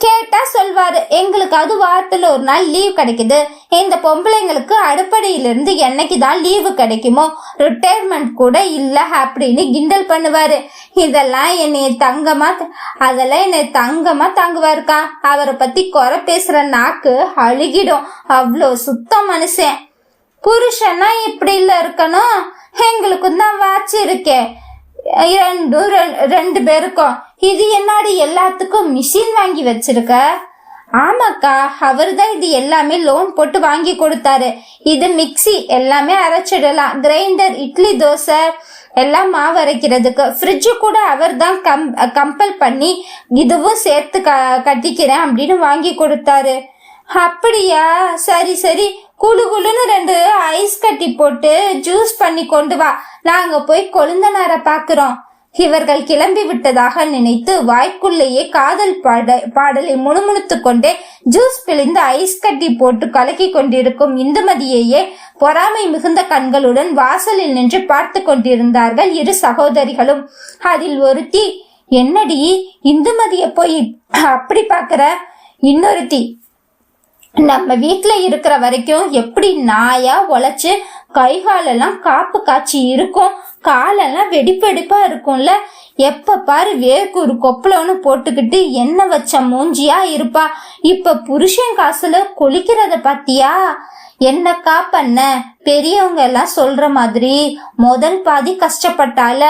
கேட்டா சொல்வாரு, எங்களுக்காவது வாரத்துல ஒரு நாள் லீவ் கிடைக்குது. இந்த பொம்பளைங்களுக்கு அடுப்படையிலிருந்து என்னைக்கு தான் லீவு கிடைக்குமோ, ரிட்டையர்மெண்ட் கூட இல்ல அப்படின்னு கிண்டல் பண்ணுவாரு. அதெல்லாம் என்னை தங்கமா தாங்குவாருக்கா. அவரை பத்தி குறை பேசுற நாக்கு அழுகிடும். அவ்வளோ சுத்தம் மனுஷன். புருஷனா இப்படி இல்ல இருக்கணும். எங்களுக்கும் தான் வாட்ச் இருக்கே, 2 பேருக்கும். இது என்னாடி எல்லாத்துக்கும் மிஷின் வாங்கி வச்சிருக்க? ஆமாக்கா, அவருதான் இது எல்லாமே லோன் போட்டு வாங்கி கொடுத்தாரு. இது மிக்சி, எல்லாமே அரைச்சிடலாம். கிரைண்டர், இட்லி தோசை எல்லாம் மாவு அரைக்கிறதுக்கு. ஃப்ரிட்ஜு கூட அவர் தான் கம்பல் பண்ணி இதுவும் சேர்த்து கட்டிக்கிறேன் அப்படின்னு வாங்கி கொடுத்தாரு. அப்படியா? சரி சரி, குளுன்னு 2 ஐஸ் கட்டி போட்டு ஜூஸ் பண்ணி கொண்டு வா. நாங்க போய் கொழுந்தனார பாக்குறோம். இவர்கள் கிளம்பி விட்டதாக நினைத்து வாய்க்குள்ளேயே காதல் பாடலை முணுமுணுத்து கொண்டே ஜூஸ் பிழிந்து ஐஸ் கட்டி போட்டு கலக்கி கொண்டிருக்கும் இந்துமதியையே பொறாமை மிகுந்த கண்களுடன் வாசலில் நின்று பார்த்து கொண்டிருந்தார்கள் 2 சகோதரிகளும். அதில் ஒருத்தி, என்னடி இந்துமதிய போய் அப்படி பாக்குற? இன்னொருத்தி, நம்ம வீட்டுல இருக்கிற வரைக்கும் எப்படி நாயா உழைச்சு கைகாலெல்லாம் காப்பு காய்ச்சி இருக்கும், காலெல்லாம் வெடிப்பெடிப்பா இருக்கும்ல. எப்ப பாரு வேர்க்கூறு கொப்பளம்னு போட்டுக்கிட்டு எண்ணெய் வச்ச மூஞ்சியா இருப்பா. இப்ப புருஷன் காசுல கொளிக்கிறத பாத்தியா? என்னக்கா பண்ண? பெரியவங்க எல்லாம் சொல்ற மாதிரி முதல் பாதி கஷ்டப்பட்டால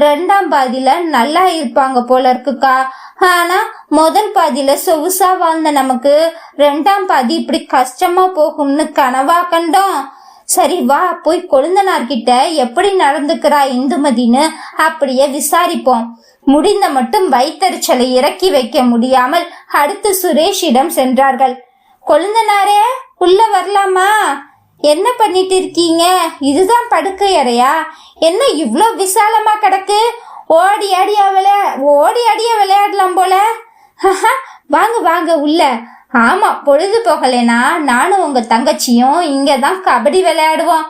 2ஆம் பாதியில நல்லா இருப்பாங்க போல இருக்குக்கா. ஆனா முதல் பாதியில சொகுசா வாழ்ந்த நமக்கு 2ஆம் பாதி இப்படி கஷ்டமா போகும்னு கனவா கண்டோம். சரி வா, போய் கொழுந்தனார்கிட்ட எப்படி நடந்துக்கிறா இந்துமதின்னு அப்படியே விசாரிப்போம். முடிந்த மட்டும் வைத்தறிச்சலை இறக்கி வைக்க முடியாமல் அடுத்து சுரேஷிடம் சென்றார்கள். கொழுந்தனாரே, உள்ள வரலாமா? என்ன பண்ணிட்டு இருக்கீங்க? இதுதான் படுக்கை அறையா? என்ன இவ்ளோ விசாலமா கிடக்கு? ஓடி அடியா விளையாடலாம் போல. வாங்க வாங்க உள்ள. ஆமா, பொழுது போகலைனா நானும் உங்க தங்கச்சியும் இங்கதான் கபடி விளையாடுவோம்.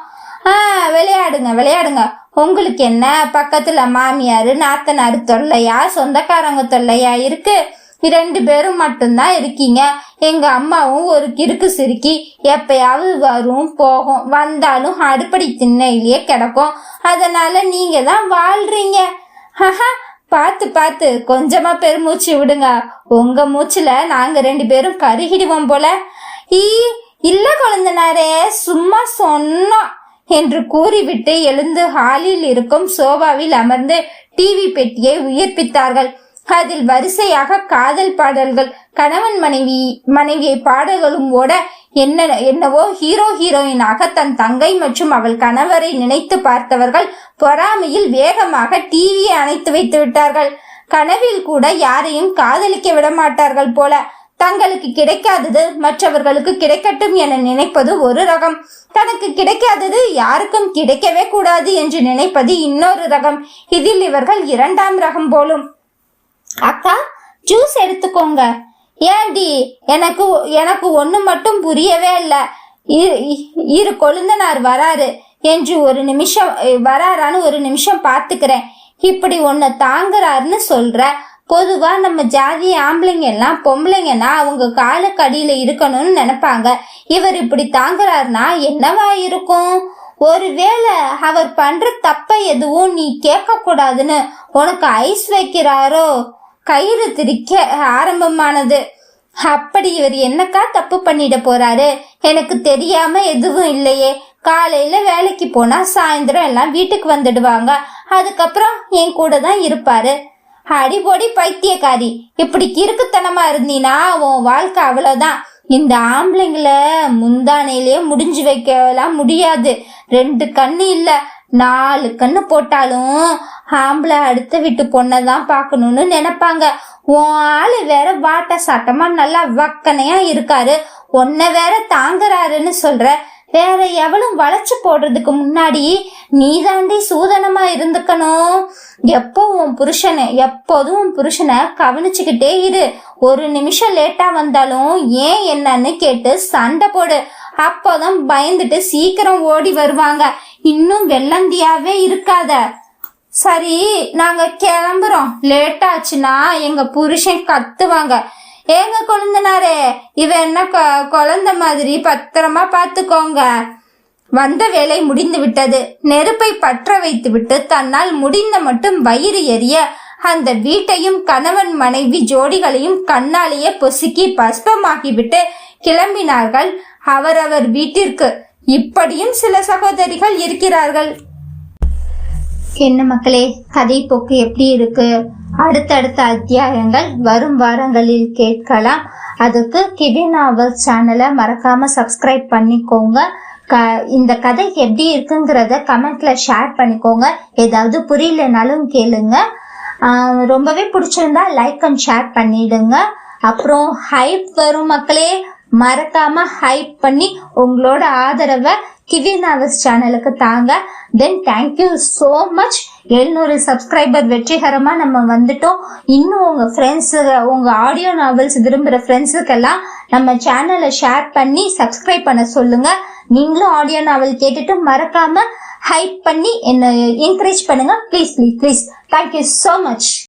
விளையாடுங்க. உங்களுக்கு என்ன, பக்கத்துல மாமியாரு நாத்தனாரு தொல்லையா, சொந்தக்காரங்க தொல்லையா இருக்கு? 2 பேரும் மட்டும்தான் இருக்கீங்க. எங்க அம்மாவும் ஒரு கிறுக்கு சிறுக்கி, எப்பயாவது வரும் போகும், வந்தாலும் அடுப்படி திண்ணையிலேயே கிடக்கும். அதனால நீங்க தான் வாழ்றீங்க. பார்த்து கொஞ்சமா பெருமூச்சு விடுங்க. உங்க மூச்சுல நாங்க 2 பேரும் கருகிடுவோம் போல. இல்ல குழந்தனாரே, சும்மா சொன்னோம் என்று கூறிவிட்டு எழுந்து ஹாலில் இருக்கும் சோபாவில் அமர்ந்து டிவி பெட்டியை உயிர்ப்பித்தார்கள். அதில் வரிசையாக காதல் பாடல்கள், கணவன் மனைவியை பாடல்களும் ஓட, என்னவோ ஹீரோ ஹீரோயினாக தன் தங்கை மற்றும் அவள் கணவரை நினைத்து பார்த்தவர்கள் பொறாமையில் வேகமாக டிவியை அணைத்து வைத்து விட்டார்கள். கனவில் கூட யாரையும் காதலிக்க விட மாட்டார்கள் போல. தங்களுக்கு கிடைக்காதது மற்றவர்களுக்கு கிடைக்கட்டும் என நினைப்பது ஒரு ரகம், தனக்கு கிடைக்காதது யாருக்கும் கிடைக்கவே கூடாது என்று நினைப்பது இன்னொரு ரகம். இதில் இவர்கள் 2ஆம் ரகம் போலும். அக்கா, ஜூஸ் எடுத்துக்கோங்க. ஏண்டி, எனக்கு ஒண்ணு மட்டும் புரியவே இல்லை. இரு கொழுந்தனார் வராரு என்று வராரான்னு ஒரு நிமிஷம் பாத்துக்கிறேன். இப்படி ஒன்ன தாங்குறாருன்னு சொல்ற. பொதுவா நம்ம ஜாதி ஆம்பளைங்க எல்லாம் பொம்பளைங்கன்னா அவங்க காலுக்கடியில இருக்கணும்னு நினைப்பாங்க. இவர் இப்படி தாங்குறாருனா என்னவா இருக்கும்? ஒருவேளை அவர் பண்ற தப்ப எதுவும் நீ கேட்க கூடாதுன்னு உனக்கு ஐஸ் வைக்கிறாரோ? கயிறு திரிக்க ஆரம்பமானது. அப்படி இவர் என்னக்கா தப்பு பண்ணிட போறாரு? எனக்கு தெரியாம எதுவும் இல்லையே. காலையில வேலைக்கு போனா சாயந்தரம் எல்லாம் வீட்டுக்கு வந்துடுவாங்க. அதுக்கப்புறம் என் கூட தான் இருப்பாரு. அடிபொடி பைத்தியக்காரி, இப்படி கிறுக்குத்தனமா இருந்தீனா உன் வாழ்க்கை அவ்வளவுதான். இந்த ஆம்பளைங்கள முந்தானையிலேயே முடிஞ்சு வைக்கலாம் முடியாது. 2 கண்ணு இல்ல 4 கண்ணு போட்டாலும் ஆம்பளை அடுத்த வீட்டு பொண்ணதான் பாக்கணும்னு நினைப்பாங்க. உன் ஆளு வேற வாட்ட சாட்டமா நல்லா வக்கனையா இருக்காரு, உன்னை வேற தாங்குறாருன்னு சொல்ற. வேற எவளும் வளைச்சு போடுறதுக்கு முன்னாடி நீ தாண்டி சூதனமா இருந்துக்கணும். எப்போதும் உன் புருஷனை கவனிச்சுக்கிட்டே இரு. ஒரு நிமிஷம் லேட்டா வந்தாலும் ஏன் என்னன்னு கேட்டு சண்டை போடு. அப்போதான் பயந்துட்டு சீக்கிரம் ஓடி வருவாங்க. இன்னும் வெள்ளந்தியாவே இருக்காத. சரி, நாங்க கிளம்புறோம். லேட் ஆச்சுன்னா எங்க புருஷன் கத்துவாங்க. ஏங்க கொழுந்தனாரே, இவ என்ன குழந்தை மாதிரி பத்திரமா பாத்துக்கோங்க. வந்த வேலை முடிந்து விட்டது. நெருப்பை பற்ற வைத்து விட்டு தன்னால் முடிந்த மட்டும் வயிறு எரிய அந்த வீட்டையும் கணவன் மனைவி ஜோடிகளையும் கண்ணாலேயே பொசுக்கி பஸ்பமாகிவிட்டு கிளம்பினார்கள் அவரவர் வீட்டிற்கு. இப்படியும் சில சகோதரிகள் இருக்கிறார்கள். என்ன மக்களே, கதை போக்கு எப்படி இருக்கு? அடுத்தடுத்த அத்தியாயங்கள் வரும் வாரங்களில் கேட்கலாம். அதுக்கு கிவி நாவல்ஸ் சேனலை மறக்காம சப்ஸ்கிரைப் பண்ணிக்கோங்க. இந்த கதை எப்படி இருக்குங்கிறத கமெண்ட்ல ஷேர் பண்ணிக்கோங்க. ஏதாவது புரியலனாலும் கேளுங்க. ரொம்பவே பிடிச்சிருந்தா லைக் அண்ட் ஷேர் பண்ணிடுங்க. அப்புறம் ஹைப் வரும் மக்களே, மறக்காம ஹைப் பண்ணி உங்களோட ஆதரவை கிவி நாவல்ஸ் சேனலுக்கு தாங்க. தென் தேங்க்யூ சோ மச். 700 சப்ஸ்கிரைபர் வெற்றிகரமா நம்ம வந்துட்டோம். இன்னும் உங்க ஃப்ரெண்ட்ஸ், உங்க ஆடியோ நாவல்ஸ் விரும்புற ஃப்ரெண்ட்ஸுக்கெல்லாம் நம்ம சேனலை ஷேர் பண்ணி சப்ஸ்கிரைப் பண்ண சொல்லுங்க. நீங்களும் ஆடியோ நாவல் கேட்டுட்டு மறக்காம ஹைப் பண்ணி என்ன என்கரேஜ் பண்ணுங்க. Please please please. Thank you so much.